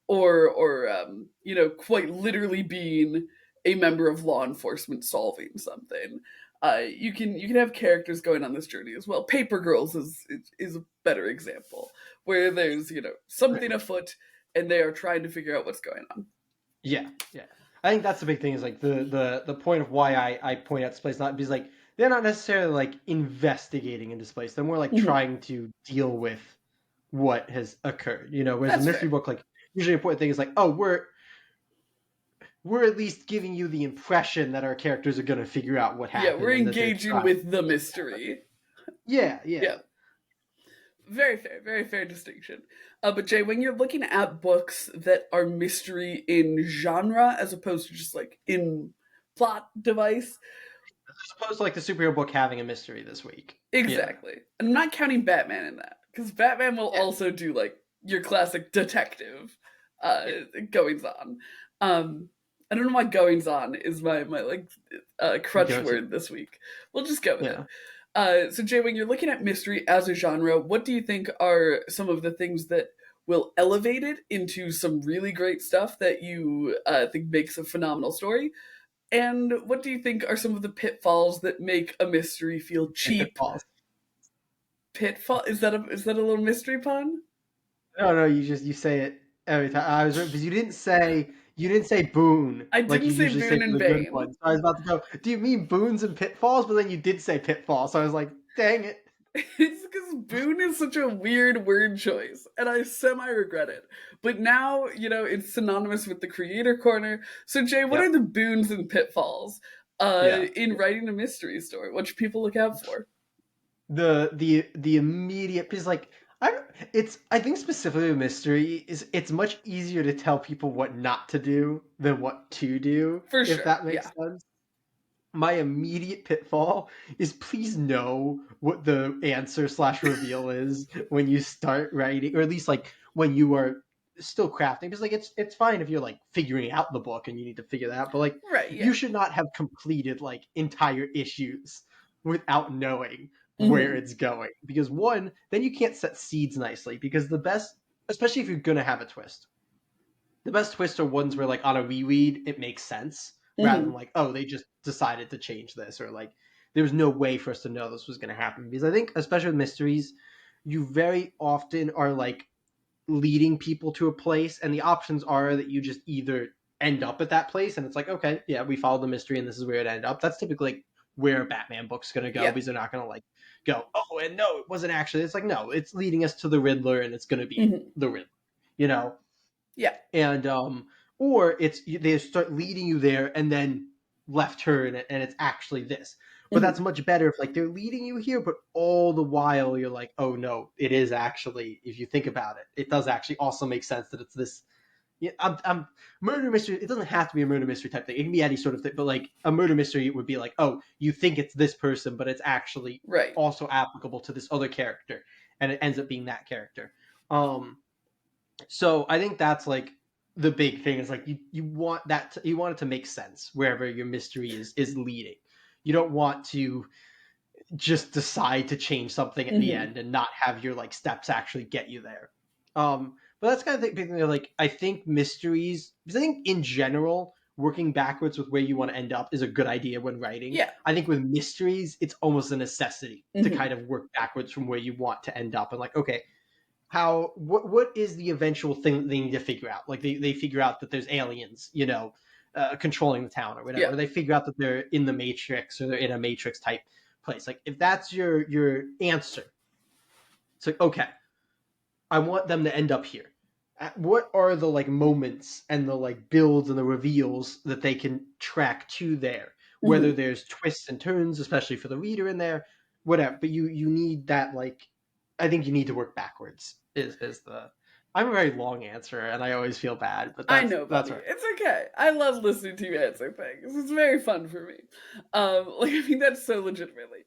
S1: or quite literally being a member of law enforcement solving something. You can have characters going on this journey as well. Paper Girls is a better example where there's something afoot and they are trying to figure out what's going on.
S2: yeah, yeah. I think that's the big thing is like the point of why I point out Displaced not because like they're not necessarily like investigating in Displaced. They're more like
S1: Mhm.
S2: trying to deal with what has occurred. You know, whereas a
S1: That's
S2: mystery
S1: fair.
S2: book like usually the important thing is like oh we're at least giving you the impression that our characters are going to figure out what
S1: Yeah,
S2: happened
S1: we're
S2: and that they're
S1: engaging
S2: trying.
S1: with the mystery.
S2: Yeah, yeah.
S1: Yeah. Very fair distinction. But Jay, when you're looking at books that are mystery in genre as opposed to just like in plot device,
S2: As opposed to like the superhero book having a mystery this week. Yeah.
S1: exactly. And I'm not counting Batman in that because Batman will
S2: Yeah.
S1: also do like your classic detective
S2: Yeah.
S1: goings on. I don't know why goings on is my like crutch
S2: Go to.
S1: word this week. We'll just go with it.
S2: Yeah.
S1: So Jay, when you're looking at mystery as a genre, what do you think are some of the things that will elevate it into some really great stuff that you think makes a phenomenal story? And what do you think are some of the pitfalls that make a mystery feel cheap?
S2: Pitfalls.
S1: Pitfall is that a little mystery pun?
S2: No, no, you say it every time. I was because you didn't say boon
S1: I
S2: like
S1: didn't
S2: you
S1: say
S2: usually say
S1: boon
S2: for
S1: in
S2: the good
S1: vain.
S2: ones. So I was about to go. Do you mean boons and pitfalls? But then you did say pitfall, so I was like, dang it.
S1: It's because boon is such a weird word choice, and I semi regret it. But now, it's synonymous with the creator corner. So, Jay, what are
S2: Yep.
S1: the boons and pitfalls
S2: Yeah.
S1: in writing a mystery story? What should people look out for?
S2: The immediate because like I think specifically with mystery is it's much easier to tell people what not to do than what to do,
S1: For
S2: if
S1: sure,
S2: that makes
S1: yeah.
S2: sense. My immediate pitfall is please know what the answer slash reveal is when you start writing, or at least like when you are still crafting. Because like it's fine if you're like figuring out the book and you need to figure that out, but like
S1: Right,
S2: you
S1: yeah.
S2: should not have completed like entire issues without knowing where
S1: Hmm.
S2: it's going. Because one, then you can't set seeds nicely. Because the best, especially if you're gonna have a twist, the best twists are ones where like on a reread it makes sense rather than
S1: Hmm.
S2: like oh they just decided to change this or like there was no way for us to know this was going to happen because I think especially with mysteries you very often are like leading people to a place and the options are that you just either end up at that place and it's like okay yeah we followed the mystery and this is where it ended up. That's typically like where a Batman book's going to go
S1: Yeah.
S2: because they're not going to like go oh and no it wasn't actually. It's like no it's leading us to the Riddler and it's going to be
S1: Hmm.
S2: the Riddler, you know.
S1: Yeah.
S2: And or it's they start leading you there and then left turn and it's actually this. But that's
S1: Hmm.
S2: much better if like they're leading you here but all the while you're like oh no it is actually, if you think about it, it does actually also make sense that it's this. Yeah, I'm murder mystery. It doesn't have to be a murder mystery type thing. It can be any sort of thing. But like a murder mystery would be like, oh, you think it's this person, but it's actually
S1: Right.
S2: also applicable to this other character, and it ends up being that character. Um, so I think that's like the big thing is like you want that you want it to make sense wherever your mystery is leading. You don't want to just decide to change something at the
S1: Mm-hmm.
S2: end and not have your like steps actually get you there. But that's kind of the big thing. Like I think mysteries, because I think in general, working backwards with where you want to end up is a good idea when writing.
S1: Yeah.
S2: I think with mysteries, it's almost a necessity to
S1: Mm-hmm.
S2: kind of work backwards from where you want to end up and like, okay, how what is the eventual thing that they need to figure out? Like they figure out that there's aliens, controlling the town or whatever.
S1: Yeah.
S2: Or they figure out that they're in the Matrix or they're in a Matrix type place. Like if that's your answer, it's like okay, I want them to end up here. What are the like moments and the like builds and the reveals that they can track to there? Whether
S1: Mm-hmm.
S2: there's twists and turns, especially for the reader in there, whatever. But you need that like, I think you need to work backwards. Is the I'm a very long answer and I always feel bad, but
S1: I
S2: that's
S1: know,
S2: that's
S1: buddy.
S2: right.
S1: It's okay. I love listening to you answer things. It's very fun for me. Like I mean, that's so legitimately.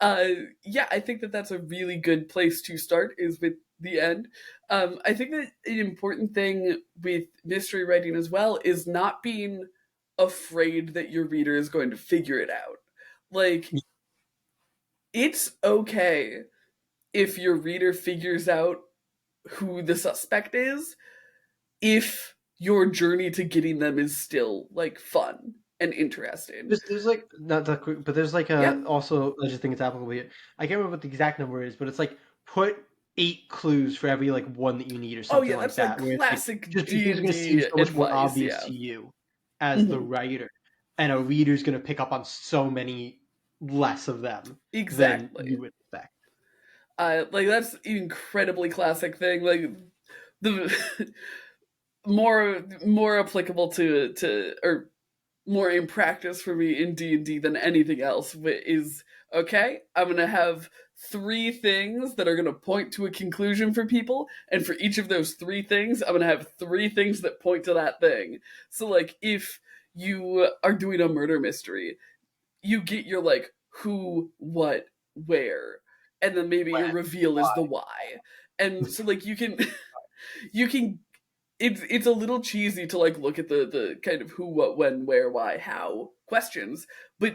S1: Yeah, I think that that's a really good place to start. Is with the end. I think that an important thing with mystery writing as well is not being afraid that your reader is going to figure it out. Like it's okay if your reader figures out who the suspect is if your journey to getting them is still like fun and interesting.
S2: There's like not that quick, but there's like
S1: Yeah.
S2: a also I just think it's applicable here. I can't remember what the exact number is, but it's like put 8 clues for every like one that you need or
S1: Oh
S2: something
S1: yeah,
S2: like
S1: that's like
S2: that. Where it's like
S1: classic
S2: just
S1: D
S2: things are
S1: and
S2: going to seem
S1: D
S2: so much more
S1: advice.
S2: obvious
S1: Yeah.
S2: to you as the
S1: Hmm.
S2: writer, and a reader's going to pick up on so many less of them than
S1: Exactly.
S2: you would expect.
S1: Like that's an incredibly classic thing. Like the more applicable to or more in practice for me in D&D than anything else is okay, I'm going to have 3 things that are going to point to a conclusion for people, and for each of those 3 things I'm going to have 3 things that point to that thing. So like if you are doing a murder mystery, you get your like who, what, where, and then maybe your
S3: When?
S1: reveal is
S3: Why?
S1: the why. And so like you can you can it's a little cheesy to like look at the kind of who, what, when, where, why, how questions, but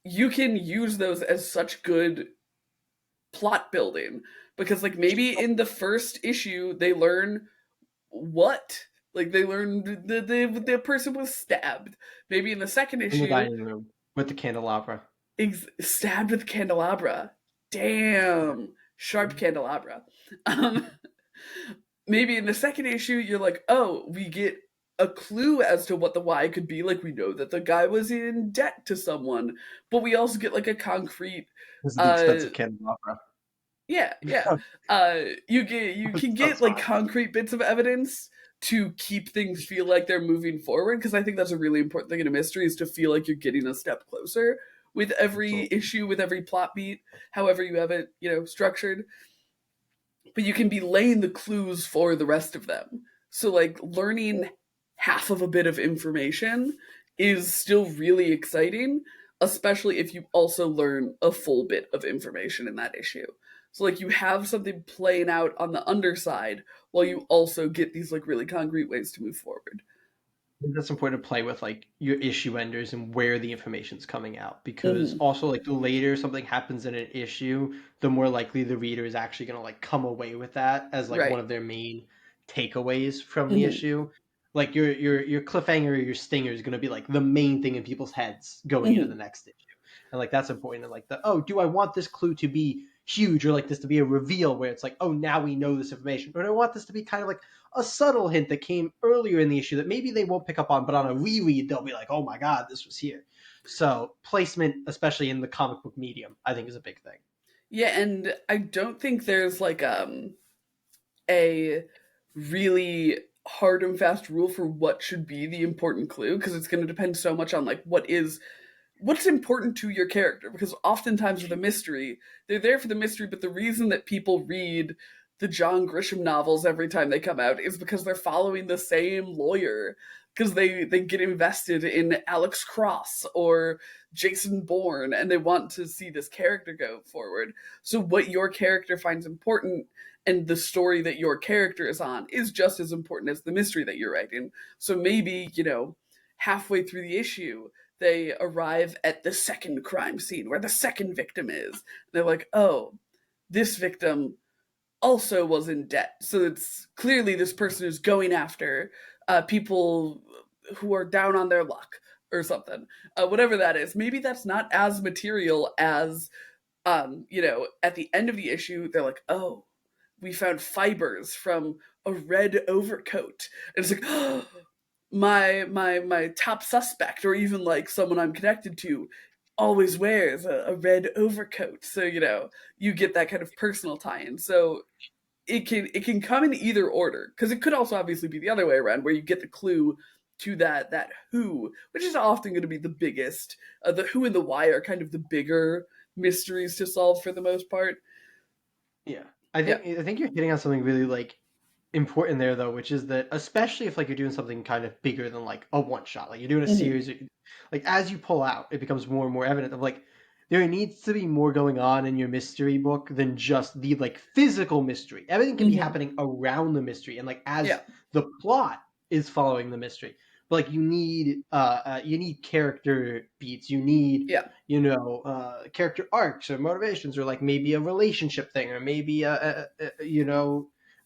S1: you can use those as such good plot building because like maybe in the first issue they learn what, like they learn the person was stabbed. Maybe in the second
S2: In the
S1: issue,
S2: dining room with the candelabra.
S1: stabbed with candelabra. Damn, sharp candelabra. Um, maybe in the second issue you're like, oh, we get a clue as to what the why could be. Like we know that the guy was in debt to someone, but we also get like a concrete
S2: This is the
S1: uh
S2: expensive candelabra.
S1: yeah, yeah. You can get
S3: That's
S1: like
S3: fine.
S1: concrete bits of evidence to keep things feel like they're moving forward, because I think that's a really important thing in a mystery, is to feel like you're getting a step closer with every
S3: Absolutely.
S1: issue, with every plot beat, however you have it, structured. But you can be laying the clues for the rest of them. So like learning half of a bit of information is still really exciting, especially if you also learn a full bit of information in that issue. So like you have something playing out on the underside while you also get these like really concrete ways to move forward.
S2: I think that's important to play with like your issue enders and where the information's coming out, because
S1: Hmm.
S2: also like the later something happens in an issue, the more likely the reader is actually going to like come away with that as like one
S1: Right.
S2: of their main takeaways from the
S1: Hmm.
S2: issue. Like your cliffhanger or your stinger is going to be like the main thing in people's heads going into the
S1: Hmm.
S2: next issue, and like that's important. And like the, oh, do I want this clue to be huge, or like this to be a reveal where it's like, oh, now we know this information, or do I want this to be kind of like a subtle hint that came earlier in the issue that maybe they won't pick up on, but on a reread they'll be like, "Oh my god, this was here." So placement, especially in the comic book medium, I think is a big thing.
S1: Yeah, and I don't think there's like a really hard and fast rule for what should be the important clue, because it's going to depend so much on like what's important to your character, because oftentimes with a mystery they're there for the mystery, but the reason that people read the John Grisham novels every time they come out is because they're following the same lawyer, because they get invested in Alex Cross or Jason Bourne and they want to see this character go forward. So what your character finds important and the story that your character is on is just as important as the mystery that you're writing. So maybe, halfway through the issue, they arrive at the second crime scene where the second victim is. They're like, oh, this victim also was in debt. So it's clearly this person is going after people who are down on their luck or something. Whatever that is. Maybe that's not as material as, at the end of the issue, they're like, oh, we found fibers from a red overcoat. And it's like, oh, my top suspect, or even like someone I'm connected to, always wears a red overcoat. So, you get that kind of personal tie-in. So it can come in either order, because it could also obviously be the other way around, where you get the clue to that who, which is often going to be the biggest. The who and the why are kind of the bigger mysteries to solve for the most part.
S2: Yeah. I
S1: Yeah.
S2: think I think you're hitting on something really like important there though, which is that especially if like you're doing something kind of bigger than like a one shot, like you're doing a
S1: Hmm.
S2: series, like as you pull out, it becomes more and more evident of like there needs to be more going on in your mystery book than just the like physical mystery. Everything can be
S1: Hmm.
S2: happening around the mystery, and like as
S1: Yeah.
S2: the plot is following the mystery. But like you need character beats, you need
S1: Yeah.
S2: character arcs or motivations, or like maybe a relationship thing, or maybe a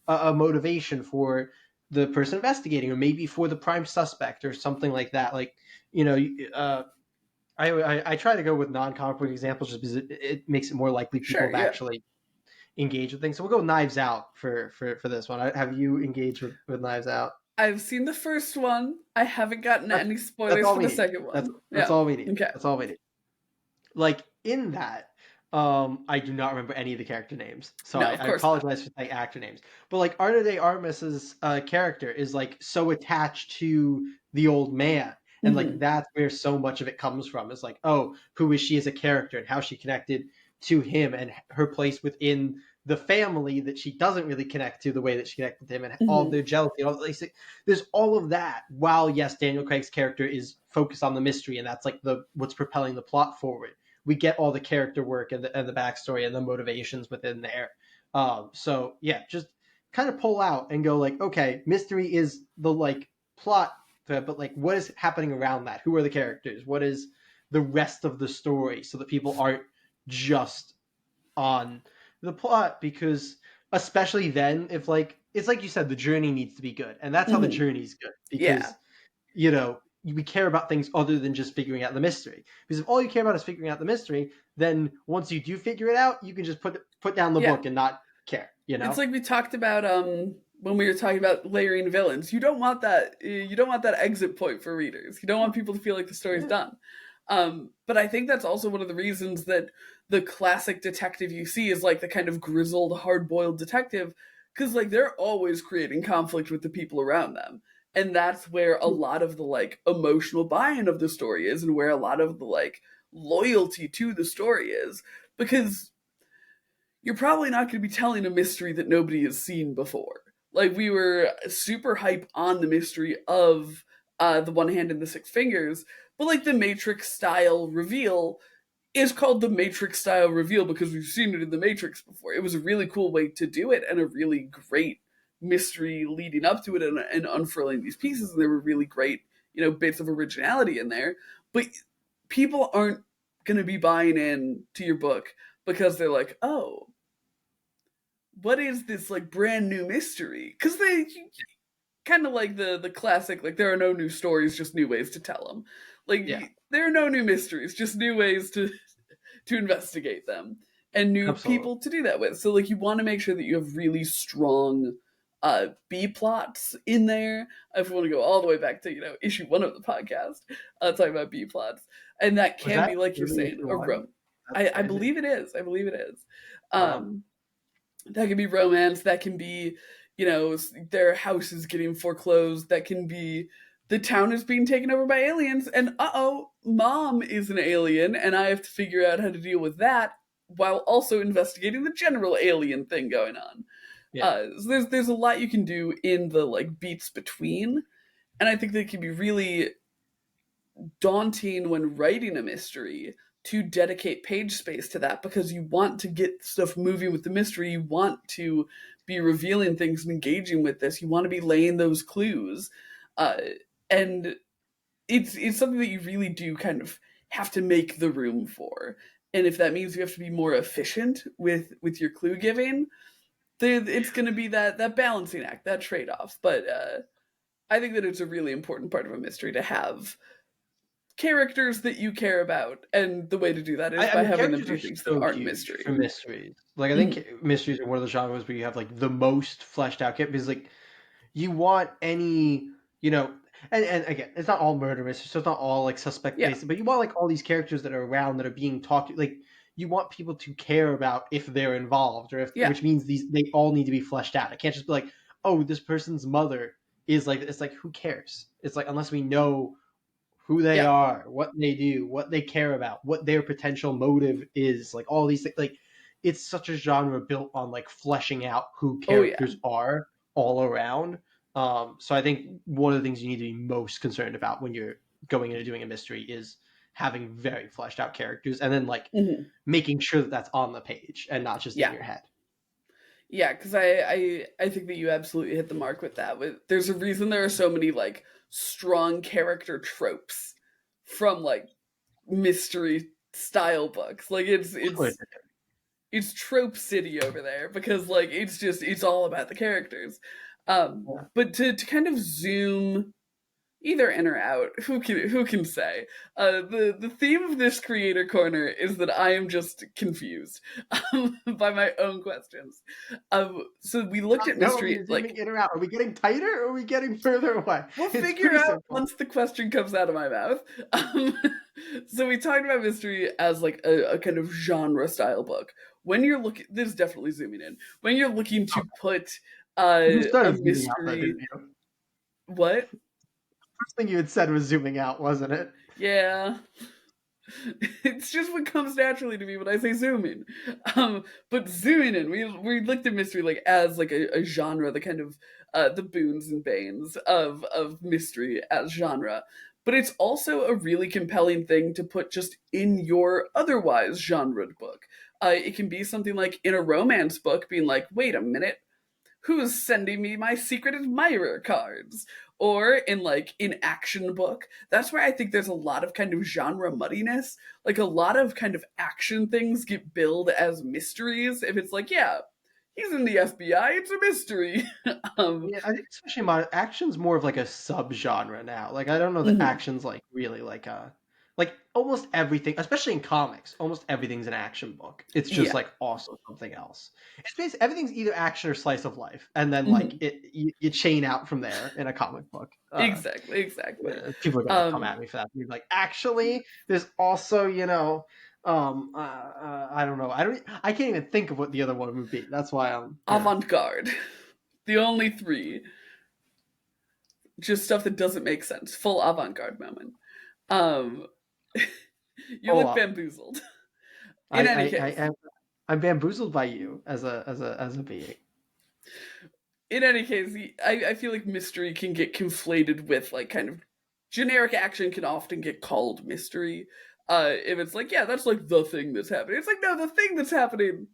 S2: motivation for the person investigating, or maybe for the prime suspect, or something like that. Like, you know, I try to go with non-comic book examples just because it makes it more likely people
S1: Sure.
S2: have
S1: Yeah.
S2: actually engaged with things. So we'll go Knives Out for this one. Have you engaged with Knives Out?
S1: I've seen the first one. I haven't gotten
S2: That's
S1: any
S2: that's
S1: spoilers
S2: all
S1: for
S2: we
S1: the
S2: need.
S1: second
S2: That's
S1: one.
S2: that's
S1: Yeah.
S2: all we need.
S1: Okay.
S2: That's all we need. Like in that, I do not remember any of the character names, so
S1: No,
S2: I,
S1: of
S2: I
S1: course not.
S2: apologize for saying actor names. But like Arna de Armas's character is like so attached to the old man, and like
S1: Hmm.
S2: that's where so much of it comes from. It's like, oh, who is she as a character, and how she connected to him, and her place within the family that she doesn't really connect to the way that she connected to him, and all
S1: Hmm.
S2: their jealousy. There's all of that. While yes, Daniel Craig's character is focused on the mystery, and that's like the what's propelling the plot forward. We get all the character work and the backstory and the motivations within there. So yeah, just kind of pull out and go like, okay, mystery is the like plot, but like what is happening around that? Who are the characters? What is the rest of the story? So that people aren't just on the plot, because especially then, if like it's like you said, the journey needs to be good, and that's how the
S1: Hmm.
S2: journey's good,
S1: Yeah.
S2: because we care about things other than just figuring out the mystery. Because if all you care about is figuring out the mystery, then once you do figure it out, you can just put down the
S1: Yeah.
S2: book and not care.
S1: It's like we talked about when we were talking about layering villains. You don't want that exit point for readers. You don't want people to feel like the story's
S2: Yeah.
S1: done. But I think that's also one of the reasons that the classic detective you see is like the kind of grizzled, hard-boiled detective, because like they're always creating conflict with the people around them. And that's where a lot of the like emotional buy-in of the story is, and where a lot of the like loyalty to the story is. Because you're probably not going to be telling a mystery that nobody has seen before. Like, we were super hype on the mystery of the one hand and the six fingers, but like the Matrix style reveal is called the Matrix style reveal because we've seen it in the Matrix before. It was a really cool way to do it, and a really great mystery leading up to it, and unfurling these pieces. And there were really great, bits of originality in there. But people aren't going to be buying in to your book because they're like, oh, what is this like brand new mystery? Because they kind of like the classic, like there are no new stories, just new ways to tell them. Like
S2: Yeah,
S1: there are no new mysteries, just new ways to investigate them, and new
S2: absolutely.
S1: people to do that with. So like you want to make sure that you have really strong B plots in there. If we want to go all the way back to issue one of the podcast, talking about B plots, and that
S2: Was
S1: can
S2: that
S1: be like you're
S2: really
S1: saying
S2: issue
S1: a
S2: one?
S1: rom.
S2: That's
S1: I
S2: crazy.
S1: believe it is. I believe it is.
S2: Wow.
S1: Um, that can be romance, that can be, their house is getting foreclosed, that can be the town is being taken over by aliens, and uh-oh, mom is an alien, and I have to figure out how to deal with that while also investigating the general alien thing going on.
S2: Yeah.
S1: So there's a lot you can do in the like beats between, and I think that can be really daunting when writing a mystery to dedicate page space to that, because you want to get stuff moving with the mystery. You want to be revealing things and engaging with this. You want to be laying those clues, uh, and it's something that you really do kind of have to make the room for. And if that means you have to be more efficient with your clue giving, it's going to be that balancing act, that trade off. But I think that it's a really important part of a mystery to have characters that you care about, and the way to do that is
S2: I
S1: by
S2: mean,
S1: having them
S2: characters
S1: do
S2: are
S1: things that
S2: so
S1: aren't
S2: huge
S1: mystery.
S2: for mysteries. Like, I
S1: Mhm.
S2: think mysteries are one of the genres where you have like the most fleshed out characters. Like, you want any, you know, and again, it's not all murder mysteries, so it's not all like suspect
S1: Yeah,
S2: based, but you want like all these characters that are around that are being talked to. Like, you want people to care about if they're involved, or if,
S1: yeah,
S2: which means they all need to be fleshed out. It can't just be like, oh, this person's mother is like, it's like, who cares? It's like, unless we know who they
S1: yeah.
S2: are, what they do, what they care about, what their potential motive is, like all these things. Like, it's such a genre built on like fleshing out who
S1: Oh yeah,
S2: characters are all around. So I think one of the things you need to be most concerned about when you're going into doing a mystery is having very fleshed out characters, and then like
S1: hmm
S2: making sure that that's on the page and not just in
S1: yeah,
S2: your head.
S1: yeah. Because I think that you absolutely hit the mark with that. There's a reason there are so many like strong character tropes from like mystery style books. Like it's trope city over there, because like it's all about the characters. But to kind of zoom either in or out, who can say? The theme of this creator corner is that I am just confused by my own questions. So we looked at
S2: No, are
S1: mystery,
S2: we zooming
S1: like,
S2: in or out? Are we getting tighter or are we getting further away?
S1: we'll
S2: It's
S1: figure
S2: pretty
S1: out
S2: simple.
S1: once the question comes out of my mouth. Um, so we talked about mystery as like a kind of genre style book. When you're looking, this is definitely zooming in. When you're looking to put
S2: You
S1: a
S2: started zooming out, though,
S1: mystery,
S2: didn't you?
S1: what?
S2: First thing you had said was zooming out, wasn't it?
S1: Yeah, it's just what comes naturally to me when I say zooming. But zooming in, we looked at mystery like as like a genre, the kind of the boons and banes of mystery as genre. But it's also a really compelling thing to put just in your otherwise genred book. It can be something like in a romance book, being like, wait a minute, who's sending me my secret admirer cards? Or in like an action book, that's where I think there's a lot of kind of genre muddiness. Like a lot of kind of action things get billed as mysteries. If it's like, yeah, he's in the FBI, it's a mystery. um,
S2: Yeah, I think especially modern action's more of like a subgenre now. Like, I don't know that
S1: mhm.
S2: action's like really like almost everything, especially in comics, almost everything's an action book. It's just
S1: Yeah.
S2: like also something else. It's basically everything's either action or slice of life, and then like
S1: Mhm.
S2: you chain out from there in a comic book.
S1: Exactly, exactly.
S2: People are gonna come
S1: Um,
S2: at me for that. You're like, actually, there's also, I don't know. I can't even think of what the other one would be. That's why I'm.
S1: Avant garde. The only three. Just stuff that doesn't make sense. Full avant garde moment. Um, you
S2: Hold
S1: look
S2: on.
S1: bamboozled.
S2: I
S1: In any
S2: I, I
S1: case,
S2: am I'm bamboozled by you as a being.
S1: I feel like mystery can get conflated with like kind of generic action can often get called mystery. If it's like, yeah, that's like the thing that's happening. It's like, no, the thing that's happening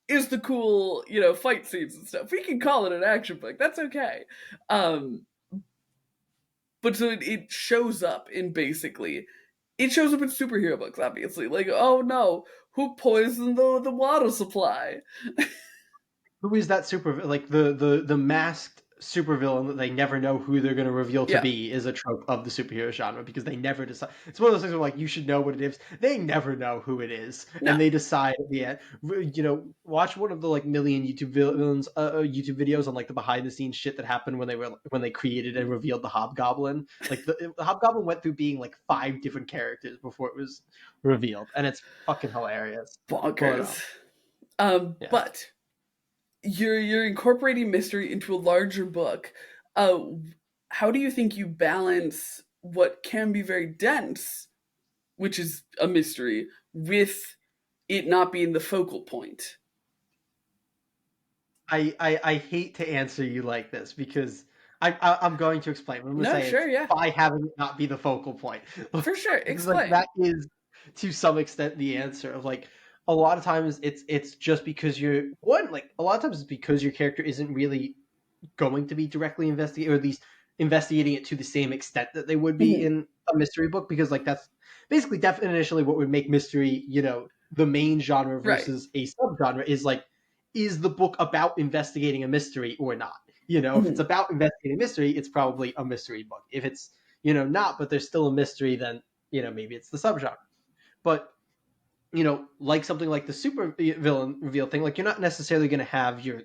S1: is the cool, fight scenes and stuff. We can call it an action book. That's okay. Um, but so it shows up in basically it shows up in superhero books, obviously. Like, oh no, who poisoned the water supply?
S2: Who is that super like the masked supervillain that they never know who they're going to reveal to
S1: Yeah,
S2: be is a trope of the superhero genre because they never decide. It's one of those things where like you should know what it is. They never know who it is,
S1: no,
S2: and they decide at the end. Watch one of the like million YouTube villains YouTube videos on like the behind the scenes shit that happened when they created and revealed the Hobgoblin. Like the Hobgoblin went through being like 5 different characters before it was revealed, and it's fucking hilarious. But
S1: bonkers.
S2: yeah.
S1: But you're incorporating mystery into a larger book. Uh, how do you think you balance what can be very dense, which is a mystery, with it not being the focal point?
S2: I hate to answer you like this because I'm going to explain. I'm going to
S1: No,
S2: say it's
S1: sure, yeah,
S2: by having it not be the focal point
S1: for sure.
S2: because like
S1: Explain.
S2: that is to some extent the answer of like a lot of times it's just because a lot of times it's because your character isn't really going to be directly investigating, or at least investigating it to the same extent that they would be
S1: Mhm.
S2: in a mystery book, because like that's basically definitionally what would make mystery, the main genre
S1: Right.
S2: versus a subgenre is like, is the book about investigating a mystery or not? If it's
S1: Mhm.
S2: about investigating a mystery, it's probably a mystery book. If it's, not, but there's still a mystery, then, maybe it's the subgenre. But like something like the super villain reveal thing, like you're not necessarily going to have your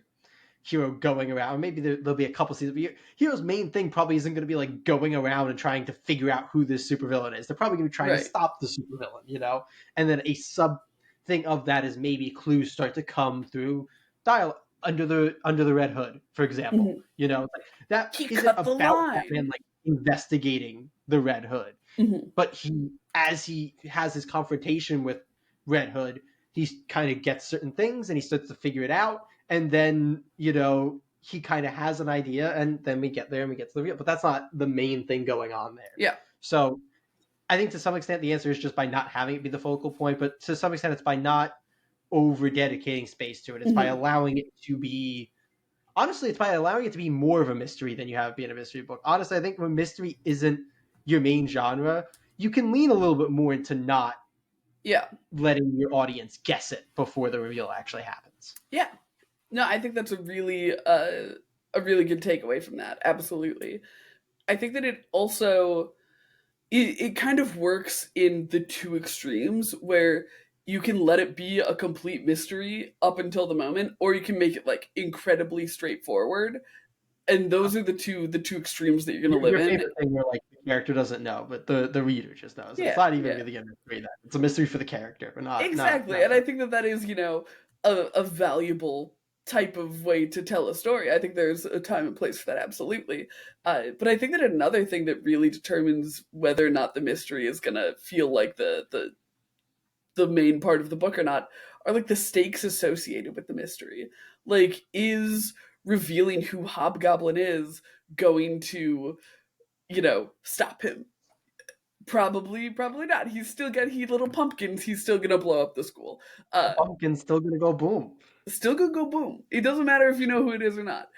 S2: hero going around. Maybe there'll be a couple seasons, but your hero's main thing probably isn't going to be like going around and trying to figure out who this supervillain is. They're probably going to be trying to
S1: Right.
S2: stop the supervillain, and then a sub thing of that is maybe clues start to come through dialogue under the Red Hood, for example.
S1: Mhm.
S2: Like, that
S1: He
S2: isn't
S1: cut the
S2: about
S1: line.
S2: Batman like investigating the Red Hood,
S1: Mhm.
S2: but as he has his confrontation with Red Hood, he kind of gets certain things and he starts to figure it out, and then he kind of has an idea, and then we get there and we get to the real. But that's not the main thing going on there.
S1: Yeah.
S2: So I think to some extent the answer is just by not having it be the focal point, but to some extent it's by not over dedicating space to it. It's by
S1: Mhm.
S2: allowing it to be. Honestly, it's by allowing it to be more of a mystery than you have being a mystery book. Honestly, I think when mystery isn't your main genre, you can lean a little bit more into not
S1: Yeah.
S2: letting your audience guess it before the reveal actually happens.
S1: Yeah. No, I think that's a really good takeaway from that. Absolutely. I think that it kind of works in the two extremes where you can let it be a complete mystery up until the moment, or you can make it like incredibly straightforward. And those are the two extremes that you're gonna live
S2: Your
S1: in.
S2: favorite thing where like the character doesn't know, but the reader just knows. And it's
S1: Yeah,
S2: not even
S1: yeah.
S2: really a mystery then. It's a mystery for the character, but not
S1: Exactly.
S2: not
S1: And
S2: for.
S1: I think that that is, a valuable type of way to tell a story. I think there's a time and place for that, absolutely. But I think that another thing that really determines whether or not the mystery is going to feel like the main part of the book or not are like the stakes associated with the mystery. Like, is revealing who Hobgoblin is going to, stop him? Probably, probably not. He's still got heat little pumpkins. He's still gonna blow up the school.
S2: The pumpkin's still gonna go boom.
S1: Still gonna go boom. It doesn't matter if you know who it is or not.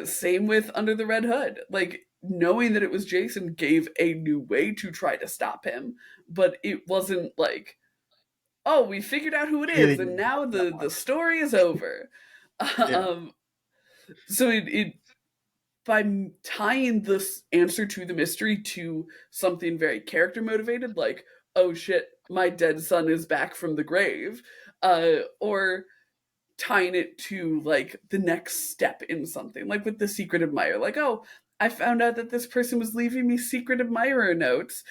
S1: Same with Under the Red Hood. Like, knowing that it was Jason gave a new way to try to stop him, but it wasn't like, oh, we figured out who it
S2: Really
S1: is, and
S2: didn't
S1: now
S2: help that
S1: the
S2: much.
S1: story is over.
S2: Yeah.
S1: um, so it by tying this answer to the mystery to something very character motivated, like, oh shit, my dead son is back from the grave, or tying it to like the next step in something, like with the secret admirer, like, oh, I found out that this person was leaving me secret admirer notes.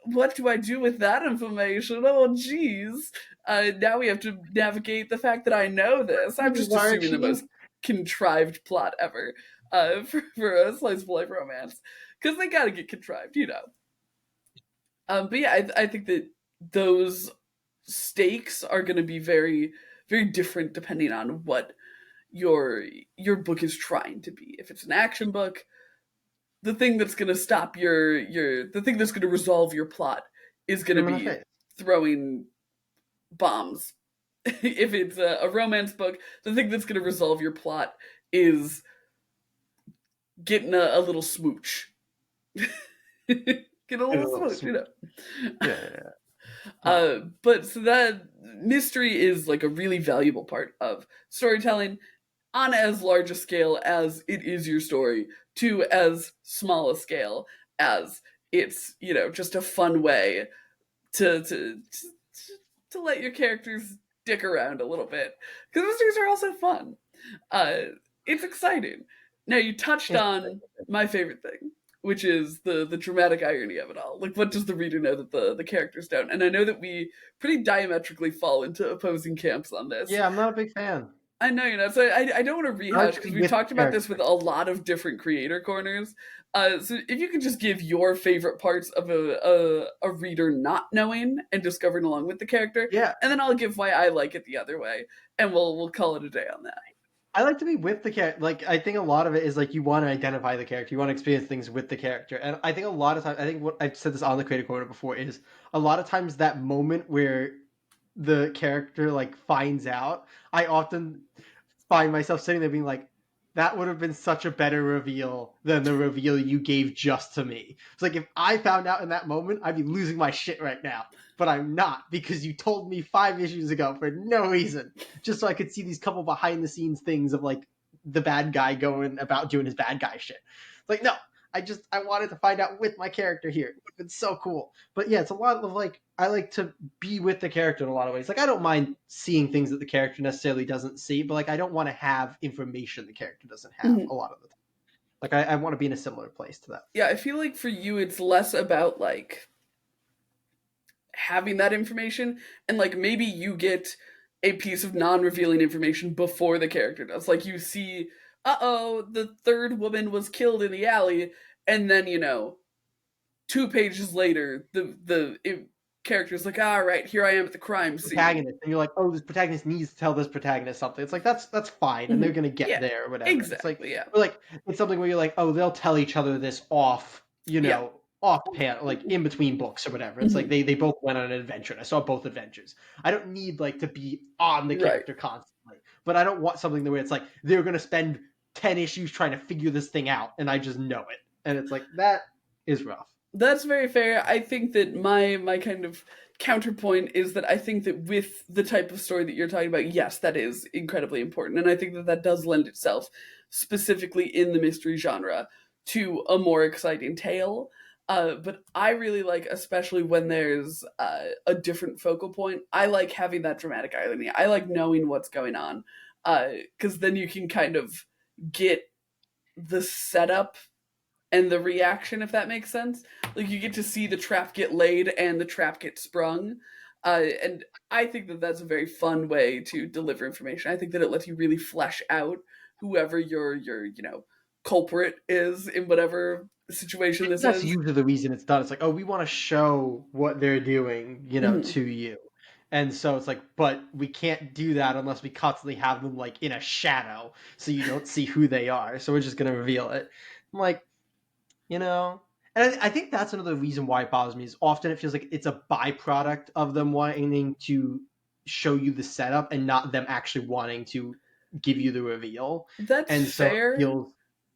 S1: What do I do with that information? Oh, geez. Now we have to navigate the fact that I know this. I'm just
S2: Why
S1: assuming the
S2: she?
S1: most contrived plot ever for a slice of life romance. Because they gotta get contrived. But yeah, I think that those stakes are going to be very, very different depending on what your book is trying to be. If it's an action book, the thing that's going to stop the thing that's going to resolve your plot is going
S2: Shoot
S1: to
S2: him in the
S1: be
S2: face.
S1: throwing bombs. If it's a romance book, the thing that's going to resolve your plot is getting a little smooch. Get a
S2: Give it a
S1: little
S2: little
S1: smooch,
S2: swoop. Yeah.
S1: But so that mystery is like a really valuable part of storytelling on as large a scale as it is your story, to as small a scale as it's, just a fun way to to let your characters dick around a little bit. Because mysteries are also fun. Uh, it's exciting. Now you touched
S2: It's
S1: on my favorite thing, which is the dramatic irony of it all. Like, what does the reader know that the characters don't? And I know that we pretty diametrically fall into opposing camps on this.
S2: Yeah, I'm not a big fan.
S1: I know, so I don't want to
S2: I like
S1: rehash
S2: to
S1: because
S2: be
S1: we've
S2: with the
S1: talked about this with
S2: character.
S1: a lot of different creator corners. So if you could just give your favorite parts of a reader not knowing and discovering along with the character,
S2: Yeah,
S1: and then I'll give why I like it the other way, and we'll call it a day on that.
S2: I like to be with the character. Like, I think a lot of it is like you want to identify the character, you want to experience things with the character, and I think a lot of times, I think what I've said this on the creator corner before is a lot of times that moment where the character like finds out, I often find myself sitting there being like, that would have been such a better reveal than the reveal you gave just to me. It's like if I found out in that moment, I'd be losing my shit right now. But I'm not, because you told me 5 issues ago for no reason, just so I could see these couple behind the scenes things of like the bad guy going about doing his bad guy shit. It's like, no, I wanted to find out with my character here. It would have been so cool. But yeah, it's a lot of like, I like to be with the character in a lot of ways. Like I don't mind seeing things that the character necessarily doesn't see, but like I don't want to have information the character doesn't have
S1: Mhm.
S2: a lot of the time. Like I want to be in a similar place to that.
S1: Yeah, I feel like for you it's less about like having that information, and like maybe you get a piece of non-revealing information before the character does. Like you see, uh-oh, the third woman was killed in the alley, and then, 2 pages later, character's like, all right, here I am at the crime scene.
S2: Protagonist, and you're like, oh, this protagonist needs to tell this protagonist something. It's like that's fine, and they're
S1: Mhm.
S2: gonna get
S1: Yeah,
S2: there or whatever. It's like,
S1: exactly. Yeah,
S2: or like it's something where you're like, oh, they'll tell each other this off,
S1: yeah.
S2: off pan, like in between books or whatever. It's like
S1: Mhm.
S2: they both went on an adventure. And I saw both adventures. I don't need like to be on the
S1: Right.
S2: character constantly, but I don't want something where it's like they're gonna spend 10 issues trying to figure this thing out, and I just know it, and it's like that is rough.
S1: That's very fair. I think that my kind of counterpoint is that I think that with the type of story that you're talking about, yes, that is incredibly important, and I think that that does lend itself specifically in the mystery genre to a more exciting tale. But I really like, especially when there's a different focal point. I like having that dramatic irony. I like knowing what's going on, because then you can kind of get the setup and the reaction, if that makes sense. Like you get to see the trap get laid and the trap get sprung. And I think that that's a very fun way to deliver information. I think that it lets you really flesh out whoever your culprit is in whatever situation this
S2: That's
S1: is.
S2: usually the reason it's done. It's like, oh, we want to show what they're doing,
S1: Mhm.
S2: to you. And so it's like, but we can't do that unless we constantly have them like in a shadow so you don't see who they are. So we're just gonna reveal it. I'm like, you know, and I think that's another reason why it bothers me is often it feels like it's a byproduct of them wanting to show you the setup and not them actually wanting to give you the reveal.
S1: That's
S2: And so it
S1: fair.
S2: feels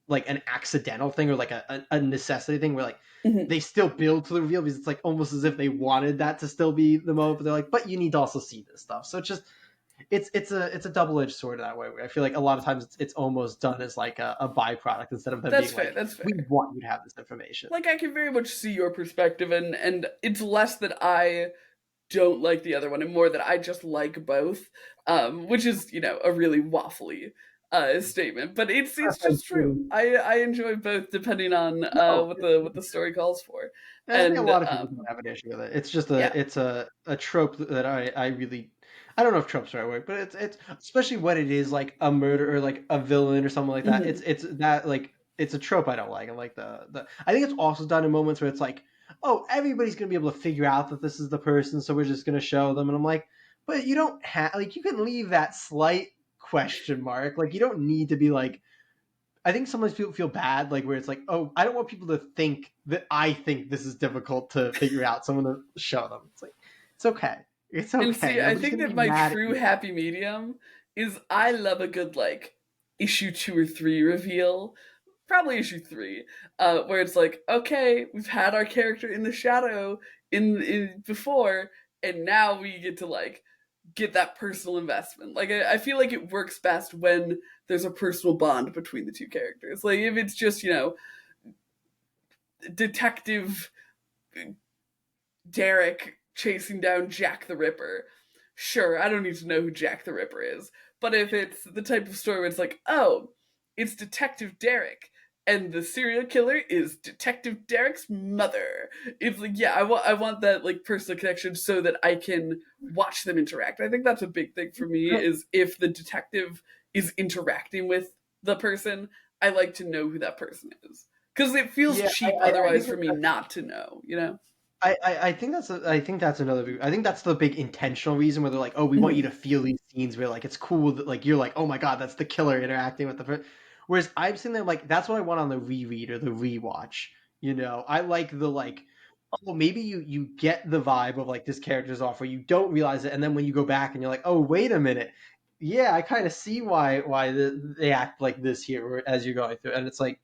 S2: like an accidental thing or like a necessity thing where like
S1: Mhm.
S2: they still build to the reveal because it's like almost as if they wanted that to still be the moment, but they're like, but you need to also see this stuff. So it's just it's a double-edged sword that way where I feel like a lot of times it's almost done as like a byproduct instead of them
S1: That's
S2: being
S1: fair.
S2: like,
S1: That's
S2: we
S1: fair.
S2: want you to have this information.
S1: Like I can very much see your perspective, and it's less that I don't like the other one and more that I just like both, which is, a really waffly statement, but it's just true. I enjoy both depending on
S2: No,
S1: what the story calls for,
S2: and I think a
S1: and
S2: lot of people don't have an issue with it. It's just
S1: yeah.
S2: a trope that I really I don't know if trope's the right word, but it's especially when it is like a murder or like a villain or something like that.
S1: Mhm.
S2: It's that like it's a trope I don't like. I like the I think it's also done in moments where it's like, oh, everybody's gonna be able to figure out that this is the person, so we're just gonna show them, and I'm like, but you don't have like you can leave that slight question mark. Like you don't need to be like I think sometimes people feel bad, like where it's like, oh, I don't want people to think that I think this is difficult to figure out. So I'm gonna show them. It's like, it's okay. It's
S1: And
S2: okay.
S1: see, I
S2: Nobody's
S1: think
S2: gonna
S1: that
S2: be
S1: my
S2: mad at
S1: true
S2: you.
S1: happy medium is I love a good like issue 2 or 3 reveal, probably issue 3, where it's like, okay, we've had our character in the shadow in before, and now we get to like get that personal investment. Like I feel like it works best when there's a personal bond between the two characters. Like if it's just, detective Derek chasing down Jack the Ripper. Sure, I don't need to know who Jack the Ripper is. But if it's the type of story where it's like, oh, it's Detective Derek, and the serial killer is Detective Derek's mother. It's like, yeah, I want that like personal connection so that I can watch them interact. I think that's a big thing for me is if the detective is interacting with the person, I like to know who that person is. Because it feels
S2: Yeah,
S1: cheap
S2: I
S1: otherwise
S2: think
S1: for me not to know?
S2: I think I think that's another. I think that's the big intentional reason where they're like, oh, we want you
S1: Mhm.
S2: to feel these scenes where like it's cool that like you're like, oh my god, that's the killer interacting with the. Whereas I'm sitting there like that's what I want on the reread or the rewatch. I like the like oh, maybe you get the vibe of like this character's off, or you don't realize it, and then when you go back and you're like, oh, wait a minute, yeah, I kind of see why they act like this here as you're going through, and it's like,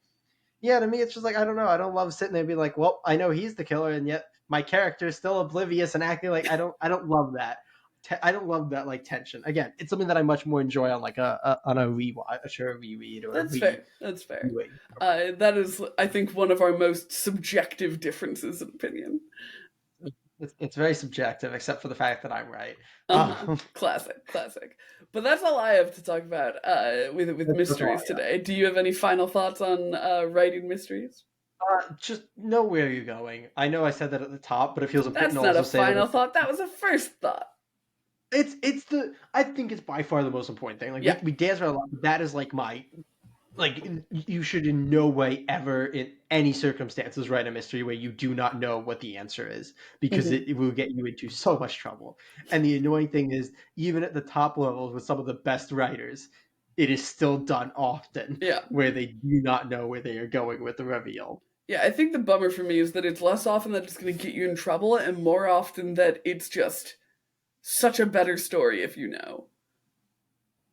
S2: yeah, to me, it's just like I don't know, I don't love sitting there and being like, well, I know he's the killer, and yet my character is still oblivious and acting like I don't love that. I don't love that like tension. Again, it's something that I much more enjoy on like on a rewatch or a reread or a
S1: That's fair. That's fair.
S2: reviewing.
S1: That is, I think, one of our most subjective differences in opinion.
S2: It's very subjective, except for the fact that I'm right.
S1: Classic, classic. But that's all I have to talk about with mysteries today. Do you have any final thoughts on writing mysteries?
S2: Just know where you're going. I know I said that at the top, but it feels
S1: That's
S2: important to
S1: not a
S2: also say
S1: final
S2: that
S1: thought. That was a first thought.
S2: it's the I think it's by far the most important thing. Like
S1: Yeah.
S2: we dance around a lot. That is like my like you should in no way ever in any circumstances write a mystery where you do not know what the answer is, because it will get you into so much trouble. And the annoying thing is, even at the top levels with some of the best writers, it is still done often
S1: Yeah.
S2: where they do not know where they are going with the reveal.
S1: Yeah, I think the bummer for me is that it's less often that it's going to get you in trouble and more often that it's just such a better story if you know.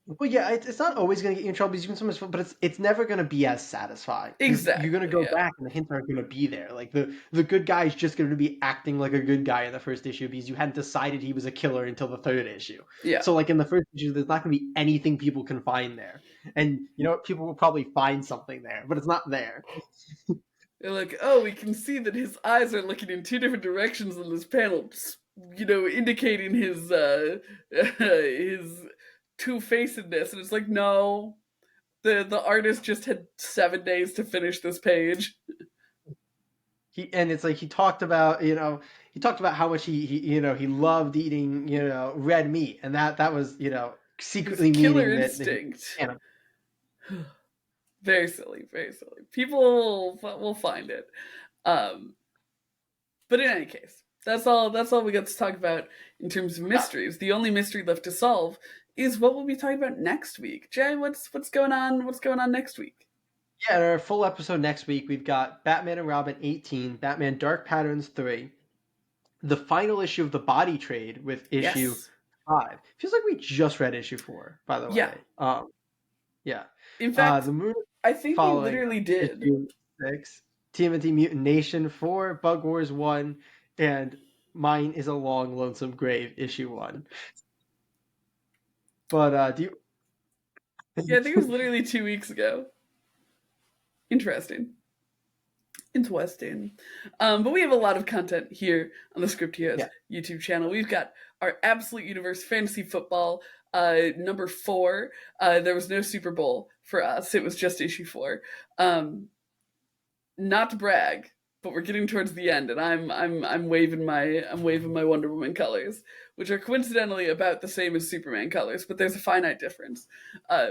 S2: Well, yeah, it's not always going to get you in trouble because you can sometimes, but it's never going to be as satisfying.
S1: Exactly.
S2: You're going to go
S1: Yeah.
S2: back, and the hints aren't going to be there. Like the good guy is just going to be acting like a good guy in the first issue because you hadn't decided he was a killer until the third issue.
S1: Yeah.
S2: So like in the first issue, there's not going to be anything people can find there, and you know what? People will probably find something there, but it's not there.
S1: They're like, oh, we can see that his eyes are looking in two different directions on this panel, you know, indicating his his two-facedness, and it's like, no, the artist just had 7 days to finish this page.
S2: And it's like he talked about how much he loved eating red meat, and that was secretly
S1: His killer
S2: meaning
S1: instinct.
S2: that
S1: Very silly, very silly. People will find it. But in any case, that's all we got to talk about in terms of mysteries. The only mystery left to solve is what we'll be talking about next week. Jay, what's going on? What's going on next week?
S2: Yeah, in our full episode next week, we've got Batman and Robin 18, Batman Dark Patterns 3, the final issue of the Body Trade with issue 5. Feels like we just read issue 4, by the way.
S1: Yeah.
S2: Yeah.
S1: In fact,
S2: the Moon
S1: I think we literally did.
S2: Issue 6, TMNT Mutant Nation 4, Bug Wars 1, and Mine is a Long Lonesome Grave issue 1. But do you?
S1: Yeah, I think it was literally 2 weeks ago. Interesting. But we have a lot of content here on the Script Heroes YouTube channel. We've got our Absolute Universe Fantasy Football number 4. There was no Super Bowl for us. It was just issue 4. Not to brag, but we're getting towards the end, and I'm waving my Wonder Woman colors, which are coincidentally about the same as Superman colors, but there's a finite difference.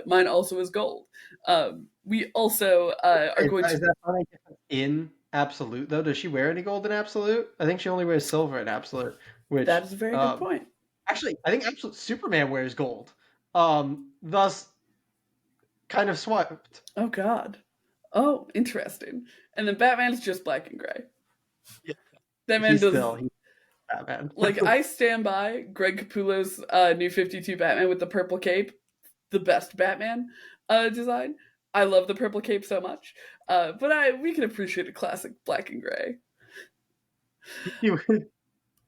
S1: Mine also is gold. We also are going to.
S2: Is that finite difference in Absolute though? Does she wear any gold in Absolute? I think she only wears silver in Absolute. Which
S1: that is a very good point.
S2: Actually, I think Absolute Superman wears gold. Thus, kind of swapped.
S1: Oh God. Oh, interesting. And then Batman's just black and gray.
S2: Yeah.
S1: That man does.
S2: He's Batman.
S1: Like, I stand by Greg Capullo's New 52 Batman with the purple cape, the best Batman design. I love the purple cape so much, but we can appreciate a classic black and gray.
S2: You would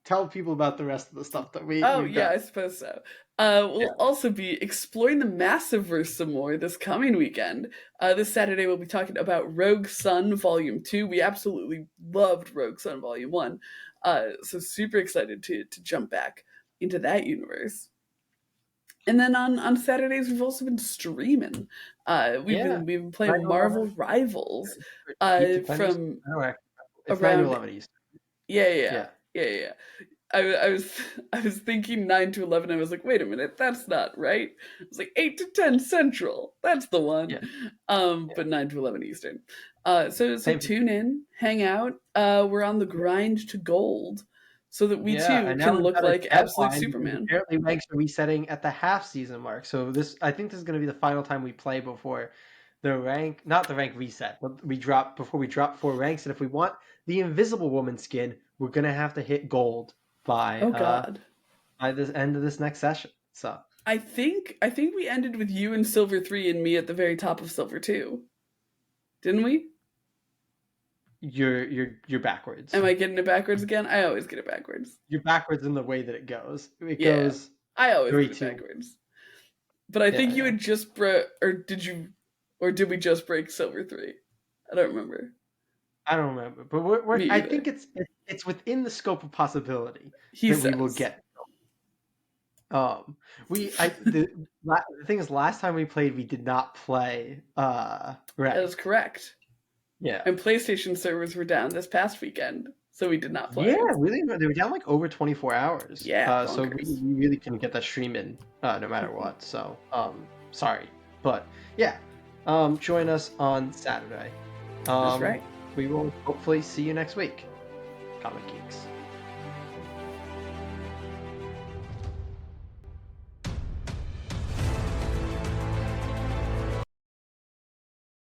S2: tell people about the rest of the stuff that we.
S1: Oh yeah, I suppose so. We'll also be exploring the Massiveverse some more this coming weekend. This Saturday we'll be talking about Rogue Sun Volume 2. We absolutely loved Rogue Sun Volume 1. So super excited to jump back into that universe. And then on Saturdays we've also been streaming. We've been playing Marvel Rivals from around
S2: 9/11 East.
S1: Yeah. I was thinking 9 to 11. I was like, wait a minute, that's not right. It was like 8 to 10 Central. That's the one. But 9 to 11 Eastern. So tune in, hang out. We're on the grind to gold, so that we too can look like absolute Superman.
S2: Apparently, ranks are resetting at the half season mark. So I think this is going to be the final time we play before not the rank reset, but before we drop 4 ranks. And if we want the Invisible Woman skin, we're gonna have to hit gold
S1: Oh God.
S2: by the end of this next session. So
S1: I think we ended with you in Silver 3 and me at the very top of Silver 2. Didn't we?
S2: you're backwards.
S1: Am I getting it backwards again? I always get it backwards.
S2: You're backwards in the way that it goes. It
S1: Yeah.
S2: goes
S1: I always
S2: 3,
S1: get it
S2: 2.
S1: backwards. But I think you had just or did we just break Silver 3? I don't remember.
S2: I don't remember, but we're
S1: Me
S2: I
S1: either.
S2: think it's within the scope of possibility
S1: He
S2: that
S1: says.
S2: we will get. The thing is, last time we played, we did not play
S1: That
S2: Red.
S1: is correct.
S2: Yeah.
S1: And PlayStation servers were down this past weekend, so we did not play.
S2: Yeah, really, they were down like over 24 hours.
S1: Yeah,
S2: so we
S1: bonkers.
S2: really couldn't get that stream in, no matter what. So, sorry, but yeah, join us on Saturday.
S1: That's right.
S2: We will hopefully see you next week, Comic Geeks.